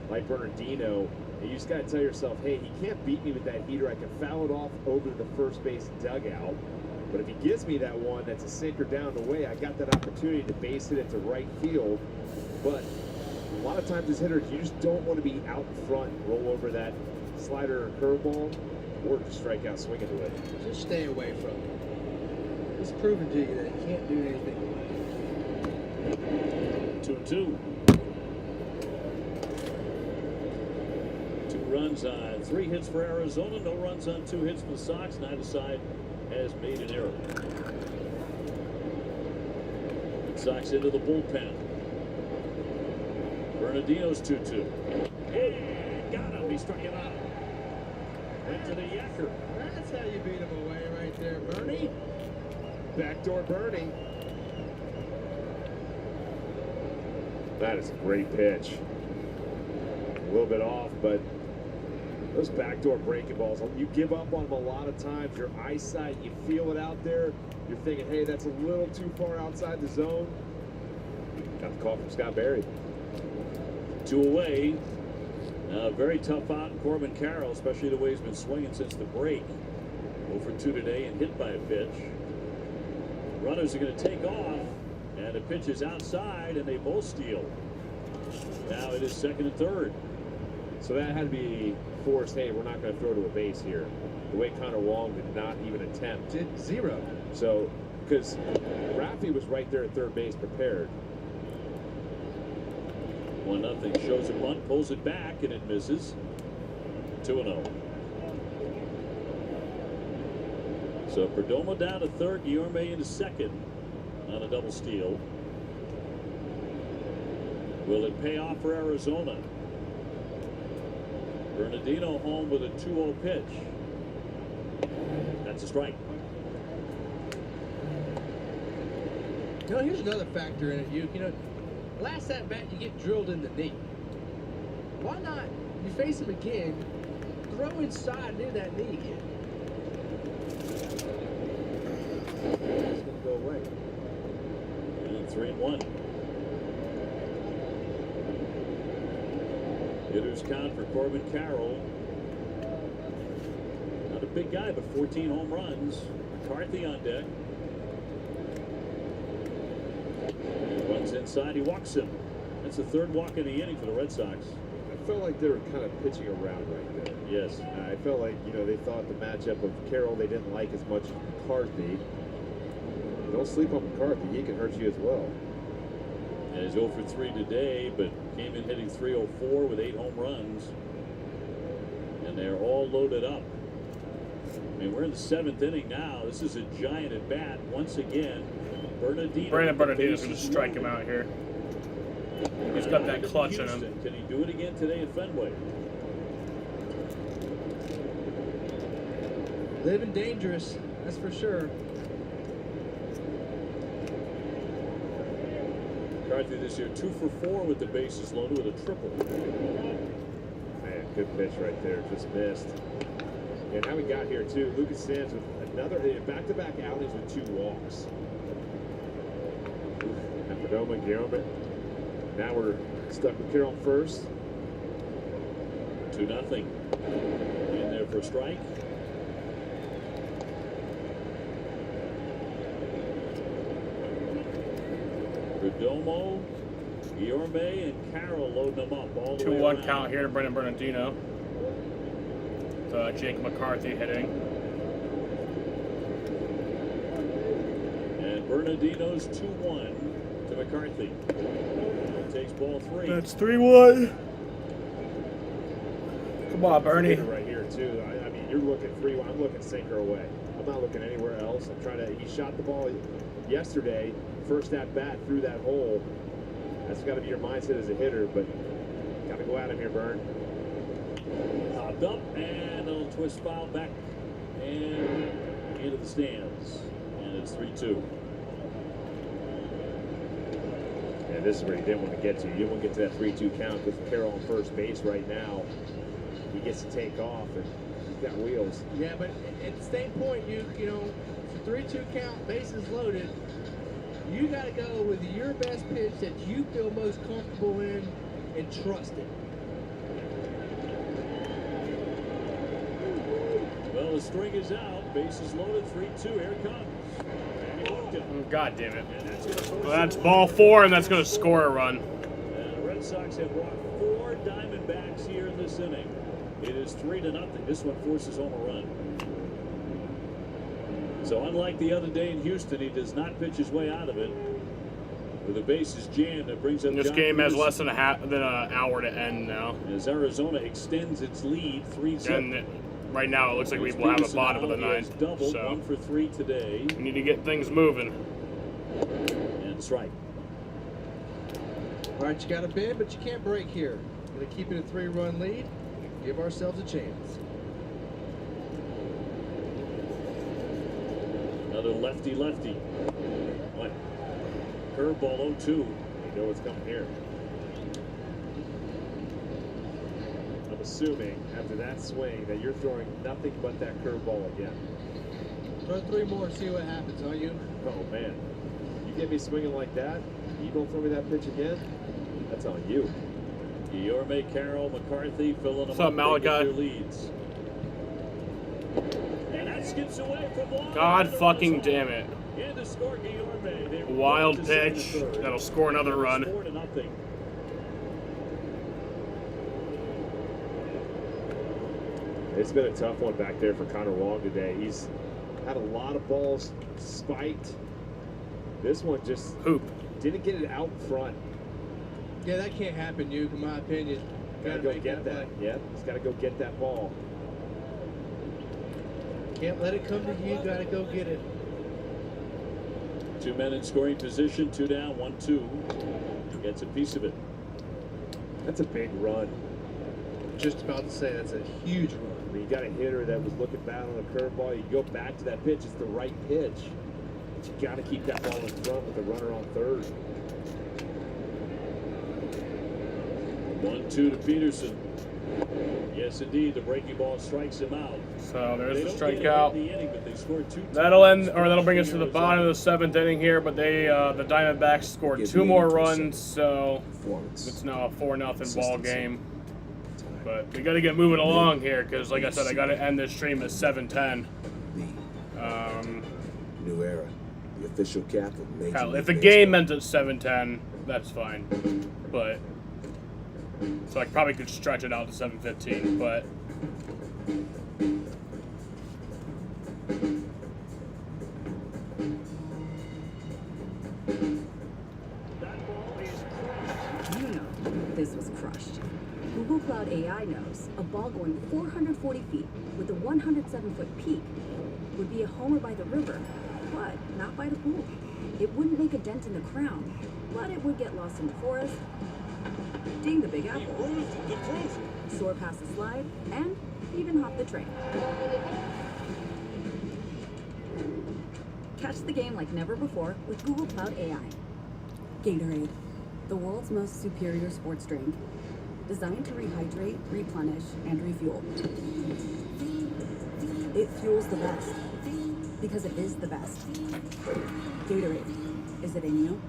like Bernardino. And you just got to tell yourself, hey, he can't beat me with that heater. I can foul it off over to the first base dugout. But if he gives me that one that's a sinker down the way, I got that opportunity to base hit it to right field. But a lot of times as hitters, you just don't want to be out in front and roll over that slider or curveball, or just strike out swinging to it. Just stay away from it. He's proven to you that he can't do anything. 2-2. 2 runs on 3 hits for Arizona. No runs on 2 hits for the Sox. Neither side has made an error. Red Sox into the bullpen. Bernardino's 2-2. Hey, got him. He struck him out. Went to the yacker. That's how you beat him away right there, Bernie. Backdoor Bernie. That is a great pitch. A little bit off, but those backdoor breaking balls, you give up on them a lot of times. Your eyesight, you feel it out there. You're thinking, hey, that's a little too far outside the zone. Got the call from Scott Berry. 2 away. Very tough out in Corbin Carroll, especially the way he's been swinging since the break. 0-2 today and hit by a pitch. Runners are going to take off, and the pitch is outside, and they both steal. Now it is second and third. So that had to be forced. Hey, we're not going to throw to a base here. The way Connor Wong did not even attempt. Did 0. So, because Raffy was right there at third base prepared. 1-0. Shows a bunt, pulls it back, and it misses. 2-0. So Perdomo down to third, Guillorme into second on a double steal. Will it pay off for Arizona? Bernardino home with a 2-0 pitch. That's a strike. You know, here's another factor in it. You know, last at bat you get drilled in the knee. Why not? You face him again, throw inside near that knee again. It's gonna go away. And 3-1. Hitters count for Corbin Carroll. Not a big guy, but 14 home runs. McCarthy on deck. He runs inside, he walks him. That's the third walk in the inning for the Red Sox. I felt like they were kind of pitching around right there. Yes. I felt like, you know, they thought the matchup of Carroll they didn't like as much as McCarthy. Don't sleep on McCarthy. He can hurt you as well. And he's 0 for 3 today, but came in hitting .304 with 8 home runs. And they're all loaded up. I mean, we're in the 7th inning now. This is a giant at bat. Once again, Bernardino. Brandon Bernardino's going to strike him out here. He's got that clutch in him. Can he do it again today at Fenway? Living dangerous, that's for sure. McCarthy this year 2 for 4 with the bases loaded with a triple. Man, good pitch right there, just missed. And how we got here too, Lucas Sands with another back-to-back outings with 2 walks. And Perdomo and Guillaume. Now we're stuck with Carroll first. 2-0. In there for a strike. Perdomo, Guillaume, and Carroll loading them up all the way 2-1 count here to Brandon Bernardino. Jake McCarthy hitting. And Bernardino's 2-1 to McCarthy. Takes ball 3. That's 3-1. Come on, Bernie. Right here too. I mean, you're looking 3-1. I'm looking sinker away. I'm not looking anywhere else. I'm trying to. He shot the ball yesterday, first at bat through that hole. That's got to be your mindset as a hitter. But got to go at him here, Bern. Popped up and a little twist foul back and into the stands. And it's 3-2. And this is where he didn't want to get to. You didn't want to get to that 3-2 count with Carroll on first base right now. He gets to take off and he's got wheels. Yeah, but at the same point, you know, it's a 3-2 count, bases loaded. You got to go with your best pitch that you feel most comfortable in and trust it. Well, the string is out. Bases loaded. 3-2. Here it comes. And he walked it. God damn it. Well, that's ball 4, and that's going to score a run. And the Red Sox have brought 4 Diamondbacks here in this inning. It is 3-0. This one forces home a run. So unlike the other day in Houston, he does not pitch his way out of it. With the bases jammed, it brings up This John game has Peterson. less than an hour to end now. As Arizona extends its lead 3-0. And right now it looks like we will have a bottom of the 9th. Doubled, So 1 for 3 today. we need to get things moving. And strike. All right, you got to bend, but you can't break here. Going to keep it a 3-run lead. Give ourselves a chance. Another lefty-lefty. What? Curveball 0-2. You know what's coming here. I'm assuming after that swing that you're throwing nothing but that curveball again. Throw 3 more, see what happens, huh, you? Oh man, you get me swinging like that, you don't throw me that pitch again, that's on you. Guillaume, Carroll, McCarthy filling them What's up, up. Malachi? They get their leads. And that skips away from one. God fucking damn it. In to score Guillaume. They Wild run to second pitch. and third. That'll score another run. 4-0. It's been a tough one back there for Connor Wong today. He's had a lot of balls spiked. This one just didn't get it out front. Yeah, that can't happen, you, in my opinion. Gotta go get that. Yeah, he's got to go get that ball. Can't let it come to you. Got to go get it. 2 men in scoring position. 2 down, 1-2. Gets a piece of it. That's a big run. Just about to say that's a huge run. I mean, you got a hitter that was looking bad on a curveball. You go back to that pitch. It's the right pitch. But you got to keep that ball in front with the runner on third. 1-2 to Peterson. Yes, indeed, the breaking ball strikes him out. So there's They the don't get it in strikeout. the inning, but they scored 2 That'll end, or that'll bring us to the bottom of the 7th inning here. But they, the Diamondbacks scored 2 more runs, so it's now a 4-0 ball game. But we got to get moving along here because, like I said, I got to end this stream at 7:10. New era. The official cap of Major Hell, League if the Baseball. game ends at 7:10, that's fine. But so I probably could stretch it out to 7:15, but. You know this was crushed. Google Cloud AI knows a ball going 440 feet with a 107-foot peak would be a homer by the river, but not by the pool. It wouldn't make a dent in the crown, but it would get lost in the forest, ding the Big Apple, soar past the slide, and even hop the train. Catch the game like never before with Google Cloud AI. Gatorade, the world's most superior sports drink, designed to rehydrate, replenish, and refuel. It fuels the best, because it is the best. Gatorade, is it in you?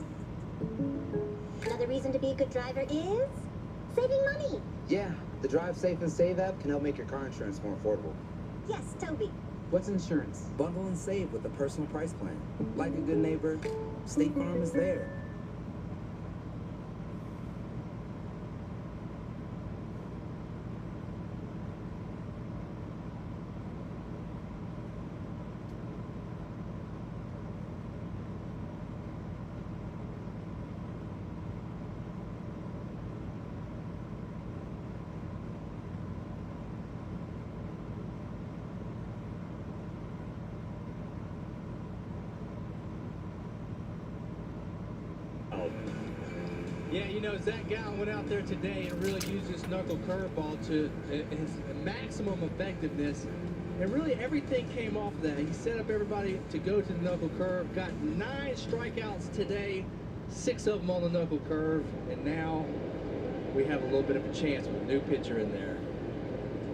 Another reason to be a good driver is saving money. Yeah, the Drive Safe and Save app can help make your car insurance more affordable. Yes, Toby. What's insurance? Bundle and save with a personal price plan. Like a good neighbor, State Farm is there. Yeah, you know, Zach Gallen went out there today and really used his knuckle curveball to his maximum effectiveness. And really everything came off that. He set up everybody to go to the knuckle curve, got 9 strikeouts today, 6 of them on the knuckle curve, and now we have a little bit of a chance with a new pitcher in there.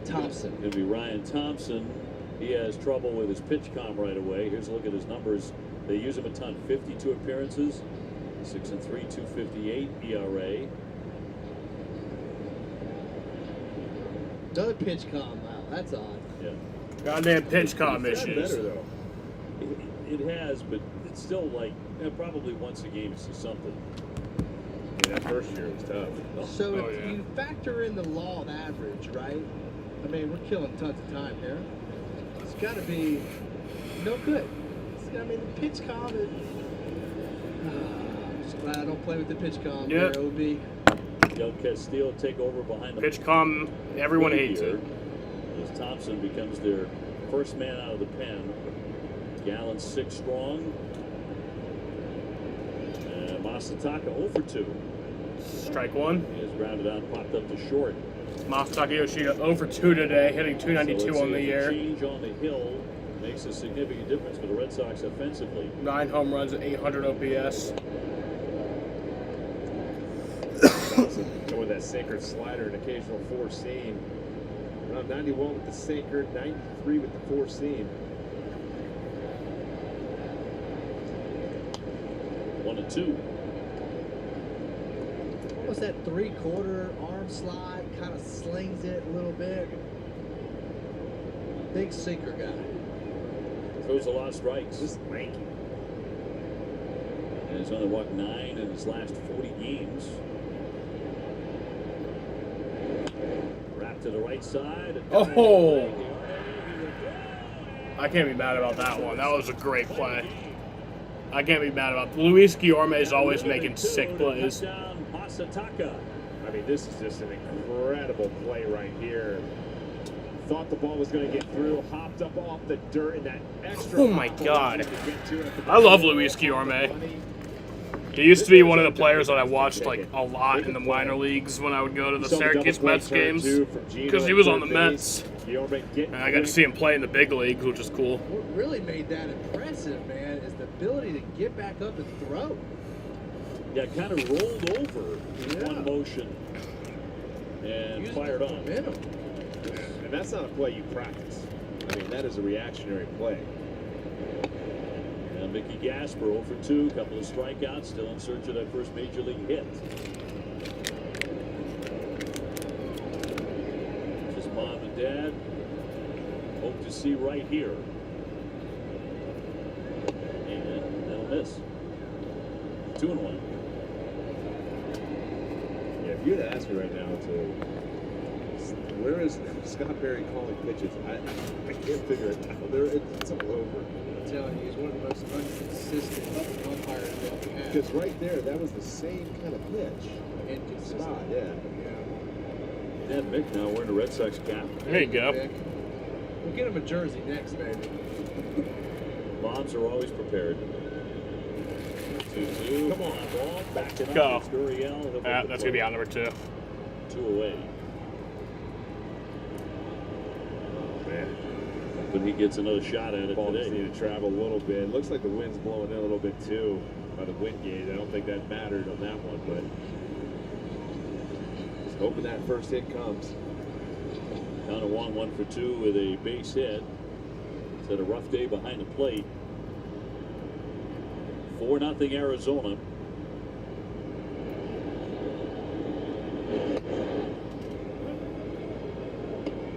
Thompson. Going to be Ryan Thompson. He has trouble with his pitch comm right away. Here's a look at his numbers. They use him a ton. 52 appearances, 6-3, 2.58 ERA. Another pitch comm. Wow, that's odd. Yeah. Goddamn pitch comm It's gotten issues. better, though. It has, but it's still like probably once a game you see something. I mean, that first year was tough. So if you factor in the law of average, right? I mean, we're killing tons of time here. It's got to be no good. I mean, the pitch comm is... I'm just glad I don't play with the pitch comm Yep. here, OB. Del Castillo take over behind the Pitch comm, everyone hates it. as Thompson becomes their first man out of the pen. Gallen 6 strong. And Masataka 0 for 2. Strike 1. He is grounded out, popped up to short. Masataka Yoshida 0 for 2 today, hitting 292 So on the year. change on the hill makes a significant difference for the Red Sox offensively. 9 home runs at 800 OPS. Going with that sinker slider and occasional 4-seam. Around 91 with the sinker, 93 with the 4-seam. 1-2. Almost that 3/4 arm slide, kind of slings it a little bit. Big sinker guy. Throws a lot of strikes. Just lanky. And he's only walked 9 in his last 40 games. Wrapped to the right side. Oh! I can't be mad about that one. That was a great play. I can't be mad about it. Luis Guillorme is always making sick plays. Masataka. I mean, this is just an incredible play right here. Thought the ball was going to get through, hopped up off the dirt in that extra. Oh my god. I love Luis Guillorme. He used to be one of the players that I watched like a lot in the minor leagues when I would go to the Syracuse Mets games because he was on the Mets. And I got to see him play in the big leagues, which is cool. What really made that impressive, man, is the ability to get back up and throw. Yeah, kind of rolled over in one motion. and fired on. And that's not a play you practice. I mean, that is a reactionary play. And Mickey Gasper 0 for 2, couple of strikeouts, still in search of that first major league hit. Just mom and dad hope to see right here. And they'll miss. 2-1. Yeah, if you had asked me right now where is Scott Berry calling pitches, I can't figure it out. It's all over. I'm telling you, he's one of the most inconsistent umpires we ever had. Because right there, that was the same kind of pitch. Inconsistent. Spot, yeah. Dan Mick now wearing a Red Sox cap. There you go. We'll get him a jersey next, baby. Bonds are always prepared. 2-2. Come on, ball. Back it Go. up. It's Gurriel. That's going to be on number 2. 2 away. Man. But he gets another shot at it Ball today. just need to travel a little bit. It looks like the wind's blowing in a little bit too by the wind gauge. I don't think that mattered on that one, but just hoping that first hit comes. Count of 1 for 2 with a base hit. It's had a rough day behind the plate. 4-0 Arizona.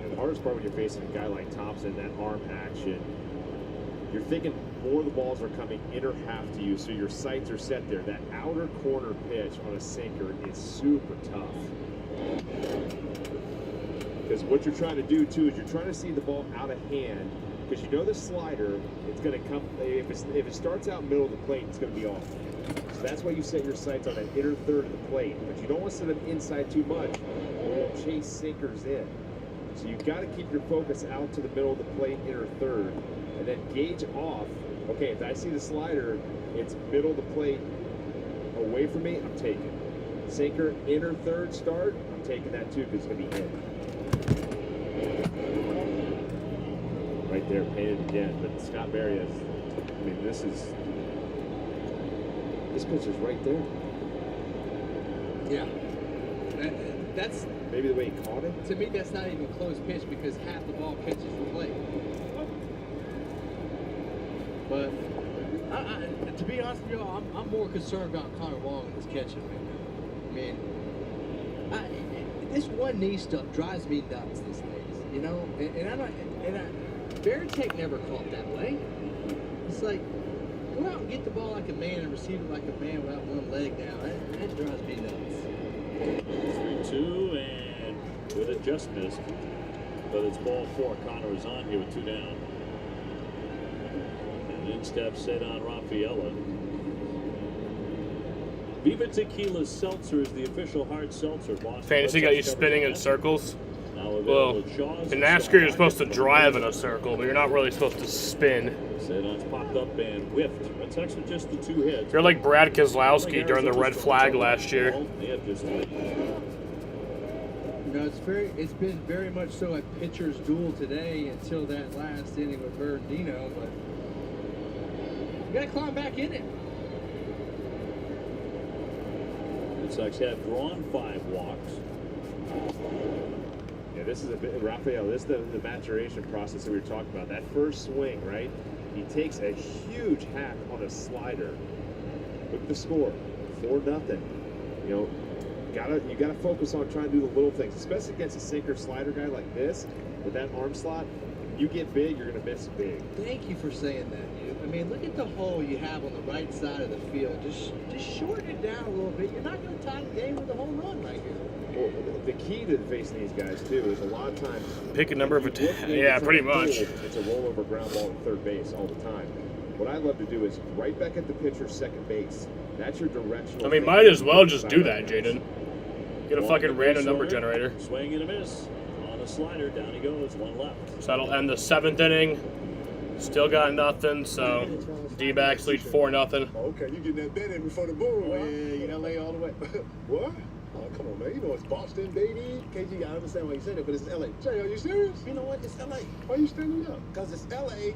The hardest part when you're facing a guy like Thompson, that arm action, you're thinking more of the balls are coming inner half to you, so your sights are set there. That outer corner pitch on a sinker is super tough. Because what you're trying to do too is you're trying to see the ball out of hand, because you know the slider, it's going to come, if it starts out middle of the plate, it's going to be off. So that's why you set your sights on that inner third of the plate, but you don't want to set them inside too much, or you'll chase sinkers in. So you've got to keep your focus out to the middle of the plate, inner third, and then gauge off. Okay, if I see the slider, it's middle of the plate, away from me, I'm taking. Sinker, inner third start, I'm taking that too, because it's going to be in. Right there, painted again, but Scott Berry has, I mean, this pitch is right there. Yeah. That's maybe the way he caught it. To me, that's not even a close pitch because half the ball catches the plate. But to be honest with you, I'm more concerned about Connor Wong and his catching right now. I mean, this one knee stuff drives me nuts these days. You know, Veritek never caught that way. It's like, go out and get the ball like a man and receive it like a man without one leg now. That drives me nuts. 3-2, and with it just missed. But it's ball 4. Connor is on here with 2 down. And in steps Cedon Rafaela. Viva Tequila Seltzer is the official hard seltzer. Fantasy got you spinning in circles. Well, in NASCAR you're supposed to drive in a circle, but you're not really supposed to spin. Cedon's popped up and whiffed. Red Sox with just the 2 hits. You're like Brad Keselowski during the red flag last year. They have just 3. You know, it's been very much so a pitcher's duel today until that last inning with Bernardino, but you gotta climb back in it. Red Sox have drawn 5 walks. Yeah, this is a bit, Rafael, this is the maturation process that we were talking about. That first swing, right? He takes a huge hack on a slider. Look at the score, 4-0. You know, you gotta focus on trying to do the little things, especially against a sinker slider guy like this with that arm slot. If you get big, you're gonna miss big. Thank you for saying that. I mean, look at the hole you have on the right side of the field. Just shorten it down a little bit. You're not gonna tie the game with a home run right here. Well, the key to facing these guys too is a lot of times pick a number of yeah, pretty much. It's a rollover ground ball at third base all the time. What I love to do is right back at the pitcher's second base. That's your directional. I mean, might as well just do that, Jaden. Get a fucking random number generator. Swing and a miss on a slider. Down he goes. 1 left. So that'll end the 7th inning. Still got nothing. So D-backs lead 4-0. Okay, you getting that bet in before the boom, man. Yeah, LA all the way. What? Oh, come on, man. You know it's Boston, baby. KG, I understand why you said it, but it's LA. Jay, are you serious? You know what? It's LA. Why you standing up? Because it's LA.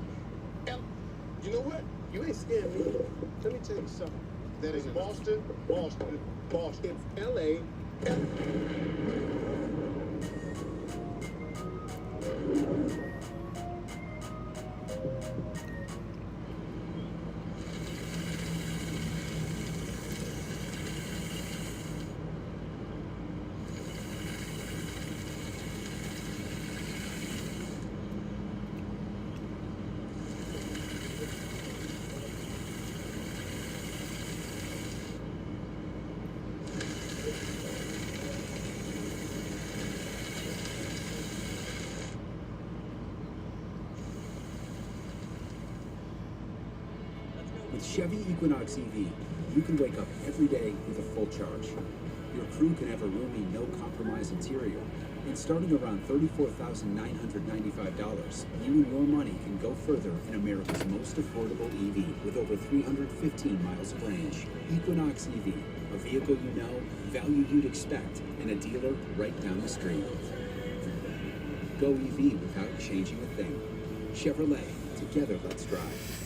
You know what? You ain't scared me. Let me tell you something. That is Boston, Boston, Boston. It's LA. With Chevy Equinox EV, you can wake up every day with a full charge. Your crew can have a roomy, no-compromise interior. And starting around $34,995, you and your money can go further in America's most affordable EV with over 315 miles of range. Equinox EV, a vehicle you know, value you'd expect, and a dealer right down the street. Go EV without changing a thing. Chevrolet, together let's drive.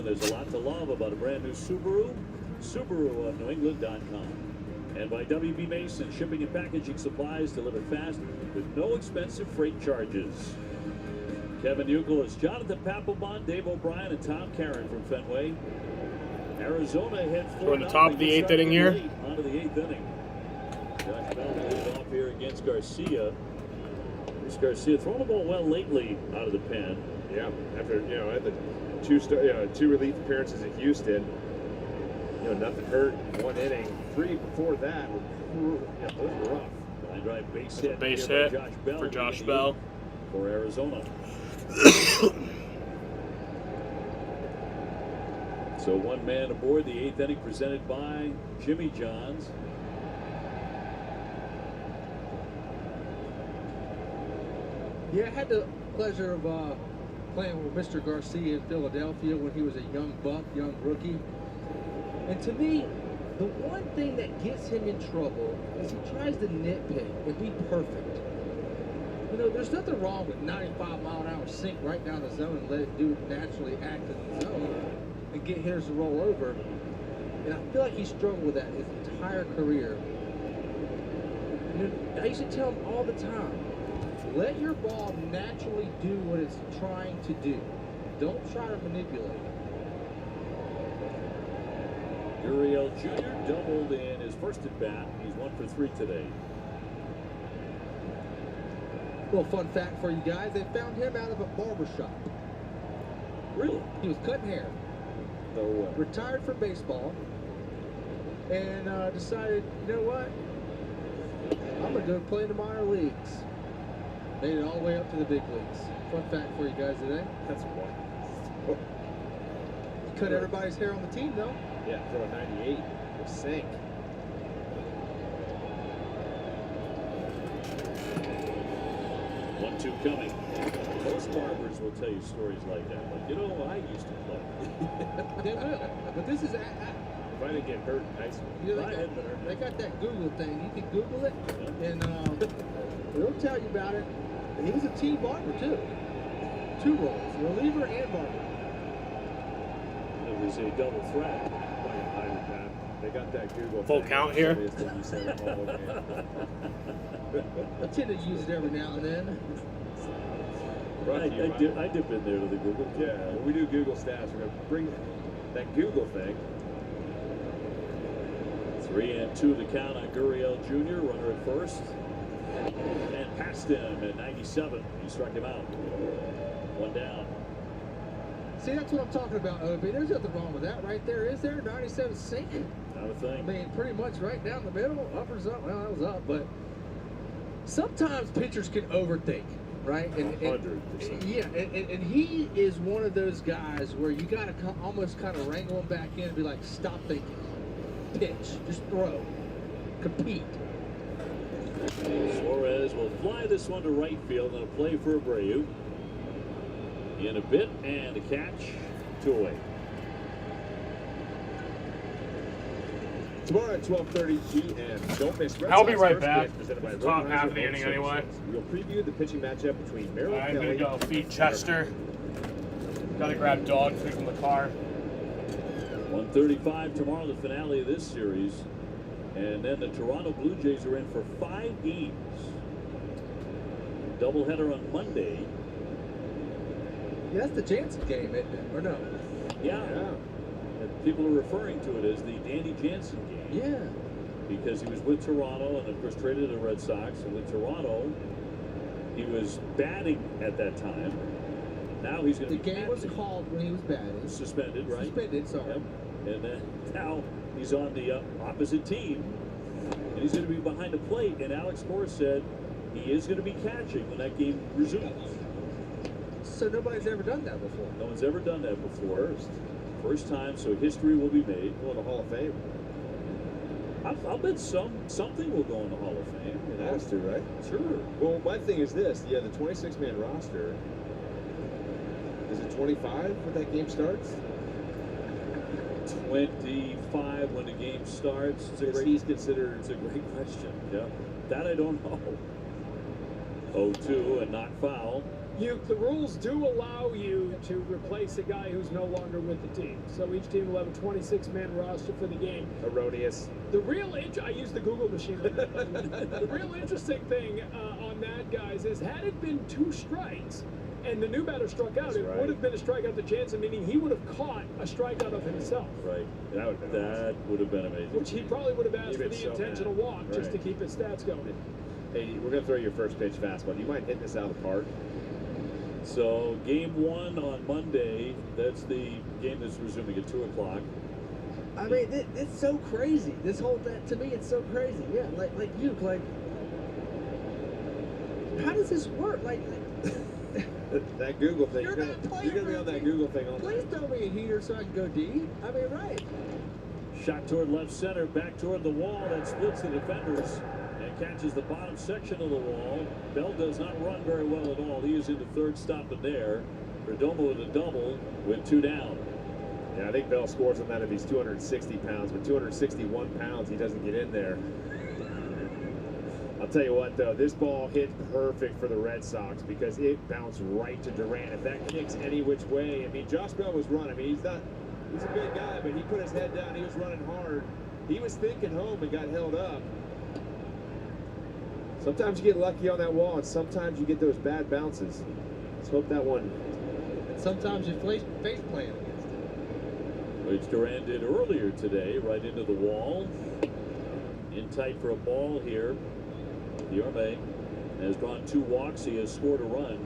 There's a lot to love about a brand new Subaru. Subaru of NewEngland.com. And by WB Mason, shipping and packaging supplies delivered fast with no expensive freight charges. Kevin Youkilis, Jonathan Papelbon, Dave O'Brien, and Tom Caron from Fenway. Arizona heads for We're in the top of the 8th inning here. Onto the 8th inning. Josh Bell leads off here against Garcia. This Garcia throwing the ball well lately out of the pen. Yeah, after at the two relief appearances at Houston, nothing hurt. 1 inning. 3 before that. Those were rough. Line drive base hit. Base hit for Josh Bell for Arizona. So 1 man aboard the 8th inning presented by Jimmy John's. Yeah, I had the pleasure of playing with Mr. Garcia in Philadelphia when he was a young buck, young rookie. And to me, the one thing that gets him in trouble is he tries to nitpick and be perfect. There's nothing wrong with 95-mile-an-hour sink right down the zone and let it do naturally act in the zone and get hitters to roll over. And I feel like he struggled with that his entire career. I used to tell him all the time, let your ball naturally do what it's trying to do. Don't try to manipulate it. Gurriel Jr. doubled in his first at bat. He's 1 for 3 today. Little fun fact for you guys, they found him out of a barber shop. Really? He was cutting hair. No way. Retired from baseball. And decided, you know what? I'm going to go play in the minor leagues. Made it all the way up to the big leagues. Fun fact for you guys today. That's one. Cut everybody's hair on the team, though. Yeah, throw a 98. We'll sink. One-two coming. Most barbers will tell you stories like that. Like, I used to play. They will. But this is... If I didn't get hurt in high school. They got that Google thing. You can Google it, and they'll tell you about it. And he was a team barber, too. 2 roles, reliever and barber. It was a double threat. They got that Google full count here. I tend to use it every now and then. I dip in there to the Google. Yeah, when we do Google stats, we're going to bring that Google thing. 3-2 the count on Gurriel Jr., runner at first. And past him at 97. He struck him out. 1 down. See, that's what I'm talking about, OB. There's nothing wrong with that right there, is there? 97 sink. Not a thing. I mean, pretty much right down the middle. Upper's up. Well, that was up. But sometimes pitchers can overthink, right? And 100%. Yeah, and he is one of those guys where you got to almost kind of wrangle him back in and be like, stop thinking. Pitch. Just throw. Compete. Suarez will fly this one to right field and a play for Abreu. In a bit and a catch. 2 away. Tomorrow at 12:30 p.m. Don't miss Red I'll Sox be right first back. pitch presented by Top Rodenheiser half of the Home inning anyway. Services. We'll preview the pitching matchup between Merrill I'm Kelly. gonna go feed Chester. Gotta grab dog food from the car. 1:35 tomorrow, the finale of this series. And then the Toronto Blue Jays are in for 5 games. Doubleheader on Monday. Yeah, that's the Jansen game, isn't it? Or no? Yeah. And people are referring to it as the Danny Jansen game. Yeah. Because he was with Toronto and, of course, traded to the Red Sox. And with Toronto, he was batting at that time. Now he's going to be The game was called when he was batting. suspended, right? Suspended, sorry. Yep. And now he's on the opposite team. And he's going to be behind the plate. And Alex Cora said he is going to be catching when that game resumes. So nobody's ever done that before. No one's ever done that before. First time, so history will be made. Going to Hall of Fame. I'll bet something will go in the Hall of Fame. It has to, right? Sure. Well, my thing is this. Yeah, the 26-man roster. Is it 25 when that game starts? 25 when the game starts. He's considered. It's a great question. Yeah, that I don't know. 0-2 and not foul. The rules do allow you to replace a guy who's no longer with the team. So each team will have a 26-man roster for the game. Erroneous. The real I use the Google machine. The real interesting thing on that, guys, is had it been 2 strikes and the new batter struck out, it would have been a strikeout to Jansen, meaning he would have caught a strikeout of himself. Right. That would have been amazing. Which he probably would have asked for the intentional walk just to Right. keep his stats going. Hey, we're going to throw your first pitch fastball. Do you mind hitting this out of the park? So game 1 on Monday. That's the game that's resuming at 2 o'clock. I mean, it's so crazy. This whole thing, to me, it's so crazy. Yeah, like how does this work? That Google thing. You're You're gonna be on that Google thing all Please night. throw me a heater so I can go D. I mean, right. Shot toward left center, back toward the wall. That splits the defenders and catches the bottom section of the wall. Bell does not run very well at all. He is into third, stopping there. Perdomo with a double with 2 down. Yeah, I think Bell scores on that if he's 260 pounds, but 261 pounds, he doesn't get in there. I'll tell you what, though, this ball hit perfect for the Red Sox because it bounced right to Durant. If that kicks any which way, I mean, Josh Bell was running. I mean, he's a good guy, but he put his head down. He was running hard. He was thinking home and got held up. Sometimes you get lucky on that wall, and sometimes you get those bad bounces. Let's hope that one. And sometimes you face plant against it. Which Durant did earlier today, right into the wall. In tight for a ball here. Diarme has drawn 2 walks. He has scored a run.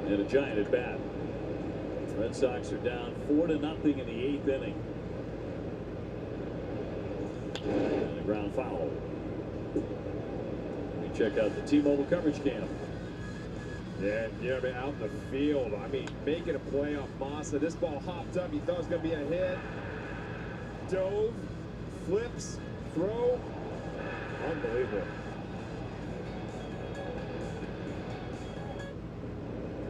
And a giant at bat. Red Sox are down 4-0 in the 8th inning. And a ground foul. We check out the T-Mobile coverage cam. Yeah, Diarme out in the field. I mean, making a play off Massa. This ball hopped up. He thought it was going to be a hit. Dove, flips, throw. Unbelievable.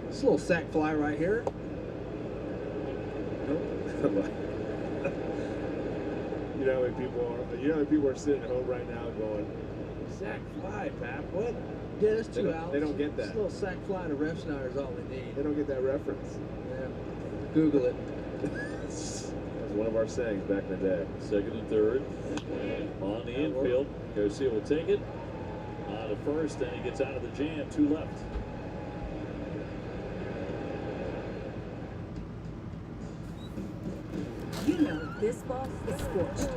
This little sack fly right here. You know how many people are sitting at home right now going, sack fly, Pap, what? Yeah, there's 2 outs. They don't get that. This little sack fly to Ref Schneider is all we need. They don't get that reference. Yeah. Google it. That's one of our sayings back in the day. Second and third. On the infield. Garcia will take it. On to first, and he gets out of the jam. 2 left. You know this ball is scorched.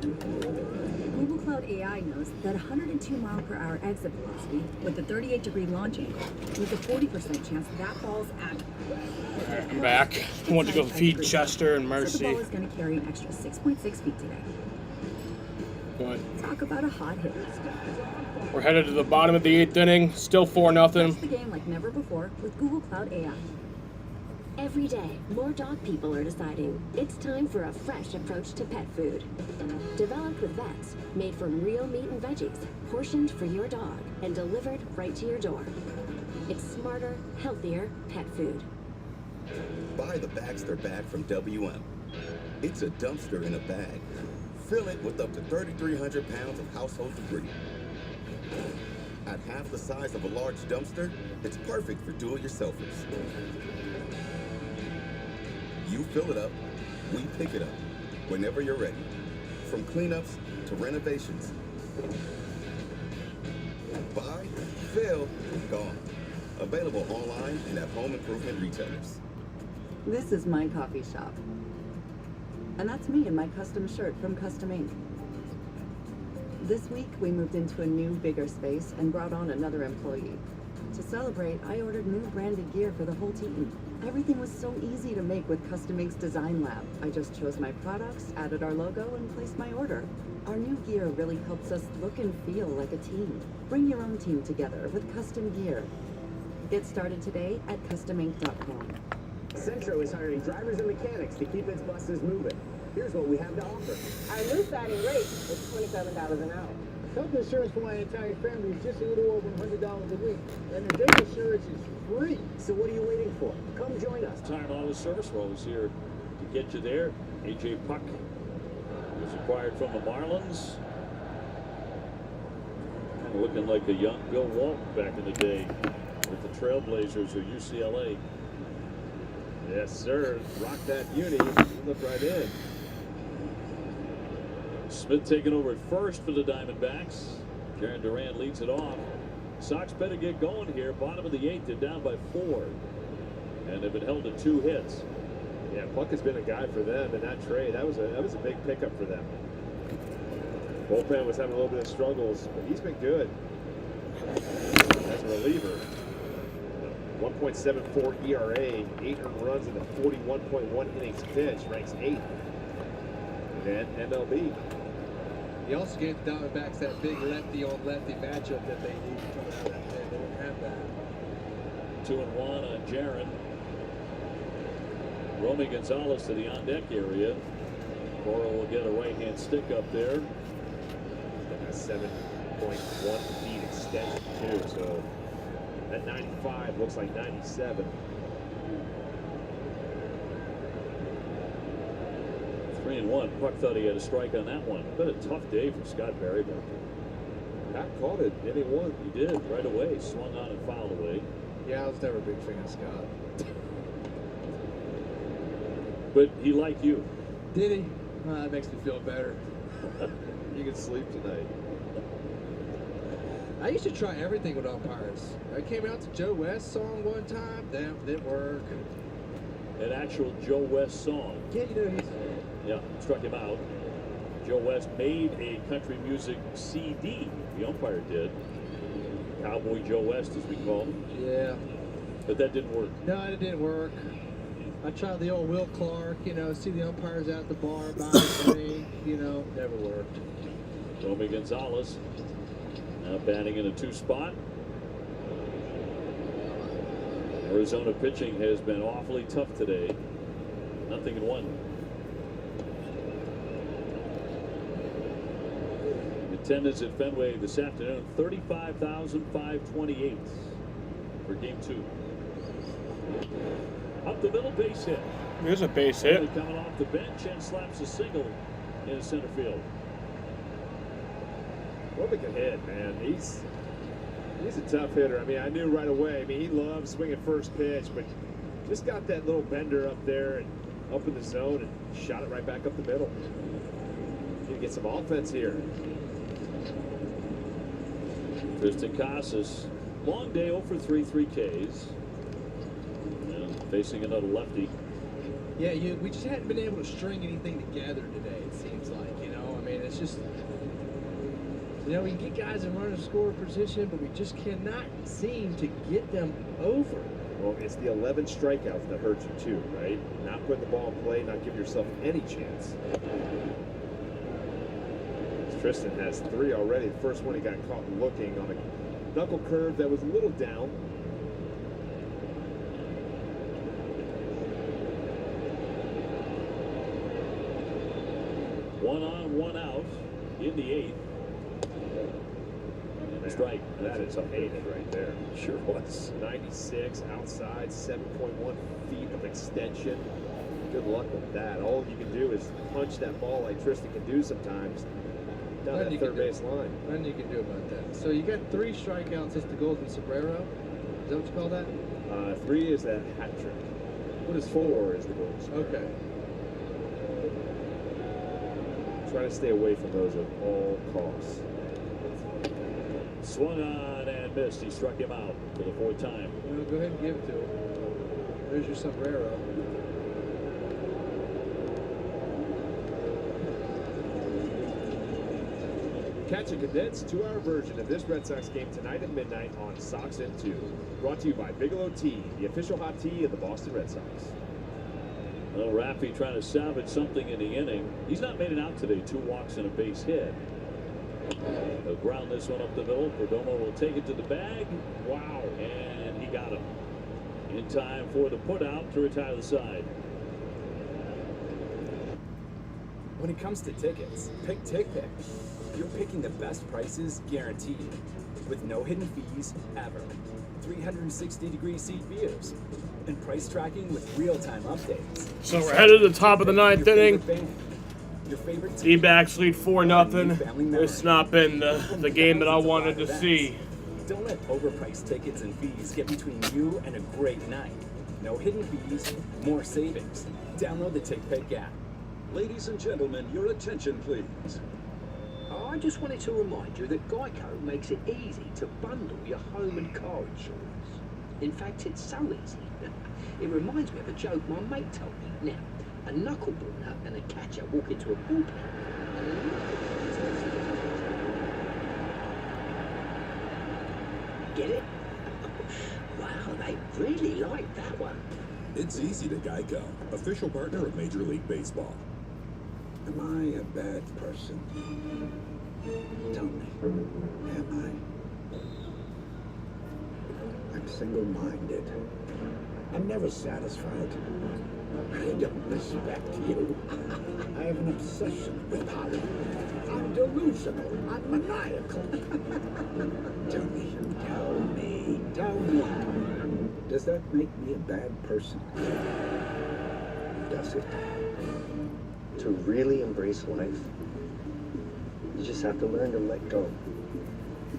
Google Cloud AI knows that 102-mile-per-hour exit velocity with a 38-degree launch angle means a 40% chance that ball's out. Alright, I'm back. I want to go feed Chester and So Mercy. the ball is going to carry an extra 6.6 feet today. But Talk about a hot hit. we're headed to the bottom of the 8th inning. Still 4-0. Catch the game like never before with Google Cloud AI. Every day, more dog people are deciding it's time for a fresh approach to pet food. Developed with vets, made from real meat and veggies, portioned for your dog, and delivered right to your door. It's smarter, healthier pet food. Buy the Baxter bag from WM. It's a dumpster in a bag. Fill it with up to 3,300 pounds of household debris. At half the size of a large dumpster, it's perfect for do-it-yourselfers. You fill it up, we pick it up, whenever you're ready. From cleanups to renovations. Buy, fill, gone. Available online and at home improvement retailers. This is my coffee shop. And that's me in my custom shirt from Custom Ink. This week, we moved into a new, bigger space and brought on another employee. To celebrate, I ordered new branded gear for the whole team. Everything was so easy to make with Custom Ink's design lab. I just chose my products, added our logo, and placed my order. Our new gear really helps us look and feel like a team. Bring your own team together with custom gear. Get started today at customink.com. Centro is hiring drivers and mechanics to keep its buses moving. Here's what we have to offer. Our new starting rate is $27 an hour. Health insurance for my entire family is just a little over $100 a week, and the day insurance is free. So what are you waiting for? Come join us. Time Auto Service Rose here to get you there. A.J. Puck was acquired from the Marlins. Kind of looking like a young Bill Walton back in the day with the Trailblazers or UCLA. Yes, sir. Rock that uni. Look right in. Smith taking over at first for the Diamondbacks. Karen Durant leads it off. Sox better get going here. Bottom of the 8th, they're down by 4. And they've been held to 2 hits. Yeah, Puck has been a guy for them in that trade. That was a big pickup for them. Bullpen was having a little bit of struggles, but he's been good as a reliever. 1.74 ERA, 8 earned runs in the 41.1 innings pitched, ranks 8th in MLB. He also gave the Diamondbacks that big lefty-on-lefty matchup that they need coming out of that pen. They didn't have that. 2-1 on Jaron. Romy Gonzalez to the on-deck area. Cora will get a right-hand stick up there. A 7.1 feet extension, too, so that 95 looks like 97. 3-1. Puck thought he had a strike on that one. Been a tough day for Scott Barry back there. Pat called it, and he won. He did, right away. Swung on and fouled away. Yeah, I was never a big fan of Scott. But he liked you. Did he? That makes me feel better. You can sleep tonight. I used to try everything with umpires. I came out to Joe West's song one time. That didn't work. An actual Joe West song. Yeah, you know, he's... Yeah, struck him out. Joe West made a country music CD. The umpire did. Cowboy Joe West, as we call him. Yeah. But that didn't work. No, it didn't work. I tried the old Will Clark, you know, see the umpires out at the bar, buy a drink, you know, never worked. Romy Gonzalez now batting in a 2 spot. Arizona pitching has been awfully tough today. 0-1. Attendance at Fenway this afternoon, 35,528 for game 2. Up the middle, base hit. There's a base hit. Coming off the bench and slaps a single in center field. Romy can hit, man. He's a tough hitter. I mean, I knew right away. I mean, he loves swinging first pitch, but just got that little bender up there and up in the zone and shot it right back up the middle. Need to get some offense here. Tristan Casas, long day, 0 for 3, 3 Ks. And facing another lefty. Yeah, we just hadn't been able to string anything together today, it seems like, you know. I mean, it's just, you know, we can get guys in running score position, but we just cannot seem to get them over. Well, it's the 11 strikeouts that hurt you too, right? Not putting the ball in play, not giving yourself any chance. Tristan has 3 already. The first one he got caught looking on a knuckle curve that was a little down. One on, one out in the 8th. And strike. That is a hated right there. Sure was. 96 outside, 7.1 feet of extension. Good luck with that. All you can do is punch that ball like Tristan can do sometimes down that third base line. Nothing you can do about that. So you got 3 strikeouts. It's the golden sombrero. Is that what you call that? 3 is that hat trick. What is 4 is the golden sombrero. Okay. Try to stay away from those at all costs. Swung on and missed. He struck him out for the 4th time. Well, go ahead and give it to him. There's your sombrero. Catch a condensed 2-hour version of this Red Sox game tonight at midnight on Sox and 2. Brought to you by Bigelow Tea, the official hot tea of the Boston Red Sox. Well, Raffy trying to salvage something in the inning. He's not made it out today. 2 walks and a base hit. They'll ground this one up the middle. Perdomo will take it to the bag. Wow, and he got him in time for the putout to retire the side. When it comes to tickets, pick TickPick. You're picking the best prices guaranteed, with no hidden fees ever. 360-degree seat views, and price tracking with real-time updates. So we're headed to the top of the 9th inning. Your favorite D-backs lead 4-0. It's not been the game that I wanted to see. Don't let overpriced tickets and fees get between you and a great night. No hidden fees, more savings. Download the TickPick app. Ladies and gentlemen, your attention, please. I just wanted to remind you that Geico makes it easy to bundle your home and car insurance. In fact, it's so easy. It reminds me of a joke my mate told me. Now, a knuckleballer and a catcher walk into a bullpen. Get it? Wow, they really like that one. It's easy to Geico, official partner of Major League Baseball. Am I a bad person? Tell me, am I? I'm single-minded. I'm never satisfied. I don't respect you. I have an obsession with power. I'm delusional. I'm maniacal. Tell me. Does that make me a bad person? Does it? To really embrace life, you just have to learn to let go.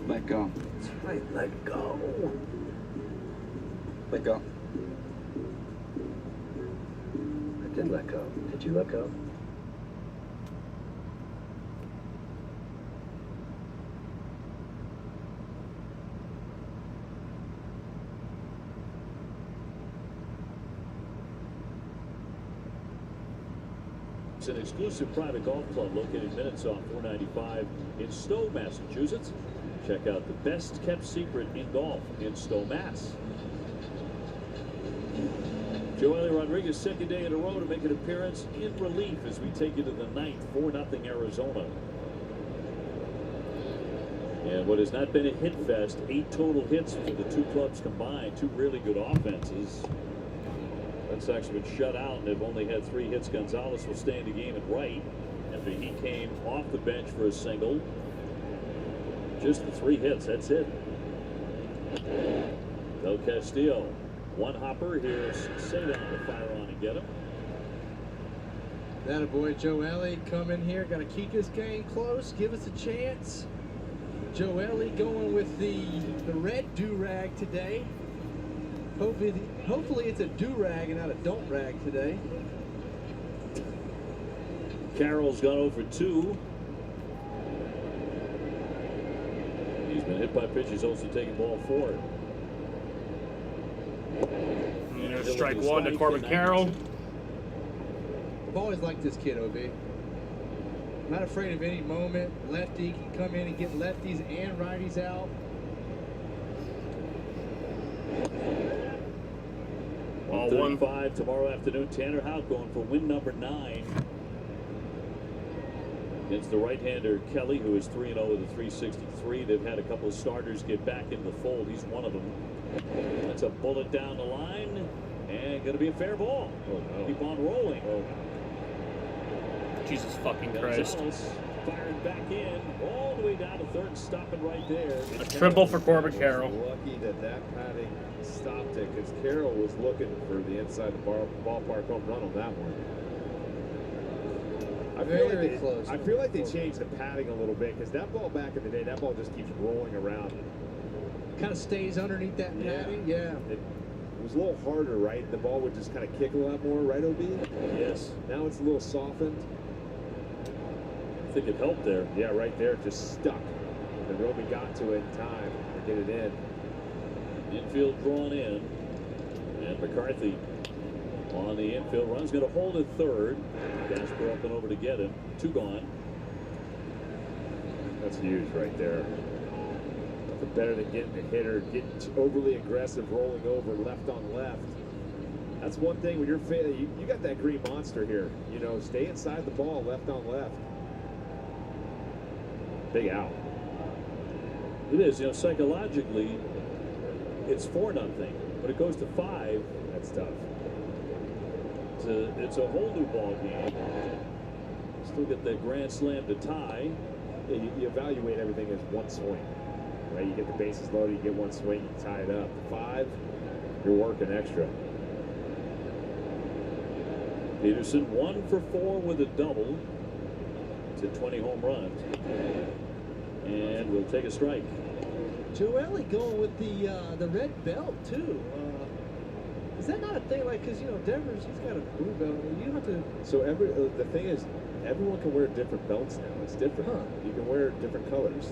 Let go. That's right, let go. Let go. I did let go. Did you let go? It's an exclusive private golf club located minutes off 495 in Stowe, Massachusetts. Check out the best kept secret in golf in Stowe, Mass. Joely Rodriguez, second day in a row to make an appearance in relief as we take you to the 9th, 4-0 Arizona. And what has not been a hit fest, 8 total hits for the 2 clubs combined, 2 really good offenses. Red Sox have been shut out and have only had 3 hits. Gonzalez will stay in the game at right after he came off the bench for a single. Just the 3 hits, that's it. Del Castillo, 1 hopper. Here's Cedon to fire on and get him. That a boy, Joely, come in here. Got to keep this game close. Give us a chance. Joely going with the red do-rag today. Hopefully it's a do-rag and not a don't-rag today. Carroll's gone over 2. He's been hit by pitches, also taking ball 4. And there's strike 1 to Corbin Carroll. I've always liked this kid, OB. Not afraid of any moment. Lefty can come in and get lefties and righties out. All 1-5 tomorrow afternoon. Tanner Houck going for win number 9 against the right-hander Kelly, who is 3-0 with a 363. They've had a couple of starters get back into the fold. He's one of them. That's a bullet down the line, and going to be a fair ball. Oh, no. Keep on rolling. Oh. Jesus fucking Christ. Firing back in, all the way down to third, stopping right there. A triple for Corbin Carroll. Lucky that padding stopped it, because Carroll was looking for the inside the ballpark home run on that one. I feel like they changed the padding a little bit, because that ball back in the day, that ball just keeps rolling around. Kind of stays underneath that padding. Yeah. It was a little harder, right? The ball would just kind of kick a lot more, right, OB? Yes. Now it's a little softened. I think it helped there. Yeah, right there, just stuck. And Roby got to it in time to get it in. Infield drawn in. And McCarthy on the infield. Run's going to hold at third. Gasper up and over to get him. 2 gone. That's huge right there. Nothing better than getting the hitter, getting overly aggressive, rolling over left on left. That's one thing when you're failing. You got that green monster here. You know, stay inside the ball, left on left. Big out. It is, you know, psychologically, it's 4-0. When it goes to 5, that's tough. It's a whole new ball game. Still get that grand slam to tie. Yeah, you evaluate everything as one swing, right? You get the bases loaded, you get one swing, you tie it up. 5, you're working extra. Peterson 1 for 4 with a double to 20 home runs, and we'll take a strike. Joely going with the red belt too. Is that not a thing? Like, because you know Denver's, he's got a blue belt. You have to. So the thing is, everyone can wear different belts now. It's different. Huh. You can wear different colors.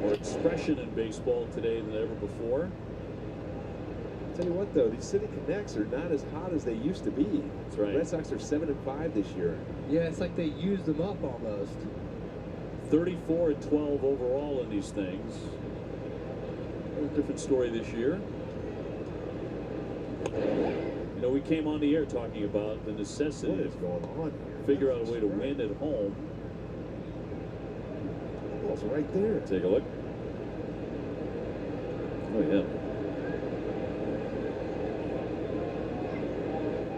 More expression in baseball today than ever before. Tell you what, though, these City Connects are not as hot as they used to be. That's right. The Red Sox are 7-5 this year. Yeah, it's like they used them up almost. 34-12 overall in these things. A different story this year. You know, we came on the air talking about the necessity What is going on here? Figure out a way to win at home. The ball's right there. Take a look. Oh, yeah.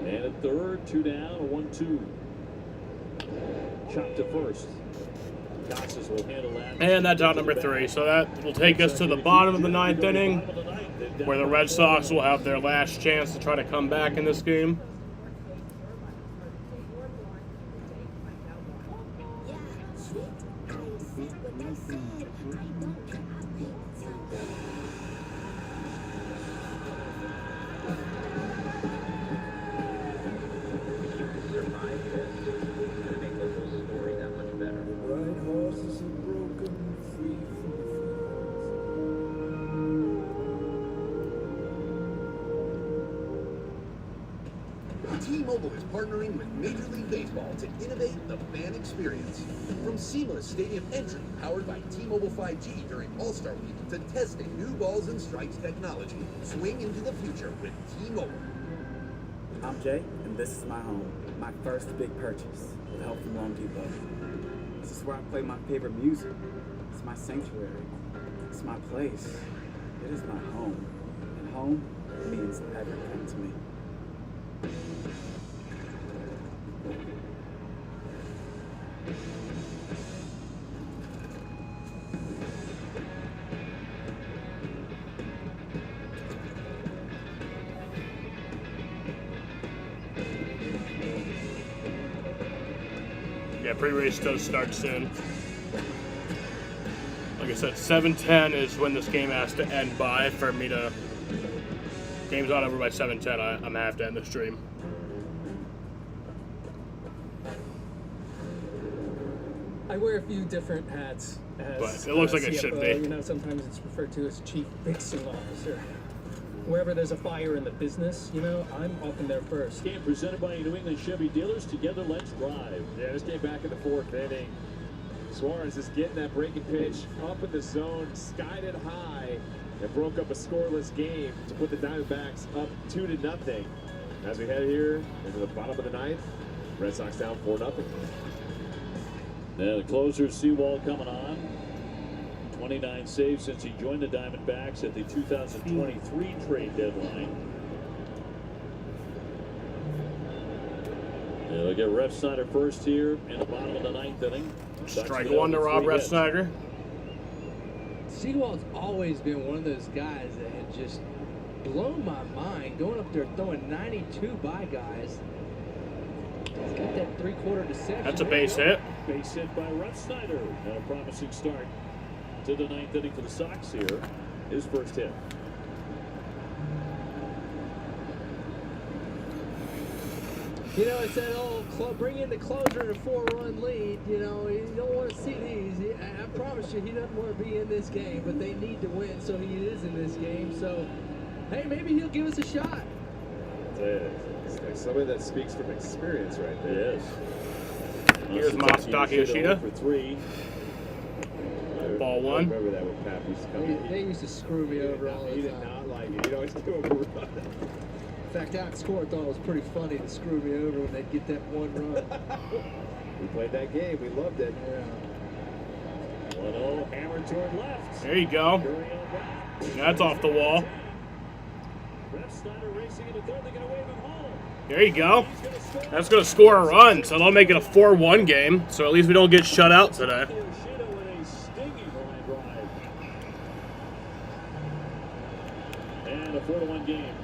And at third, 2 down, a 1-2. Chop to first. Casas will handle that. And that's out number 3. So that will take us to the bottom of the 9th inning, where the Red Sox will have their last chance to try to come back in this game. T-Mobile is partnering with Major League Baseball to innovate the fan experience. From seamless stadium entry powered by T-Mobile 5G during All-Star Week to testing new balls and strikes technology, swing into the future with T-Mobile. I'm Jay, and this is my home. My first big purchase with help from Home Depot. This is where I play my favorite music. It's my sanctuary. It's my place. It is my home. And home means everything to me. Yeah, pre-race does start soon. Like I said, 7:10 is when this game has to end by for me to... Game's not over by 7:10. I'm gonna have to end the stream. I wear a few different hats as But it looks like it CFO. should be. You know, sometimes it's referred to as chief fixing officer. Wherever there's a fire in the business, you know, I'm often there first. Game presented by New England Chevy dealers. Together, let's drive. Yeah, this game back in the 4th inning. Suarez is getting that breaking pitch up in the zone, skied it high, and broke up a scoreless game to put the Diamondbacks up 2-0. As we head here into the bottom of the 9th, Red Sox down 4-0. Now the closer, Seawald, coming on. 29 saves since he joined the Diamondbacks at the 2023 trade deadline. Yeah, they'll get Refsnyder first here in the bottom of the 9th inning. Strike one to Rob Refsnyder. Seawald's always been one of those guys that had just blown my mind, going up there throwing 92 by guys. He's got that 3/4 deception. That's a base hit. Base hit by Refsnyder. And a promising start to the 9th inning for the Sox here. His first hit. You know, it's that old bring in the closer in a 4-run lead. You know, you don't want to see these. I promise you, he doesn't want to be in this game, but they need to win, so he is in this game. So, hey, maybe he'll give us a shot. It's like somebody that speaks from experience right there. Yes. Here's Masataka Yoshida. For 3. ball I one. remember that when Pap used to come in. They used to screw me over all the time. He did not like it. He'd always do a run. In fact, out score, I thought it was pretty funny to screw me over when they'd get that one run. We played that game. We loved it. Yeah. 1-0, hammer toward left. There you go. That's off the wall. There you go. That's going to score a run, so they'll make it a 4-1 game. So at least we don't get shut out today. And a 4-1 game.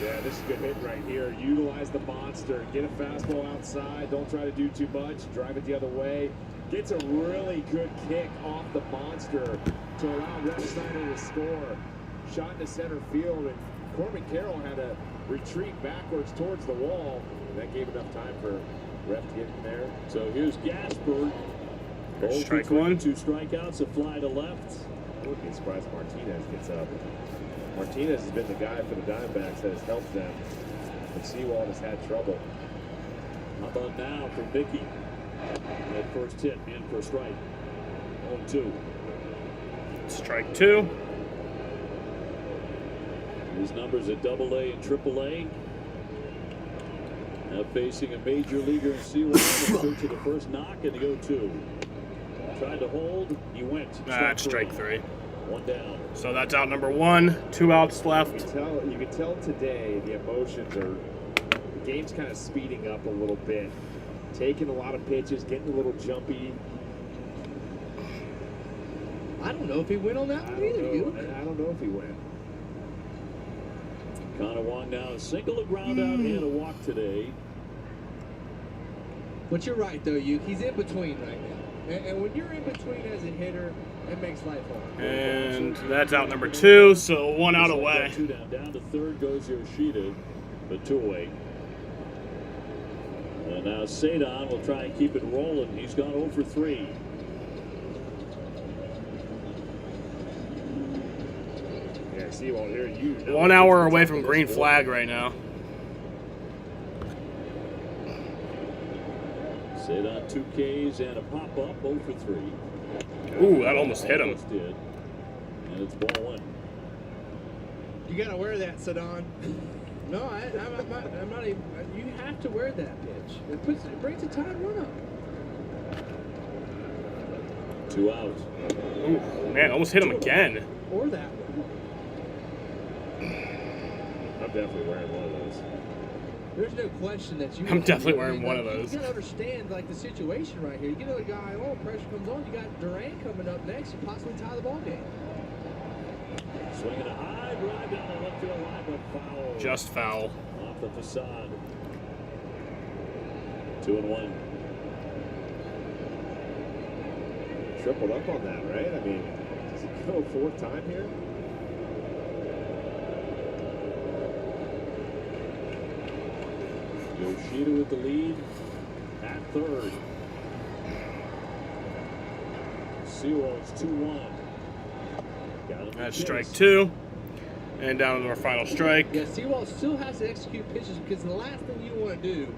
Yeah, this is a good hit right here. Utilize the monster. Get a fastball outside. Don't try to do too much. Drive it the other way. Gets a really good kick off the monster to allow Ref Snyder to score. Shot into center field, and Corbin Carroll had to retreat backwards towards the wall. And that gave enough time for Ref to get in there. So here's Gasper. Strike one. 2 strikeouts, a fly to left. I wouldn't be surprised if Martinez gets up. Martinez has been the guy for the Diamondbacks that has helped them. But Seawald has had trouble. How about now for Mickey? That first hit, in for strike. 0-2. Strike 2. His numbers at AA and AAA. Now facing a major leaguer in Seawald in search of the first knock and the 0-2. Tried to hold, he went. That's strike 3. 1 down. So that's out number 1. 2 outs left. You can tell today the emotions are, the game's kind of speeding up a little bit. Taking a lot of pitches, getting a little jumpy. I don't know if he went on that one either. I don't know if he went. Connor Wong now a single, a ground out, and a walk today. But you're right, though, he's in between right now. And when you're in between as a hitter, it makes life hard. And that's out number 2, so 1 out away. 2 down. Down to third goes Yoshida, but 2 away. And now Sadon will try and keep it rolling. He's gone 0 for 3. Yeah, Seawald here. 1 hour away from green flag right now. Sadon 2 Ks and a pop-up, 0 for 3. Ooh, that almost hit him. Did. And it's ball 1. You got to wear that, Sadon. No, I'm not even. You have to wear that pitch. It brings a tied run up. 2 out. Ooh, man, almost hit him again. Or that one. I'm definitely wearing one of those. There's no question that you. I'm definitely wearing one of those. You gotta understand like the situation right here. You get another guy on, pressure comes on. You got Duran coming up next. You possibly tie the ball game. Swinging a high drive down the left field line, but foul. Just foul. Off the facade. 2-1. Tripled up on that, right? I mean, does he go 4th time here? Yoshida with the lead at third. Seawald's 2-1. That's strike 2. And down to our final strike. Yeah, Seawald still has to execute pitches because the last thing you want to do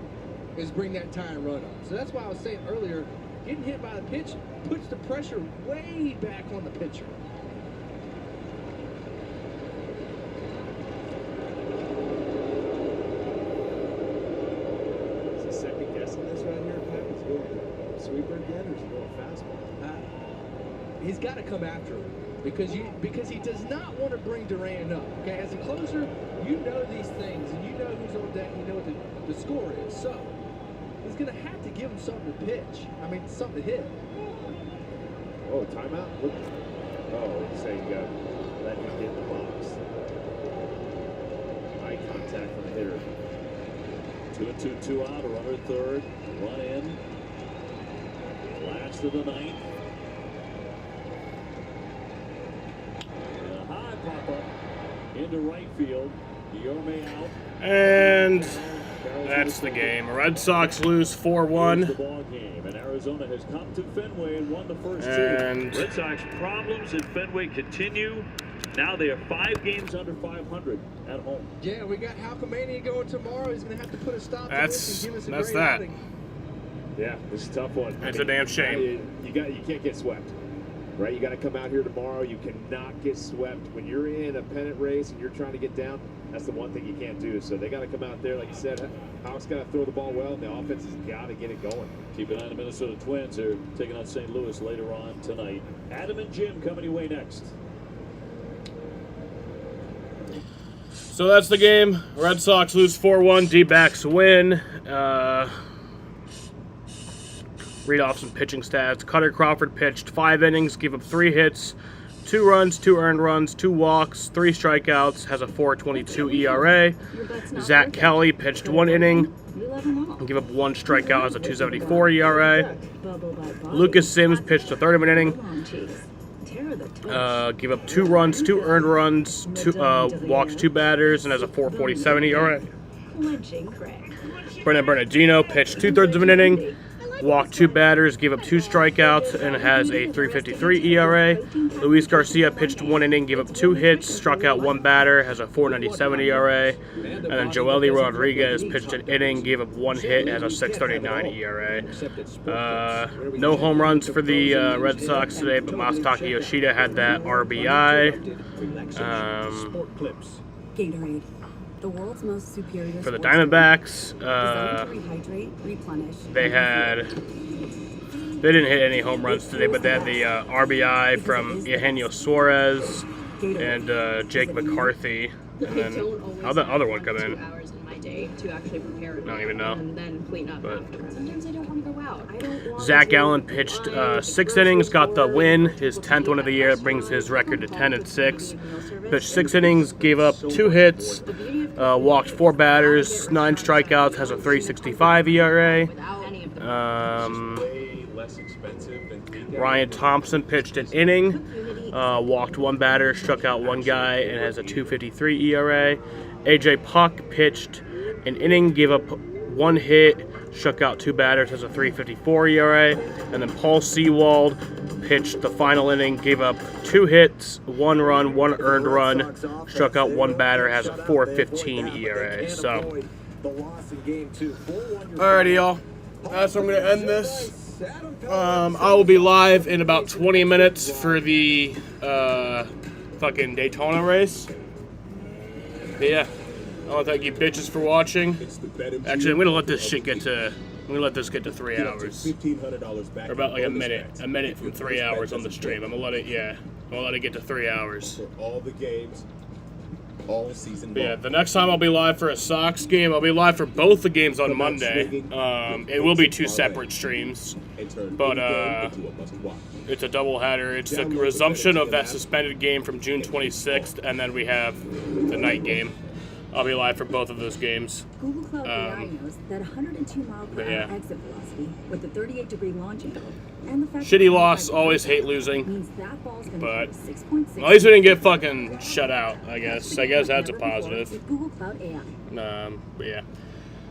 is bring that tying run up. So that's why I was saying earlier, getting hit by the pitch puts the pressure way back on the pitcher. Is he second guessing this right here, Pat? Is he going sweeper again, or is he going fastball? He's got to come after him because he does not want to bring Duran up. Okay, as a closer, you know these things and you know who's on deck. You know what the score is. So he's going to have to give him something to pitch. I mean, something to hit. Oh, timeout? Look. Oh, he's saying you got to let him get in the box. Eye contact from the hitter. 2-2, 2 out, a runner at third, run in. Last of the ninth. And a high pop-up into right field. Guillaume out. And that's the game. Red Sox lose 4-1. The ball game, and Arizona has come to Fenway and won the first And 2. Red Sox problems at Fenway continue. Now they are 5 games under 500 at home. Yeah, we got Halkamania going tomorrow. He's going to have to put a stop to this and give us a great that. outing. Yeah, this is a tough one. It's a damn shame. You can't get swept, right? You got to come out here tomorrow. You cannot get swept when you're in a pennant race and you're trying to get down. That's the one thing you can't do. So they got to come out there, like you said. Hawks got to throw the ball well, and the offense has got to get it going. Keep an eye on the Minnesota Twins. They're taking on St. Louis later on tonight. Adam and Jim coming your way next. So that's the game. Red Sox lose 4-1. D-backs win. Read off some pitching stats. Cutter Crawford pitched 5 innings, gave up 3 hits, 2 runs, 2 earned runs, 2 walks, 3 strikeouts, has a 4.22 ERA. Zach Kelly pitched 1 inning, gave up 1 strikeout, has a 2.74 ERA. Lucas Sims pitched a third of an inning, gave up 2 runs, 2 earned runs, walked 2 batters, and has a 4.47 ERA. Brennan Bernardino pitched 2/3 of an inning, walked 2 batters, gave up 2 strikeouts, and has a 3.53 ERA. Luis Garcia pitched 1 inning, gave up 2 hits, struck out 1 batter, has a 4.97 ERA. And then Joely Rodriguez pitched an inning, gave up 1 hit, has a 6.39 ERA. No home runs for the Red Sox today, but Masataka Yoshida had that RBI. Gatorade, the world's most superior For the Diamondbacks, designed to rehydrate, replenish, they didn't hit any home runs today, but they had the RBI from Eugenio Suarez and Jake McCarthy. And then how'd the other one come in? To actually prepare I don't even know. and then clean up afterwards. Sometimes I don't want to go out. I don't want Zach Allen pitched 6 innings, got the win, his 10th one of the year. That brings his record to 10-6. Pitched 6 innings, gave up 2 hits, walked 4 batters, 9 strikeouts, has a 3.65 ERA. Ryan Thompson pitched an inning, walked 1 batter, struck out 1 guy, and has a 2.53 ERA. AJ Puck pitched an inning, gave up 1 hit, struck out 2 batters, has a 3.54 ERA. And then Paul Sewald pitched the final inning, gave up 2 hits, 1 run, 1 earned run, struck out 1 batter, has a 4.15 ERA. So, alrighty, y'all. That's where I'm going to end this. I will be live in about 20 minutes for the fucking Daytona race. But yeah, I want to thank you bitches for watching. Actually, I'm gonna let this shit get to. I'm gonna let this get to 3 hours. Or about like a minute from 3 hours on the stream. I'm gonna let it. Yeah, I'm gonna let it get to 3 hours. For all the games, all season long. Yeah, the next time I'll be live for a Sox game. I'll be live for both the games on Monday. It will be 2 separate streams, but it's a doubleheader. It's the resumption of that suspended game from June 26th, and then we have the night game. I'll be live for both of those games. Google Cloud AI knows that 102 mile per hour exit velocity with the 38-degree launch angle and the fact shitty loss, always hate losing. means that ball's going But to 6.6. at least we didn't get fucking shut out, I guess. I guess that's a positive. With Google Cloud AI. But yeah.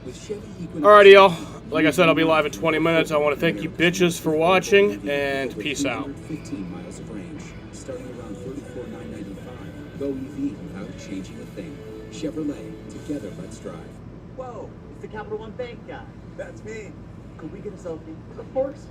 Alrighty, y'all. Like I said, I'll be live in 20 minutes. I want to thank you bitches for watching, and peace out. 15 miles of range, starting around $34,995. Go EV without changing a thing. Chevrolet, together let's drive. Whoa, it's the Capital One Bank guy. That's me. Could we get a selfie? Of course.